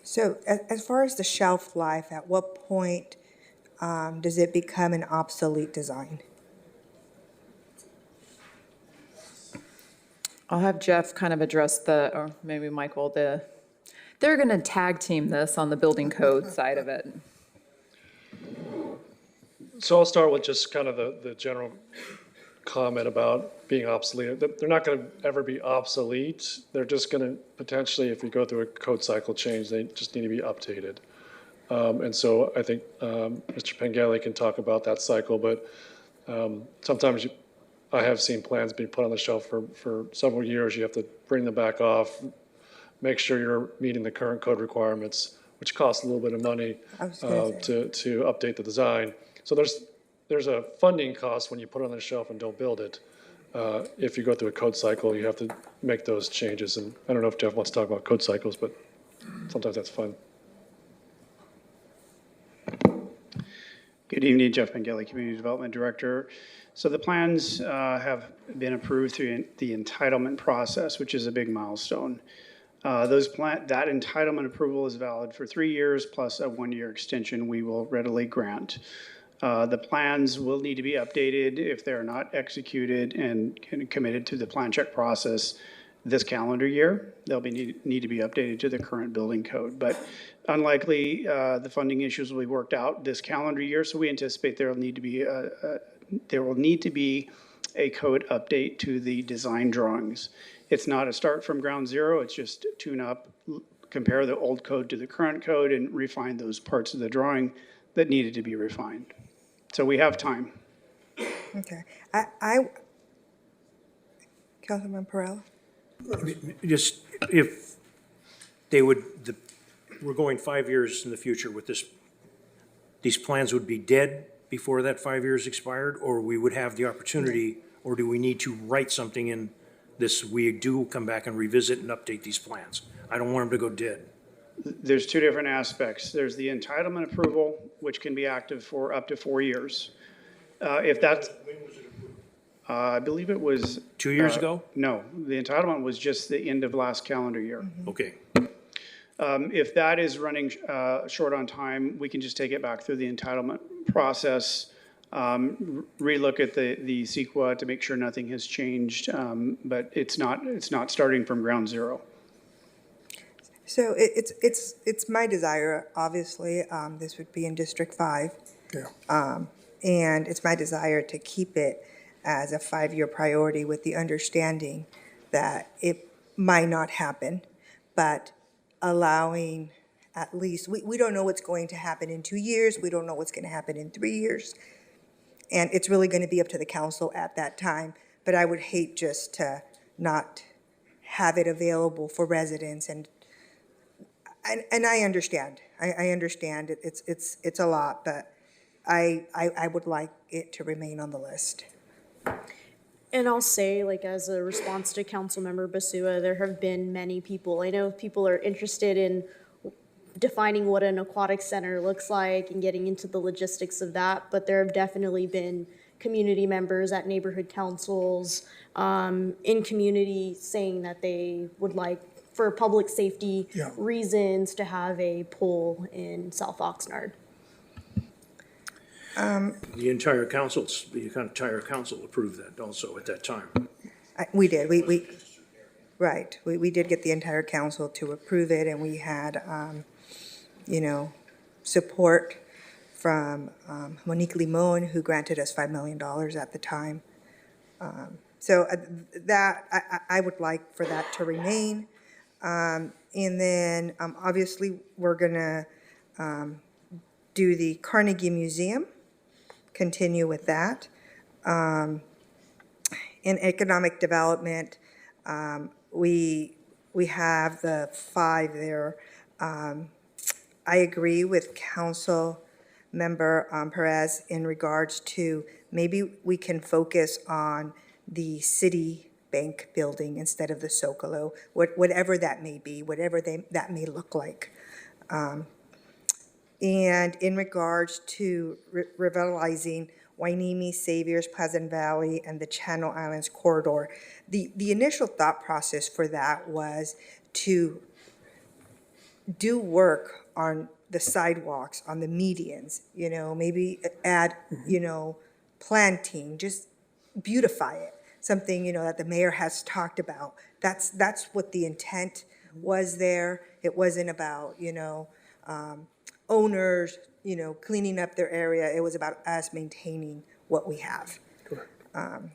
Speaker 19: So as far as the shelf life, at what point does it become an obsolete design?
Speaker 20: I'll have Jeff kind of address or maybe Michael, they're going to tag team this on the building code side of it.
Speaker 15: So I'll start with just kind of the general comment about being obsolete. They're not going to ever be obsolete. They're just going to potentially, if you go through a code cycle change, they just need to be updated. And so I think Mr. Pengelly can talk about that cycle, but sometimes I have seen plans being put on the shelf for several years. You have to bring them back off, make sure you're meeting the current code requirements, which costs a little bit of money to update the design. So there's a funding cost when you put it on the shelf and don't build it. If you go through a code cycle, you have to make those changes. And I don't know if Jeff wants to talk about code cycles, but sometimes that's fun.
Speaker 5: Good evening, Jeff Pengelly, Community Development Director. So the plans have been approved through the entitlement process, which is a big milestone. That entitlement approval is valid for 3 years plus a 1-year extension we will readily grant. The plans will need to be updated if they're not executed and committed to the plan check process this calendar year. They'll need to be updated to the current building code. But unlikely, the funding issues will be worked out this calendar year, so we anticipate there will need to be a code update to the design drawings. It's not a start from ground zero, it's just tune up, compare the old code to the current code, and refine those parts of the drawing that needed to be refined. So we have time.
Speaker 19: Okay. Councilman Perrella?
Speaker 9: Just if they would, we're going 5 years in the future with this, these plans would be dead before that 5 years expired, or we would have the opportunity, or do we need to write something in this, we do come back and revisit and update these plans? I don't want them to go dead.
Speaker 5: There's two different aspects. There's the entitlement approval, which can be active for up to 4 years. If that's, I believe it was
Speaker 9: 2 years ago?
Speaker 5: No, the entitlement was just the end of last calendar year.
Speaker 9: Okay.
Speaker 5: If that is running short on time, we can just take it back through the entitlement process, relook at the CEQA to make sure nothing has changed, but it's not starting from ground zero.
Speaker 19: So it's my desire, obviously, this would be in District 5.
Speaker 1: Yeah.
Speaker 19: And it's my desire to keep it as a 5-year priority with the understanding that it might not happen, but allowing at least, we don't know what's going to happen in 2 years, we don't know what's going to happen in 3 years. And it's really going to be up to the council at that time, but I would hate just to not have it available for residents and I understand. I understand it's a lot, but I would like it to remain on the list.
Speaker 8: And I'll say, like, as a response to Councilmember Basua, there have been many people. I know people are interested in defining what an aquatic center looks like and getting into the logistics of that, but there have definitely been community members at neighborhood councils in community saying that they would like, for public safety reasons, to have a pool in South Oxnard.
Speaker 9: The entire council approved that also at that time.
Speaker 19: We did. Right. We did get the entire council to approve it, and we had, support from Monique Limon, who granted us $5 million at the time. So that I would like for that to remain. And then obviously we're gonna do the Carnegie Museum, continue with that. In economic development, we have the 5 there. I agree with Council Member Perez in regards to maybe we can focus on the city bank building instead of the Zocalo, whatever that may be, whatever that may look like. And in regards to revitalizing Wainimi, Saviors, Pleasant Valley, and the Channel Islands corridor, the initial thought process for that was to do work on the sidewalks, on the medians, maybe add, planting, just beautify it. something, that the mayor has talked about. That's what the intent was there. It wasn't about, owners, cleaning up their area. It was about us maintaining what we have.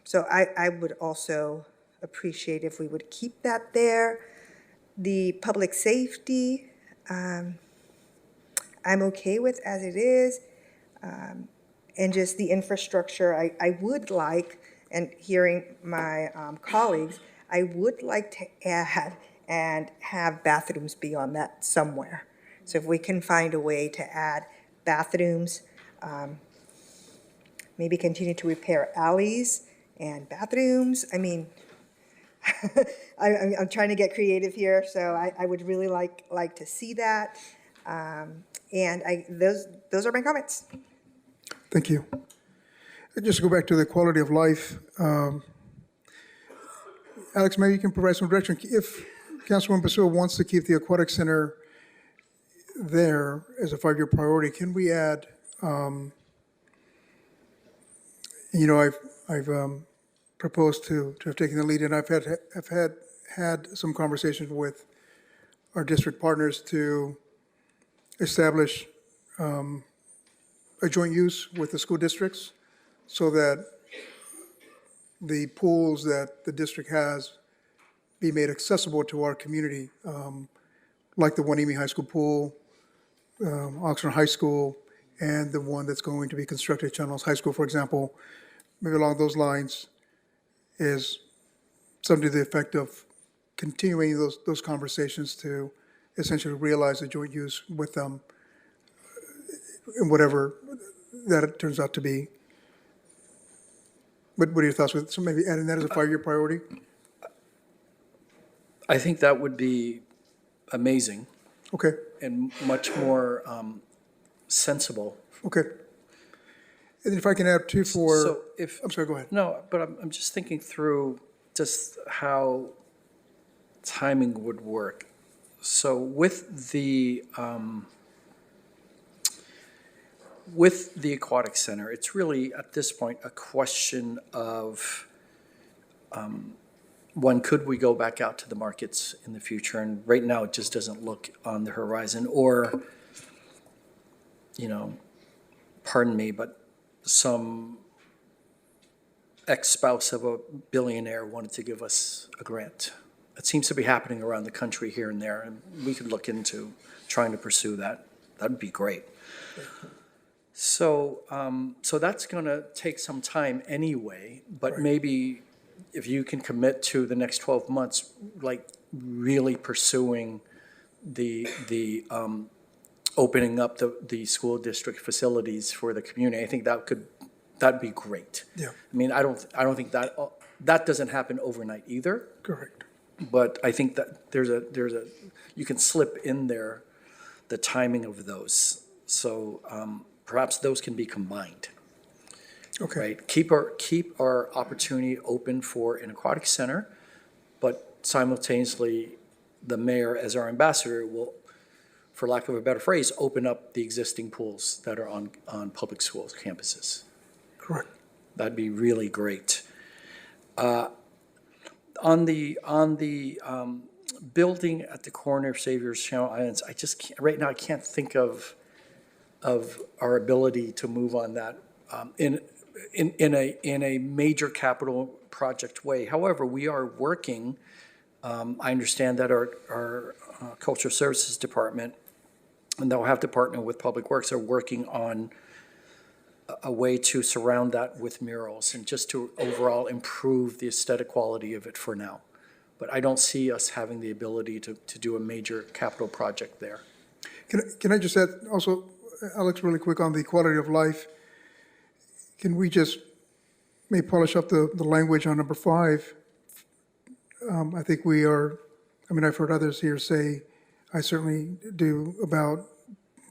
Speaker 19: So I would also appreciate if we would keep that there. The public safety, I'm okay with as it is. And just the infrastructure, I would like, and hearing my colleagues, I would like to add and have bathrooms be on that somewhere. So if we can find a way to add bathrooms, maybe continue to repair alleys and bathrooms. I mean, I'm trying to get creative here, so I would really like to see that. And those are my comments.
Speaker 1: Thank you. Just to go back to the quality of life. Alex, maybe you can provide some direction. If Councilwoman Basua wants to keep the aquatic center there as a 5-year priority, can we add, I've proposed to have taken the lead, and I've had some conversations with our district partners to establish a joint use with the school districts so that the pools that the district has be made accessible to our community, like the Wanimi High School pool, Oxnard High School, and the one that's going to be constructed at Channels High School, for example. Maybe along those lines is something to the effect of continuing those conversations to essentially realize a joint use with them in whatever that it turns out to be. What are your thoughts with, so maybe adding that as a 5-year priority?
Speaker 10: I think that would be amazing.
Speaker 1: Okay.
Speaker 10: And much more sensible.
Speaker 1: Okay. And if I can add too for,
Speaker 10: So if,
Speaker 1: I'm sorry, go ahead.
Speaker 10: No, but I'm just thinking through just how timing would work. So with the aquatic center, it's really at this point a question of one, could we go back out to the markets in the future? And right now, it just doesn't look on the horizon. Or, pardon me, but some ex-spouse of a billionaire wanted to give us a grant. It seems to be happening around the country here and there, and we could look into trying to pursue that. That'd be great. So that's going to take some time anyway, but maybe if you can commit to the next 12 months, like really pursuing the opening up the school district facilities for the community, I think that'd be great.
Speaker 1: Yeah.
Speaker 10: I mean, I don't think that doesn't happen overnight either.
Speaker 1: Correct.
Speaker 10: But I think that there's a you can slip in there the timing of those. So perhaps those can be combined.
Speaker 1: Okay.
Speaker 10: Right? Keep our opportunity open for an aquatic center, but simultaneously, the mayor as our ambassador will, for lack of a better phrase, open up the existing pools that are on public schools campuses.
Speaker 1: Correct.
Speaker 10: That'd be really great. On the building at the corner of Savior's Channel Islands, I just can't, right now I can't think of our ability to move on that in a major capital project way. However, we are working. I understand that our Cultural Services Department, and they'll have to partner with Public Works, are working on a way to surround that with murals and just to overall improve the aesthetic quality of it for now. But I don't see us having the ability to do a major capital project there.
Speaker 1: Can I just add also, Alex, really quick on the quality of life? Can we just maybe polish up the language on number 5? I think I've heard others here say, I certainly do, about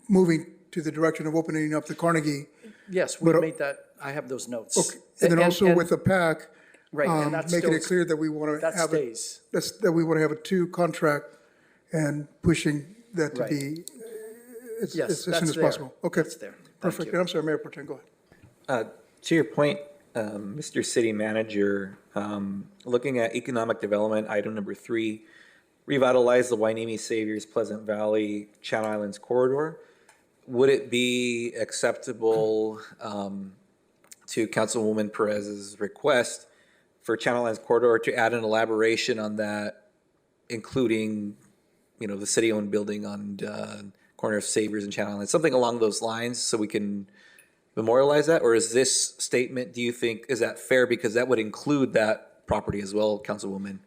Speaker 1: moving to the direction of opening up the Carnegie.
Speaker 10: Yes, we made that, I have those notes.
Speaker 1: Okay. And then also with the PAC,
Speaker 10: Right, and that
Speaker 1: making it
Speaker 10: still-
Speaker 1: clear that we want to
Speaker 10: that
Speaker 1: have
Speaker 10: stays.
Speaker 1: that we want to have a 2 contract and pushing that to
Speaker 10: Right.
Speaker 1: be
Speaker 10: Yes,
Speaker 1: as soon
Speaker 10: that's
Speaker 1: as
Speaker 10: there.
Speaker 1: possible. Okay.
Speaker 10: That's there. Thank
Speaker 1: Perfect.
Speaker 10: you.
Speaker 1: And I'm sorry, Mayor Pro Tem, go ahead.
Speaker 6: To your point, Mr. City Manager, looking at economic development, item number 3, revitalize the Wainimi Saviors Pleasant Valley Channel Islands corridor. Would it be acceptable to Councilwoman Perez's request for Channel Islands corridor to add an elaboration on that, including, the city-owned building on corner of Saviors and Channel Islands, something along those lines, so we can memorialize that? Or is this statement, do you think, is that fair, because that would include that property as well, Councilwoman?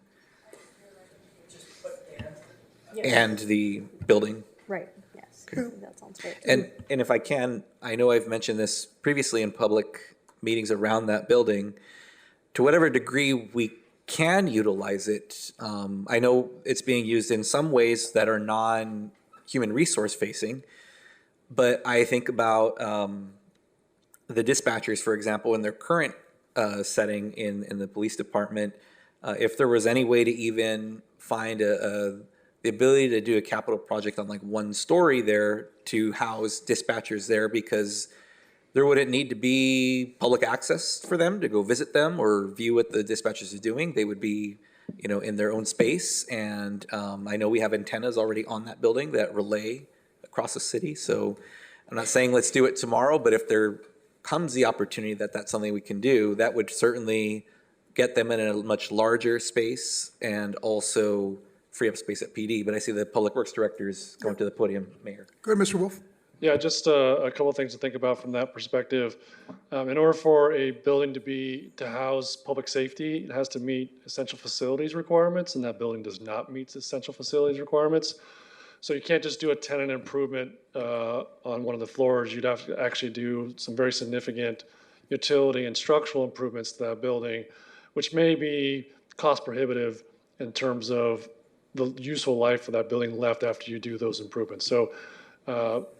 Speaker 6: And the building?
Speaker 8: Right, yes. That sounds great.
Speaker 6: And if I can, I know I've mentioned this previously in public meetings around that building. To whatever degree we can utilize it, I know it's being used in some ways that are non-human resource facing, but I think about the dispatchers, for example, in their current setting in the police department. If there was any way to even find the ability to do a capital project on like one story there to house dispatchers there, because there wouldn't need to be public access for them to go visit them or view what the dispatchers are doing. They would be, in their own space. And I know we have antennas already on that building that relay across the city. So I'm not saying let's do it tomorrow, but if there comes the opportunity that that's something we can do, that would certainly get them in a much larger space and also free up space at PD. But I see the Public Works Director's going to the podium, Mayor.
Speaker 1: Go ahead, Mr. Wolf.
Speaker 15: Yeah, just a couple of things to think about from that perspective. In order for a building to house public safety, it has to meet essential facilities requirements, and that building does not meet essential facilities requirements. So you can't just do a tenant improvement on one of the floors. You'd have to actually do some very significant utility and structural improvements to that building, which may be cost prohibitive in terms of the useful life of that building left after you do those improvements. So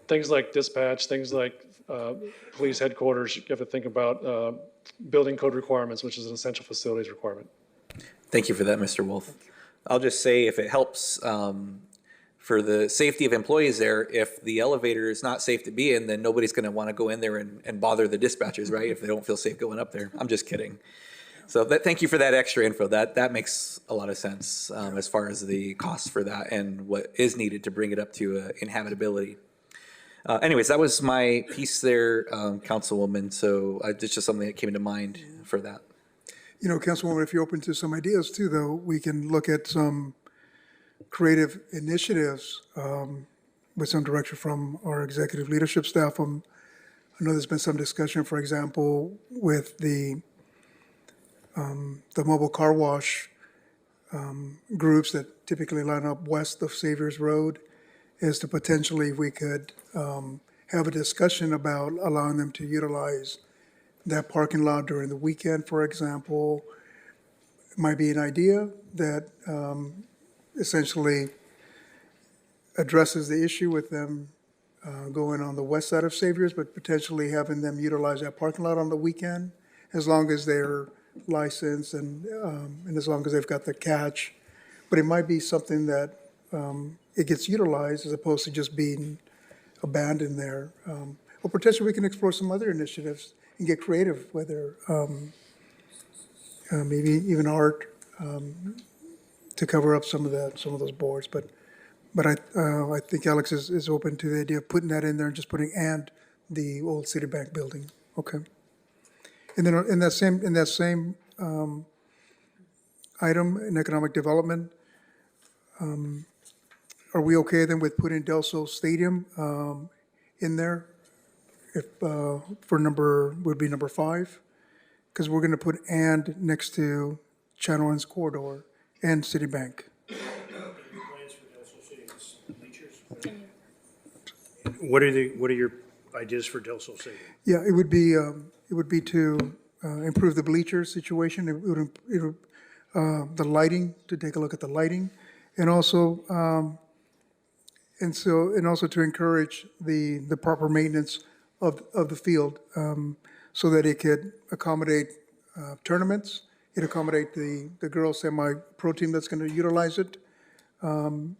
Speaker 15: things like dispatch, things like police headquarters, you have to think about building code requirements, which is an essential facilities requirement.
Speaker 6: Thank you for that, Mr. Wolf. I'll just say, if it helps for the safety of employees there, if the elevator is not safe to be in, then nobody's going to want to go in there and bother the dispatchers, right? If they don't feel safe going up there. I'm just kidding. So thank you for that extra info. That makes a lot of sense as far as the cost for that and what is needed to bring it up to inhabitability. Anyways, that was my piece there, Councilwoman. So it's just something that came to mind for that.
Speaker 1: Councilwoman, if you're open to some ideas too, though, we can look at some creative initiatives with some direction from our executive leadership staff. I know there's been some discussion, for example, with the mobile car wash groups that typically line up west of Saviors Road, is to potentially we could have a discussion about allowing them to utilize that parking lot during the weekend, for example. It might be an idea that essentially addresses the issue with them going on the west side of Saviors, but potentially having them utilize that parking lot on the weekend, as long as they're licensed and as long as they've got the catch. But it might be something that it gets utilized as opposed to just being abandoned there. Or potentially we can explore some other initiatives and get creative, whether maybe even art to cover up some of those boards. But I think Alex is open to the idea of putting that in there and just putting "and" the old Citibank building. Okay. And then in that same item in economic development, are we okay then with putting Del Sol Stadium in there? If for number 5, because we're going to put "and" next to Channel Islands Corridor and Citibank.
Speaker 9: What are your ideas for Del Sol Stadium?
Speaker 1: Yeah, it would be to improve the bleacher situation. It would the lighting, to take a look at the lighting, and also to encourage the proper maintenance of the field, so that it could accommodate tournaments. It accommodate the girls semi-pro team that's going to utilize it, and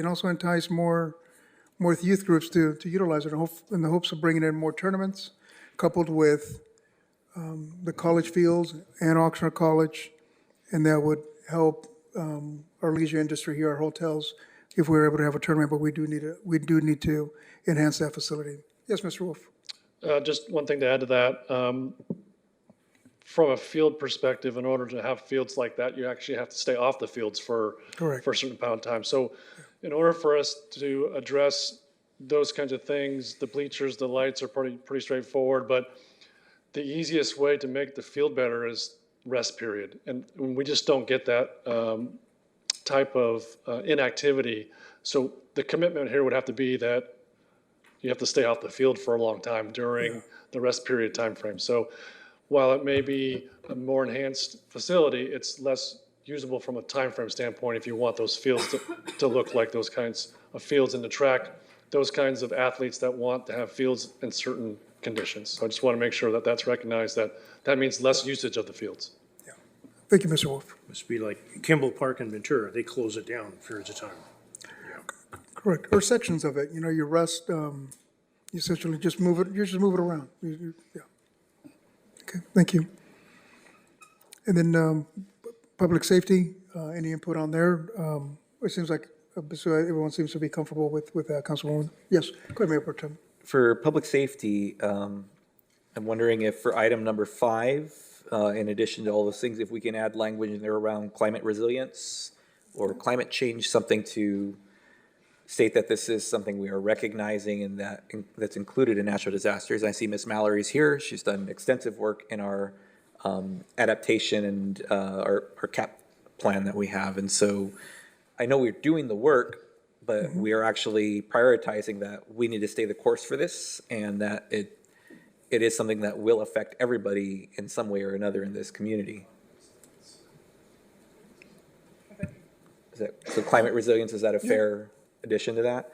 Speaker 1: also entice more youth groups to utilize it in the hopes of bringing in more tournaments, coupled with the college fields and Oxnard College, and that would help our leisure industry here, our hotels, if we were able to have a tournament, but we do need to enhance that facility. Yes, Mr. Wolf?
Speaker 15: Just one thing to add to that. From a field perspective, in order to have fields like that, you actually have to stay off the fields for
Speaker 1: Correct.
Speaker 15: a certain amount of time. So in order for us to address those kinds of things, the bleachers, the lights are pretty straightforward, but the easiest way to make the field better is rest period. And we just don't get that type of inactivity. So the commitment here would have to be that you have to stay off the field for a long time during the rest period time frame. So while it may be a more enhanced facility, it's less usable from a time frame standpoint if you want those fields to look like those kinds of fields and to track those kinds of athletes that want to have fields in certain conditions. So I just want to make sure that that's recognized, that means less usage of the fields.
Speaker 1: Thank you, Mr. Wolf.
Speaker 9: Must be like Kimball Park in Ventura, they close it down for periods of time.
Speaker 1: Correct, or sections of it, you rest, you essentially just move it, around. Yeah. Okay, thank you. And then public safety, any input on there? It seems like, so everyone seems to be comfortable with that, Councilwoman. Yes, go ahead, Mayor Pro Tem.
Speaker 6: For public safety, I'm wondering if for item number 5, in addition to all those things, if we can add language in there around climate resilience or climate change, something to state that this is something we are recognizing and that's included in natural disasters. I see Ms. Mallory's here. She's done extensive work in our adaptation and our CAP plan that we have. And so I know we're doing the work, but we are actually prioritizing that we need to stay the course for this and that it is something that will affect everybody in some way or another in this community. So climate resilience, is that a fair addition to that?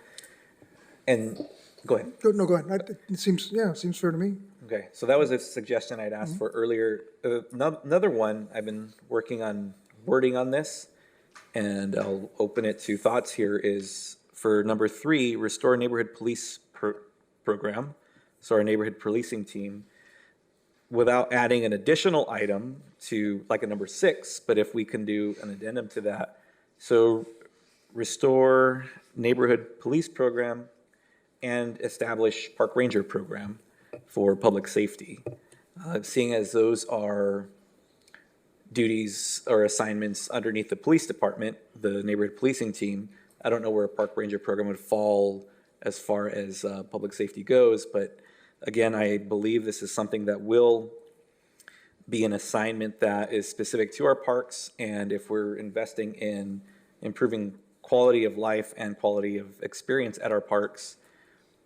Speaker 6: And go ahead.
Speaker 1: No, go ahead. It seems fair to me.
Speaker 6: Okay, so that was a suggestion I'd asked for earlier. Another one, I've been working on wording on this, and I'll open it to thoughts here, is for number 3, restore neighborhood police program. So our neighborhood policing team, without adding an additional item to like a number 6, but if we can do an addendum to that. So restore neighborhood police program and establish park ranger program for public safety. Seeing as those are duties or assignments underneath the police department, the neighborhood policing team, I don't know where a park ranger program would fall as far as public safety goes, but again, I believe this is something that will be an assignment that is specific to our parks, and if we're investing in improving quality of life and quality of experience at our parks,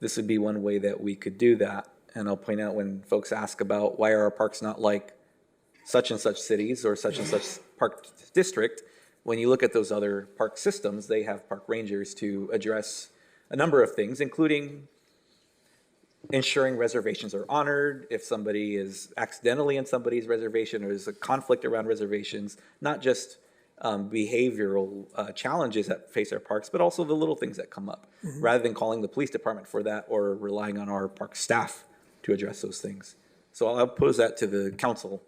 Speaker 6: this would be one way that we could do that. And I'll point out when folks ask about why are our parks not like such and such cities or such and such park district, when you look at those other park systems, they have park rangers to address a number of things, including ensuring reservations are honored, if somebody is accidentally in somebody's reservation or there's a conflict around reservations, not just behavioral challenges that face our parks, but also the little things that come up, rather than calling the police department for that or relying on our park staff to address those things. So I'll pose that to the council.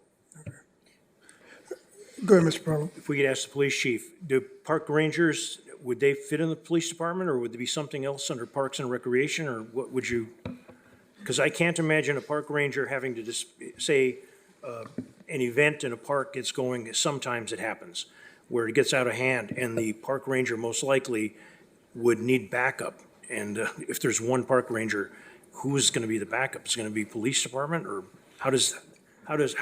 Speaker 1: Go ahead, Mr. Parlo.
Speaker 9: If we could ask the police chief, do park rangers, would they fit in the police department, or would there be something else under Parks and Recreation, or what would you? Because I can't imagine a park ranger having to just say an event in a park gets going, sometimes it happens, where it gets out of hand, and the park ranger most likely would need backup. And if there's one park ranger, who's going to be the backup? Is it going to be police department, or how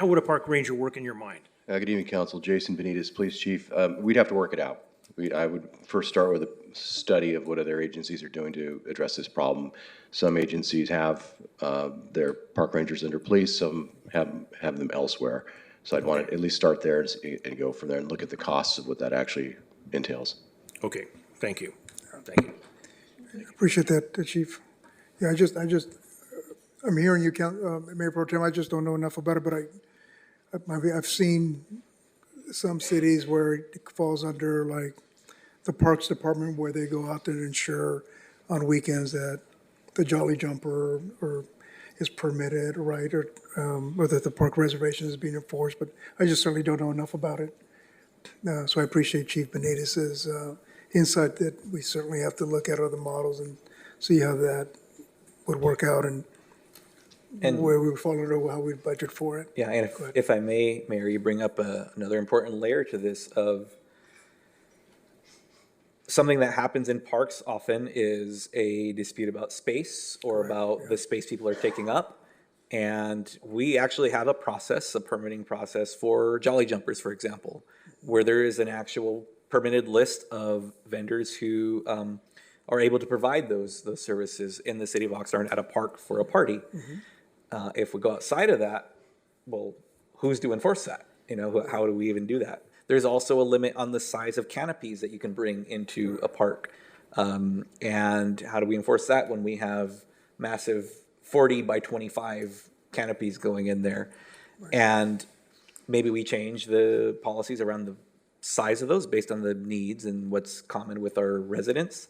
Speaker 9: would a park ranger work in your mind?
Speaker 4: Good evening, Council. Jason Benitez, Police Chief. We'd have to work it out. I would first start with a study of what other agencies are doing to address this problem. Some agencies have their park rangers under police, some have them elsewhere. So I'd want to at least start there and go from there and look at the costs of what that actually entails.
Speaker 9: Okay, thank you. Thank you.
Speaker 1: Appreciate that, Chief. Yeah, I'm hearing you, Mayor Pro Tem. I just don't know enough about it, but I've seen some cities where it falls under like the Parks Department, where they go out there and ensure on weekends that the Jolly Jumper or is permitted, right? Or that the park reservation is being enforced, but I just certainly don't know enough about it. So I appreciate Chief Benitez's insight that we certainly have to look at other models and see how that would work out and where we would fall under, how we'd budget for it.
Speaker 6: Yeah, and if I may, Mayor, you bring up another important layer to this of something that happens in parks often is a dispute about space or about the space people are taking up. And we actually have a process, a permitting process for Jolly Jumpers, for example, where there is an actual permitted list of vendors who are able to provide those services in the city of Oxnard at a park for a party. If we go outside of that, well, who's to enforce that? You know, how do we even do that? There's also a limit on the size of canopies that you can bring into a park. And how do we enforce that when we have massive 40 by 25 canopies going in there? And maybe we change the policies around the size of those based on the needs and what's common with our residents.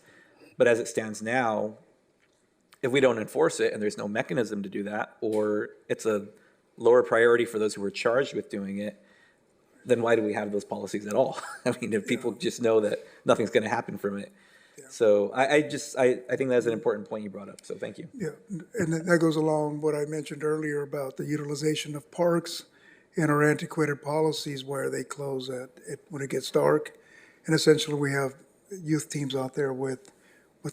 Speaker 6: But as it stands now, if we don't enforce it and there's no mechanism to do that, or it's a lower priority for those who are charged with doing it, then why do we have those policies at all? I mean, if people just know that nothing's going to happen from it. So I think that's an important point you brought up. So thank you.
Speaker 1: Yeah, and that goes along what I mentioned earlier about the utilization of parks and our antiquated policies where they close when it gets dark. And essentially we have youth teams out there with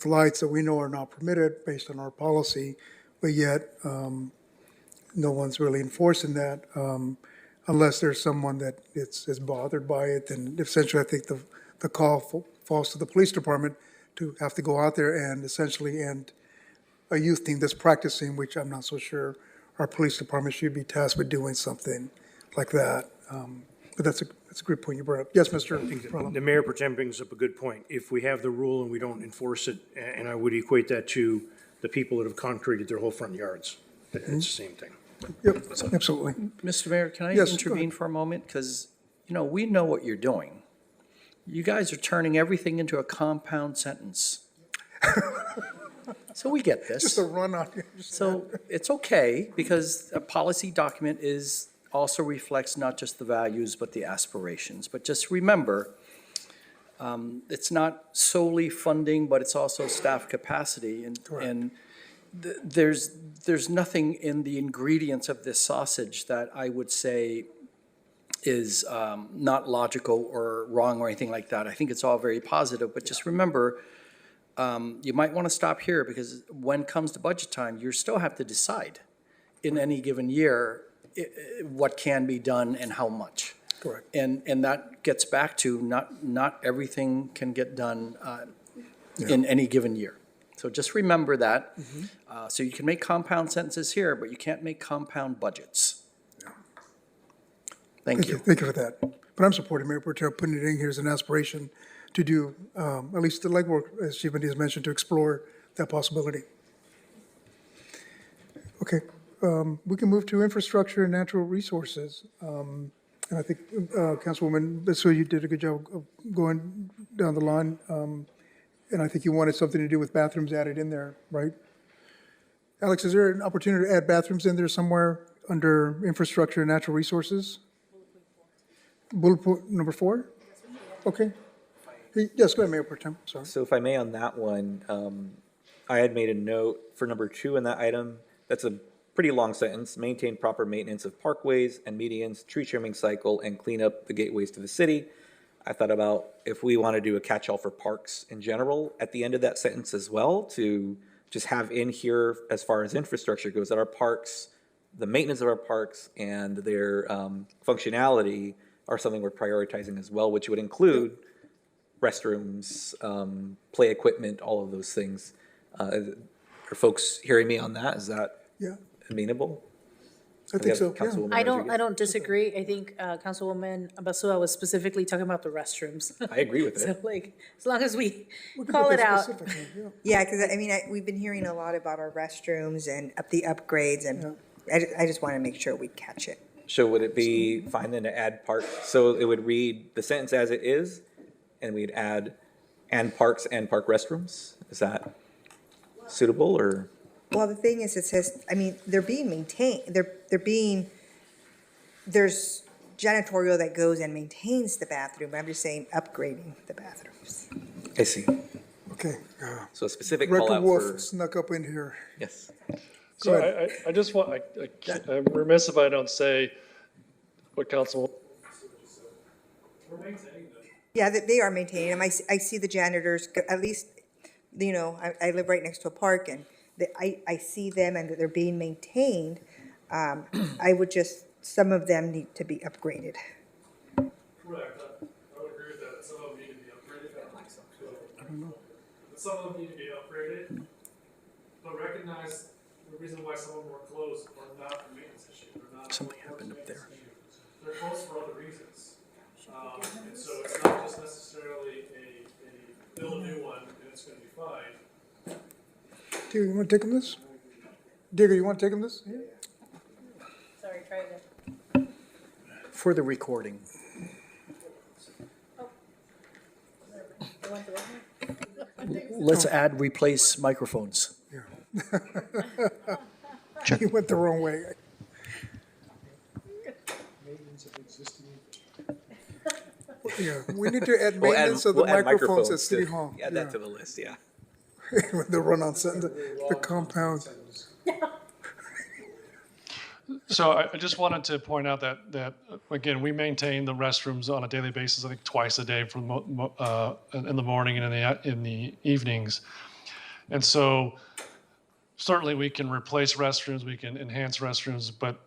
Speaker 1: lights that we know are not permitted based on our policy, but yet no one's really enforcing that. Unless there's someone that is bothered by it, then essentially I think the call falls to the police department to have to go out there and essentially end a youth team that's practicing, which I'm not so sure our police department should be tasked with doing something like that. But that's a great point you brought up. Yes, Mr. Perlum.
Speaker 9: The mayor pro tem brings up a good point. If we have the rule and we don't enforce it, and I would equate that to the people that have concreted their whole front yards, it's the same thing.
Speaker 1: Yep, absolutely.
Speaker 10: Mr. Mayor, can I
Speaker 1: Yes, go
Speaker 10: intervene
Speaker 1: ahead.
Speaker 10: for a moment? Because, we know what you're doing. You guys are turning everything into a compound sentence. So we get this.
Speaker 1: Just a run on.
Speaker 10: So it's okay, because a policy document also reflects not just the values, but the aspirations. But just remember, it's not solely funding, but it's also staff capacity. And there's nothing in the ingredients of this sausage that I would say is not logical or wrong or anything like that. I think it's all very positive, but just remember, you might want to stop here, because when it comes to budget time, you still have to decide in any given year what can be done and how much.
Speaker 1: Correct.
Speaker 10: And that gets back to not everything can get done in any given year. So just remember that. So you can make compound sentences here, but you can't make compound budgets. Thank you.
Speaker 1: Thank you for that. But I'm supporting Mayor Porter putting it in here as an aspiration to do at least the legwork, as Chief Benitez mentioned, to explore that possibility. Okay, we can move to infrastructure and natural resources. And I think Councilwoman Bissell, you did a good job of going down the line. And I think you wanted something to do with bathrooms added in there, right? Alex, is there an opportunity to add bathrooms in there somewhere under infrastructure and natural resources? Bullet point number 4? Okay. Yes, go ahead, Mayor Pro Tem, sorry.
Speaker 6: So if I may on that one, I had made a note for number 2 in that item. That's a pretty long sentence. Maintain proper maintenance of parkways and medians, tree trimming cycle, and clean up the gateways to the city. I thought about if we want to do a catch-all for parks in general at the end of that sentence as well, to just have in here as far as infrastructure goes, that our parks, the maintenance of our parks and their functionality are something we're prioritizing as well, which would include restrooms, play equipment, all of those things. Are folks hearing me on that? Is that amenable?
Speaker 1: I think so, yeah.
Speaker 7: I don't disagree. I think Councilwoman Basua was specifically talking about the restrooms.
Speaker 6: I agree with
Speaker 7: So
Speaker 6: it.
Speaker 7: like, as long as we
Speaker 1: can
Speaker 7: call
Speaker 1: get
Speaker 7: it
Speaker 1: that
Speaker 7: out.
Speaker 1: specific, yeah.
Speaker 19: Yeah, because I mean, we've been hearing a lot about our restrooms and the upgrades, and I just want to make sure we catch it.
Speaker 6: So would it be fine then to add park? So it would read the sentence as it is, and we'd add and parks and park restrooms? Is that suitable or?
Speaker 19: Well, the thing is, it says, I mean, they're being maintained, there's janitorial that goes and maintains the bathroom, but I'm just saying upgrading the bathrooms.
Speaker 6: I see.
Speaker 1: Okay.
Speaker 6: So a specific call
Speaker 1: Record
Speaker 6: out
Speaker 1: Wolf
Speaker 6: for,
Speaker 1: snuck up in here.
Speaker 6: yes.
Speaker 15: So I just want, I'm remiss if I don't say what council.
Speaker 19: Yeah, they are maintaining them. I see the janitors, at least, you know, I live right next to a park, and I see them and that they're being maintained. I would just, some of them need to be upgraded.
Speaker 15: Correct, I would agree with that, some of them need to be upgraded. I don't know. Some of them need to be upgraded, but recognize the reason why some of them were closed are not a maintenance issue, they're not.
Speaker 10: Something happened up there.
Speaker 15: They're closed for other reasons. And so it's not just necessarily a build a new one and it's gonna be fine.
Speaker 1: Digger, you want to take him this? Digger, you want to take him this? Yeah.
Speaker 7: Sorry, try again.
Speaker 10: For the recording. Let's add replace microphones.
Speaker 1: You went the wrong way. Yeah, we need to add maintenance of the
Speaker 6: we'll add
Speaker 1: microphones at City
Speaker 6: to-
Speaker 1: Hall.
Speaker 6: Add that to the list, yeah.
Speaker 1: The run-on sentence, the compound.
Speaker 15: So I just wanted to point out that again, we maintain the restrooms on a daily basis, I think twice a day from in the morning and in the evenings. And so certainly we can replace restrooms, we can enhance restrooms, but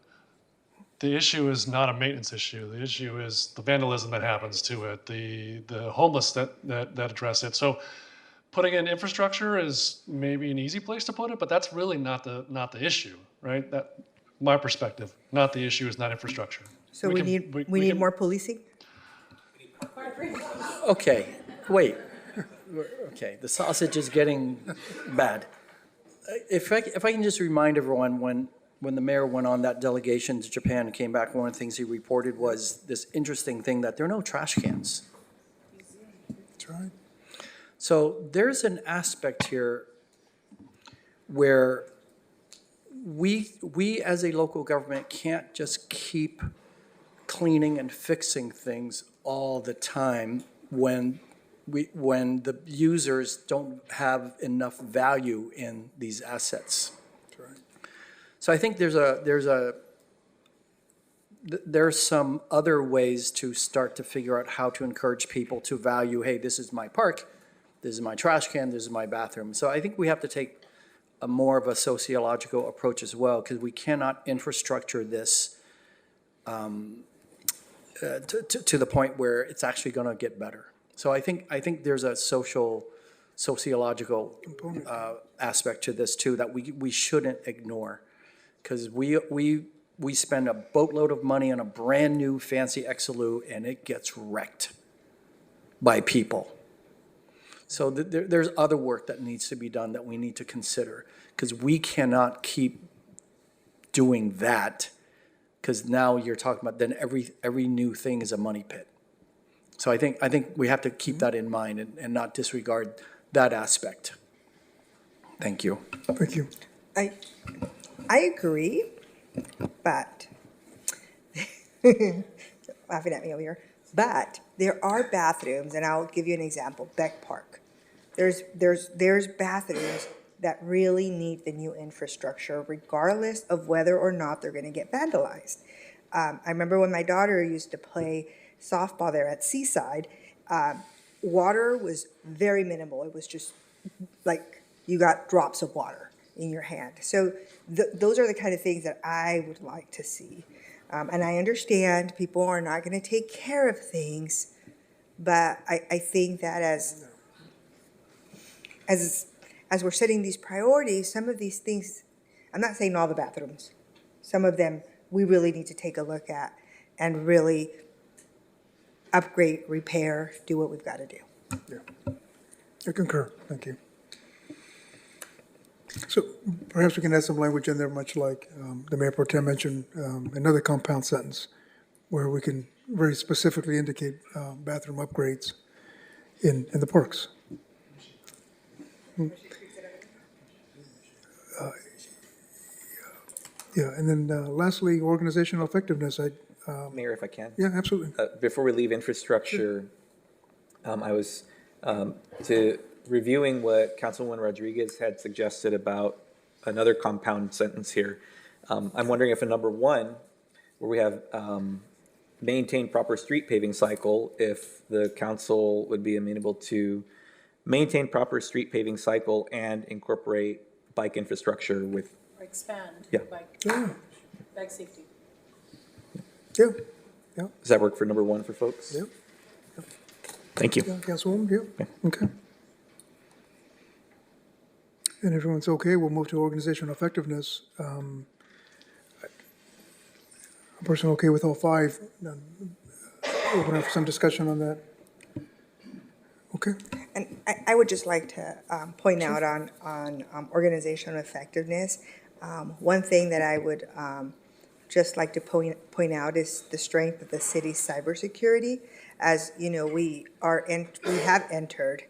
Speaker 15: the issue is not a maintenance issue. The issue is the vandalism that happens to it, the homeless that address it. So putting in infrastructure is maybe an easy place to put it, but that's really not the issue, right? That, my perspective, not the issue is not infrastructure.
Speaker 19: So we need more policing?
Speaker 10: Okay, wait. Okay, the sausage is getting bad. If I can just remind everyone, when the mayor went on that delegation to Japan and came back, one of the things he reported was this interesting thing that there are no trash cans.
Speaker 1: That's right.
Speaker 10: So there's an aspect here where we as a local government can't just keep cleaning and fixing things all the time when the users don't have enough value in these assets.
Speaker 1: That's right.
Speaker 10: So I think there's some other ways to start to figure out how to encourage people to value, hey, this is my park, this is my trash can, this is my bathroom. So I think we have to take a more of a sociological approach as well, because we cannot infrastructure this to the point where it's actually going to get better. So I think there's a sociological aspect to this too that we shouldn't ignore, because we spend a boatload of money on a brand new fancy Exelou and it gets wrecked by people. So there's other work that needs to be done that we need to consider, because we cannot keep doing that, because now you're talking about then every new thing is a money pit. So I think we have to keep that in mind and not disregard that aspect. Thank you.
Speaker 1: Thank you.
Speaker 19: I agree, but laughing at me over here. But there are bathrooms, and I'll give you an example. Beck Park. There's bathrooms that really need the new infrastructure, regardless of whether or not they're going to get vandalized. I remember when my daughter used to play softball there at Seaside. Water was very minimal. It was just like you got drops of water in your hand. So those are the kind of things that I would like to see. And I understand people are not going to take care of things, but I think that as we're setting these priorities, some of these things, I'm not saying all the bathrooms, some of them we really need to take a look at and really upgrade, repair, do what we've got to do.
Speaker 1: Yeah, I concur. Thank you. So perhaps we can add some language in there, much like the Mayor Pro Tem mentioned, another compound sentence where we can very specifically indicate bathroom upgrades in the parks. Yeah, and then lastly, organizational effectiveness.
Speaker 6: Mayor, if I can?
Speaker 1: Yeah, absolutely.
Speaker 6: Before we leave infrastructure, I was to reviewing what Councilwoman Rodriguez had suggested about another compound sentence here. I'm wondering if in number 1, where we have maintain proper street paving cycle, if the council would be amenable to maintain proper street paving cycle and incorporate bike infrastructure with,
Speaker 7: Or expand.
Speaker 6: Yeah.
Speaker 7: Bike safety.
Speaker 1: Yeah.
Speaker 6: does that work for number 1 for folks?
Speaker 1: Yeah.
Speaker 6: Thank you.
Speaker 1: Yeah, Councilwoman, yeah, okay. And everyone's okay, we'll move to organizational effectiveness. I'm personally okay with all 5. Open up some discussion on that. Okay.
Speaker 19: And I would just like to point out on organizational effectiveness, one thing that I would just like to point out is the strength of the city's cybersecurity. As you know, we have entered,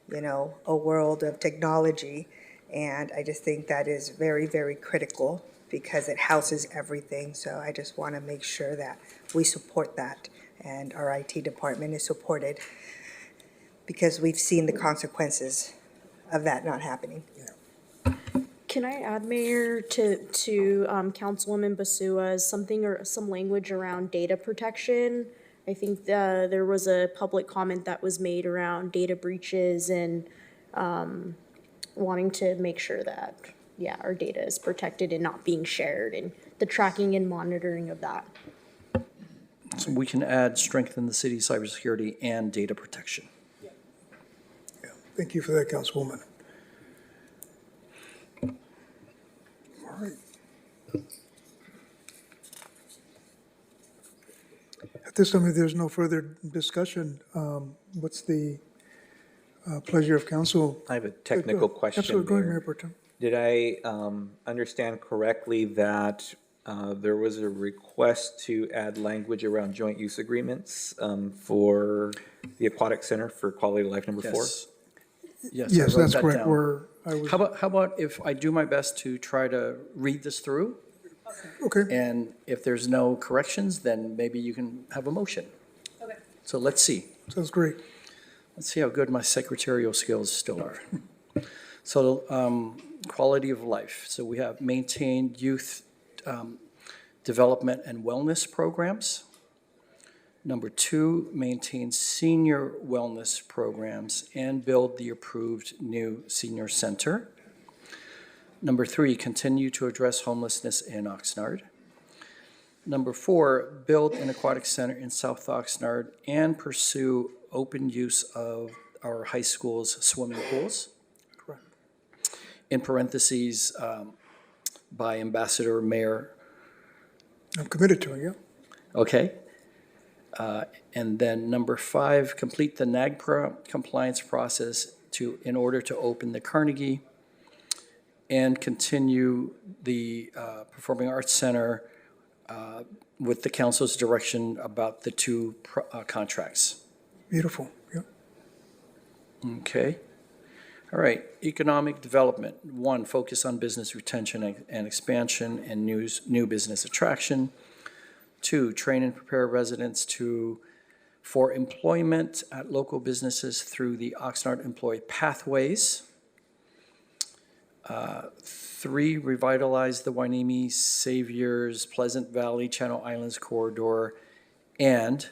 Speaker 19: a world of technology, and I just think that is very, very critical because it houses everything. So I just want to make sure that we support that, and our IT department is supported, because we've seen the consequences of that not happening.
Speaker 8: Can I add, Mayor, to Councilwoman Basua's something or some language around data protection? I think there was a public comment that was made around data breaches and wanting to make sure that, our data is protected and not being shared, and the tracking and monitoring of that.
Speaker 10: So we can add strengthen the city's cybersecurity and data protection.
Speaker 1: Thank you for that, Councilwoman. All right. At this time, if there's no further discussion, what's the pleasure of council?
Speaker 6: I have a technical question.
Speaker 1: Absolutely, go ahead,
Speaker 6: Mayor.
Speaker 1: Mayor Pro Tem.
Speaker 6: Did I understand correctly that there was a request to add language around joint use agreements for the Aquatic Center for Quality of Life number 4?
Speaker 10: Yes,
Speaker 1: Yes,
Speaker 10: I wrote
Speaker 1: that's
Speaker 10: that
Speaker 1: correct.
Speaker 10: down. How about if I do my best to try to read this through?
Speaker 1: Okay.
Speaker 10: And if there's no corrections, then maybe you can have a motion.
Speaker 7: Okay.
Speaker 10: So let's see.
Speaker 1: Sounds great.
Speaker 10: Let's see how good my secretarial skills still are. So, quality of life. So we have maintained youth development and wellness programs. Number 2, maintain senior wellness programs and build the approved new senior center. Number 3, continue to address homelessness in Oxnard. Number 4, build an aquatic center in South Oxnard and pursue open use of our high school's swimming pools.
Speaker 1: Correct.
Speaker 10: In parentheses, by Ambassador Mayor.
Speaker 1: I'm committed to it, yeah.
Speaker 10: Okay. And then number 5, complete the NAGPRA compliance process in order to open the Carnegie and continue the Performing Arts Center with the council's direction about the 2 contracts.
Speaker 1: Beautiful, yeah.
Speaker 10: Okay. All right, economic development. 1, focus on business retention and expansion and new business attraction. 2, train and prepare residents for employment at local businesses through the Oxnard Employee Pathways. 3, revitalize the Hueneme, Saviors, Pleasant Valley, Channel Islands corridor, and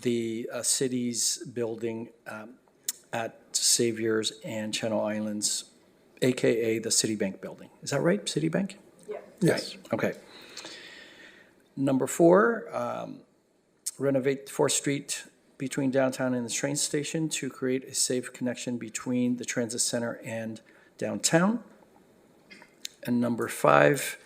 Speaker 10: the city's building at Saviors and Channel Islands, AKA the Citibank building. Is that right, Citibank?
Speaker 7: Yeah.
Speaker 1: Yes.
Speaker 10: Right. Okay. Number 4, renovate 4th Street between downtown and the train station to create a safe connection between the transit center and downtown. And number 5,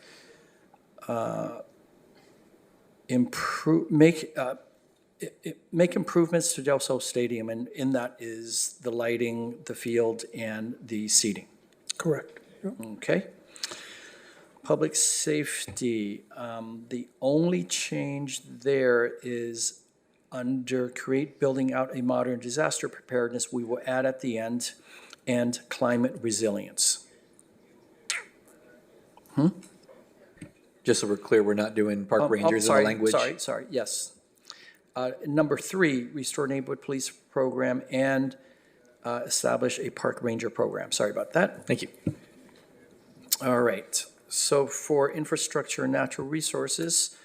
Speaker 10: make improvements to Del Sol Stadium, and in that is the lighting, the field, and the seating.
Speaker 1: Correct. Yeah.
Speaker 10: Okay. Public safety, the only change there is under create building out a modern disaster preparedness, we will add at the end, and climate resilience.
Speaker 6: Just so we're clear, we're not doing park rangers in the language.
Speaker 10: Sorry, yes. Number 3, restore neighborhood police program and establish a park ranger program. Sorry about that.
Speaker 6: Thank you.
Speaker 10: All right. So for infrastructure and natural resources,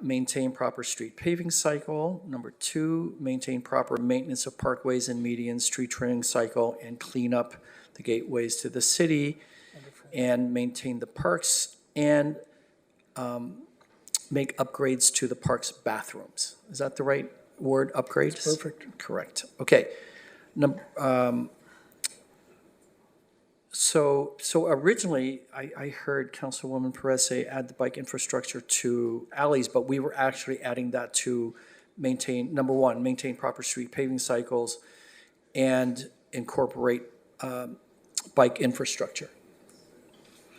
Speaker 10: maintain proper street paving cycle. Number 2, maintain proper maintenance of parkways and medians, tree trimming cycle, and clean up the gateways to the city, and maintain the parks, and make upgrades to the park's bathrooms. Is that the right word, upgrades?
Speaker 1: Perfect.
Speaker 10: Correct. Okay. So originally, I heard Councilwoman Perez say add the bike infrastructure to alleys, but we were actually adding that to maintain, number 1, maintain proper street paving cycles and incorporate bike infrastructure.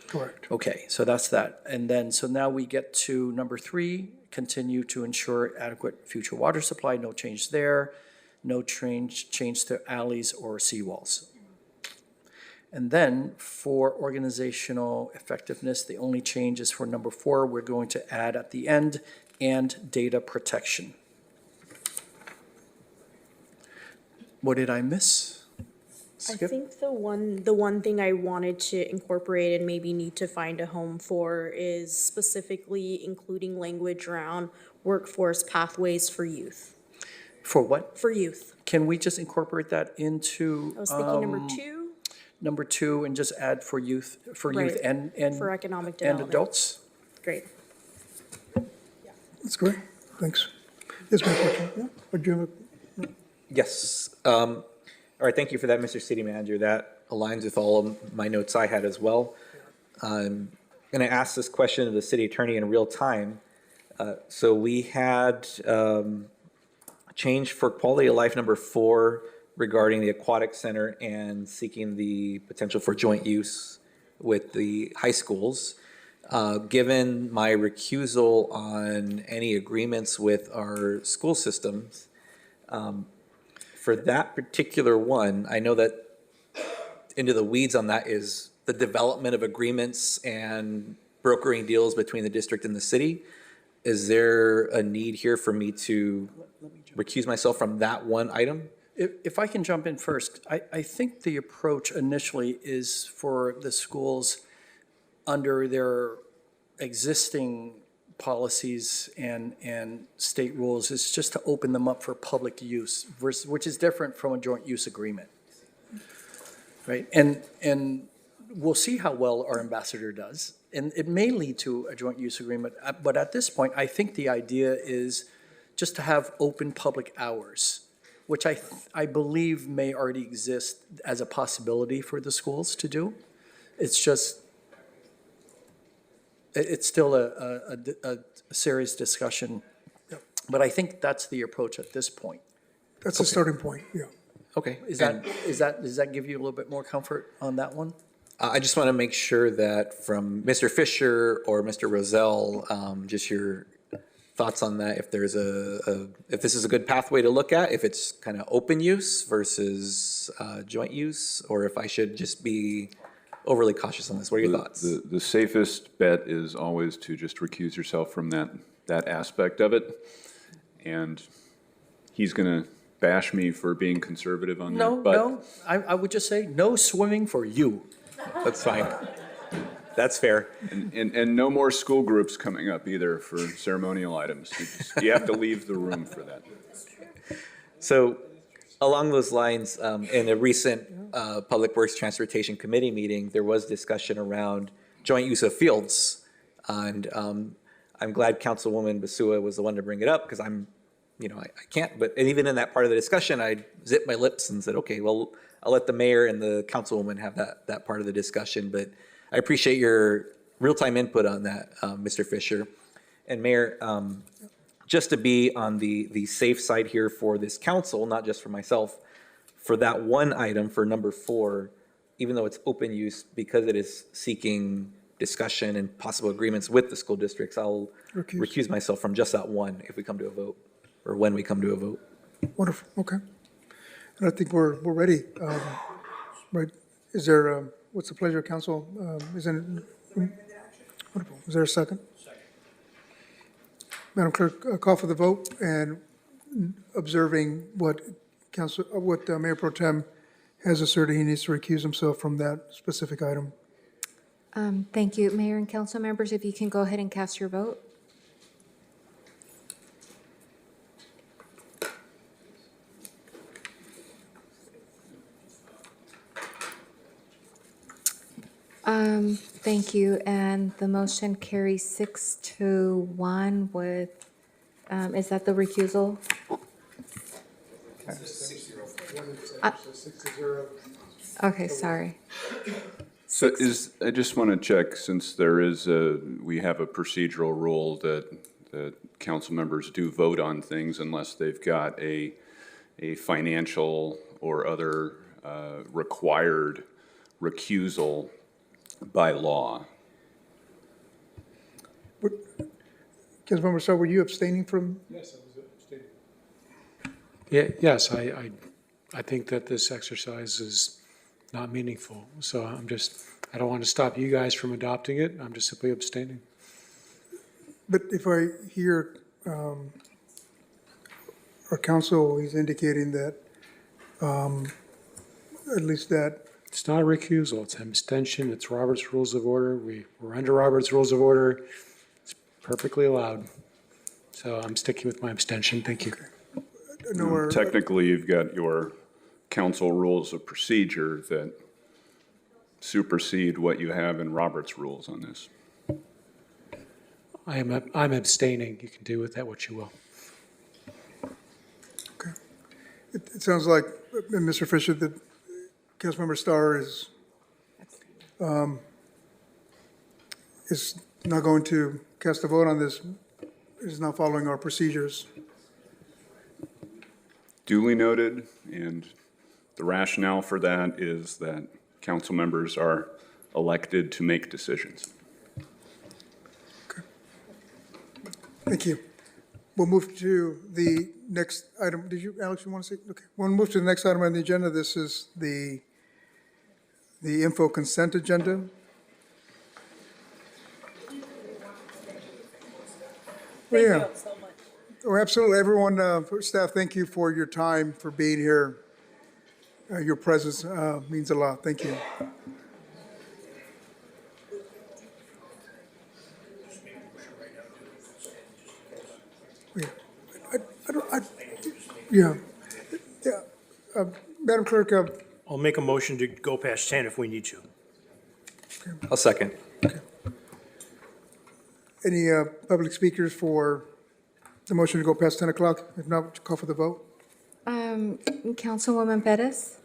Speaker 1: Correct.
Speaker 10: Okay, so that's that. And then, so now we get to number 3, continue to ensure adequate future water supply, no change there, no change to alleys or seawalls. And then for organizational effectiveness, the only change is for number 4, we're going to add at the end, and data protection. What did I miss?
Speaker 8: I
Speaker 10: Skip?
Speaker 8: think the one thing I wanted to incorporate and maybe need to find a home for is specifically including language around workforce pathways for youth.
Speaker 10: For what?
Speaker 8: For youth.
Speaker 10: Can we just incorporate that into?
Speaker 8: I was thinking number 2.
Speaker 10: Number 2, and just add for youth,
Speaker 8: Right.
Speaker 10: and.
Speaker 8: For economic
Speaker 10: And
Speaker 8: development.
Speaker 10: adults?
Speaker 8: Great.
Speaker 1: That's great. Thanks. Yes, Mayor Porter. Yeah, would you have
Speaker 6: Yes. All right, thank you for that, Mr. City Manager. That aligns with all of my notes I had as well. I'm going to ask this question of the city attorney in real time. So we had change for quality of life number 4 regarding the aquatic center and seeking the potential for joint use with the high schools. Given my recusal on any agreements with our school systems, for that particular one, I know that into the weeds on that is the development of agreements and brokering deals between the district and the city. Is there a need here for me to recuse myself from that one item?
Speaker 10: If I can jump in first, I think the approach initially is for the schools under their existing policies and state rules is just to open them up for public use versus, which is different from a joint use agreement. Right? And we'll see how well our ambassador does. And it may lead to a joint use agreement, but at this point, I think the idea is just to have open public hours, which I believe may already exist as a possibility for the schools to do. It's just, it's still a serious discussion, but I think that's the approach at this point.
Speaker 1: That's a starting point, yeah.
Speaker 6: Okay.
Speaker 10: Does that give you a little bit more comfort on that one?
Speaker 6: I just want to make sure that from Mr. Fisher or Mr. Rozelle, just your thoughts on that, if there's if this is a good pathway to look at, if it's kind of open use versus joint use, or if I should just be overly cautious on this. What are your thoughts?
Speaker 21: The safest bet is always to just recuse yourself from that aspect of it. And he's going to bash me for being conservative on that.
Speaker 10: No, I would just say no swimming for you.
Speaker 6: That's fine. That's fair.
Speaker 21: And no more school groups coming up either for ceremonial items. You have to leave the room for that.
Speaker 6: So along those lines, in a recent Public Works Transportation Committee meeting, there was discussion around joint use of fields. And I'm glad Councilwoman Basua was the one to bring it up, because I can't, but and even in that part of the discussion, I zipped my lips and said, okay, well, I'll let the mayor and the councilwoman have that part of the discussion, but I appreciate your real-time input on that, Mr. Fisher. And Mayor, just to be on the safe side here for this council, not just for myself, for that one item for number 4, even though it's open use, because it is seeking discussion and possible agreements with the school districts, I'll recuse myself from just that one if we come to a vote, or when we come to a vote.
Speaker 1: Wonderful, okay. And I think we're ready. Right, is there, what's the pleasure of council? Wonderful. Is there a second? Madam Clerk, call for the vote, and observing what Mayor Pro Tem has asserted, he needs to recuse himself from that specific item.
Speaker 2: Thank you. Mayor and council members, if you can go ahead and cast your vote. Thank you, and the motion carries 6-1 with, is that the recusal? Okay, sorry.
Speaker 21: So I just want to check, since we have a procedural rule that council members do vote on things unless they've got a financial or other required recusal by law.
Speaker 1: Councilmember Starr, were you abstaining from?
Speaker 18: Yes, I was abstaining. Yeah, yes, I think that this exercise is not meaningful. So I don't want to stop you guys from adopting it. I'm just simply abstaining.
Speaker 1: But if I hear our counsel, he's indicating that, at least that.
Speaker 18: It's not a recusal, it's an abstention, it's Robert's Rules of Order. We're under Robert's Rules of Order. It's perfectly allowed. So I'm sticking with my abstention. Thank you.
Speaker 21: Technically, you've got your council rules of procedure that supersede what you have in Robert's rules on this.
Speaker 18: I'm abstaining. You can do with that what you will.
Speaker 1: Okay. It sounds like, Mr. Fisher, that Councilmember Starr is not going to cast a vote on this, is not following our procedures.
Speaker 21: Duly noted, and the rationale for that is that council members are elected to make decisions.
Speaker 1: Okay. Thank you. We'll move to the next item. Did you, Alex, you want to say? Okay. We'll move to the next item on the agenda. This is the info consent agenda.
Speaker 7: Thank
Speaker 1: Yeah.
Speaker 7: you so much.
Speaker 1: Oh, absolutely. Everyone, staff, thank you for your time, for being here. Your presence means a lot. Thank you. Yeah. Madam Clerk,
Speaker 9: I'll make a motion to go past 10 if we need to.
Speaker 6: I'll second.
Speaker 1: any public speakers for the motion to go past 10 o'clock? If not, call for the vote.
Speaker 2: Councilwoman Perez?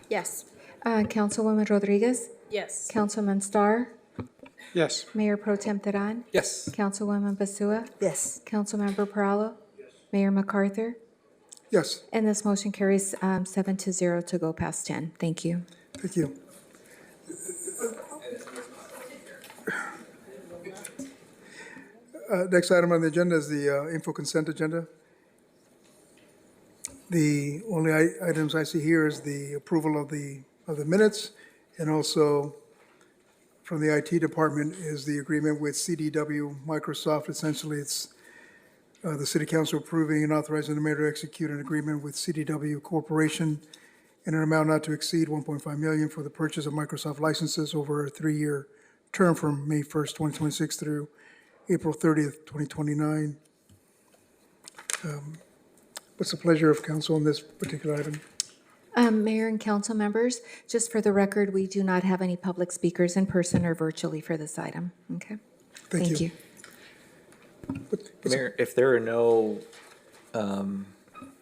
Speaker 8: Yes.
Speaker 2: Councilwoman Rodriguez?
Speaker 7: Yes.
Speaker 2: Councilman Starr?
Speaker 18: Yes.
Speaker 2: Mayor Pro Tem Teran?
Speaker 6: Yes.
Speaker 2: Councilwoman Basua?
Speaker 19: Yes.
Speaker 2: Councilmember Perallo? Mayor MacArthur?
Speaker 1: Yes,
Speaker 2: And this motion carries 7-0 to go past 10. Thank you.
Speaker 1: thank you. Next item on the agenda is the info consent agenda. The only items I see here is the approval of the minutes, and also from the IT department is the agreement with CDW Microsoft. Essentially, it's the city council approving and authorizing the mayor to execute an agreement with CDW Corporation in an amount not to exceed 1.5 million for the purchase of Microsoft licenses over a 3-year term from May 1st, 2026 through April 30th, 2029. What's the pleasure of council on this particular item?
Speaker 2: Mayor and council members, just for the record, we do not have any public speakers in person or virtually for this item. Okay?
Speaker 1: Thank you.
Speaker 6: Mayor, if there are no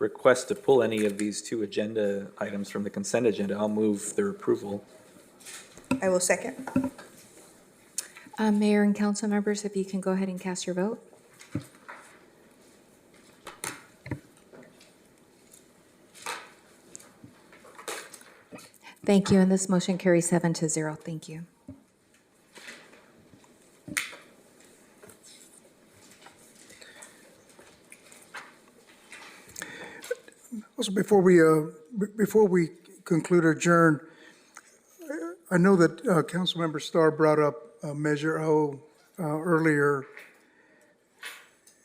Speaker 6: requests to pull any of these two agenda items from the consent agenda, I'll move their approval.
Speaker 19: I will second.
Speaker 2: Mayor and council members, if you can go ahead and cast your vote. Thank you, and this motion carries 7-0. Thank you.
Speaker 1: Also, before we conclude or adjourn, I know that Councilmember Starr brought up Measure O earlier.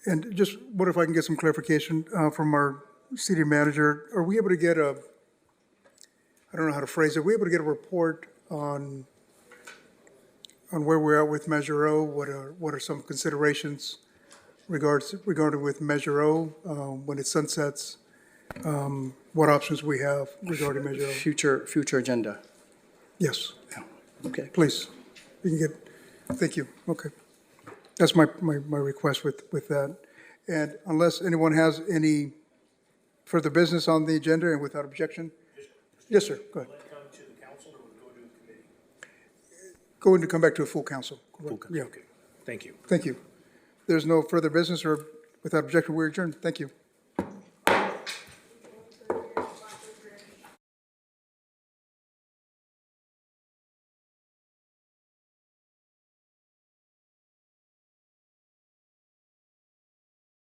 Speaker 1: And just what if I can get some clarification from our city manager? Are we able to get a, I don't know how to phrase it, are we able to get a report on where we're at with Measure O? What are some considerations regarding with Measure O when it sunsets? What options we have regarding Measure O?
Speaker 10: Future agenda.
Speaker 1: Yes,
Speaker 10: Okay.
Speaker 1: please. You can get, thank you, okay. That's my request with that. And unless anyone has any further business on the agenda and without objection? Yes, sir, go ahead. Going to come back to a full council. correct? Yeah.
Speaker 9: Okay, thank you.
Speaker 1: Thank you. There's no further business or without objection, we're adjourned. Thank you.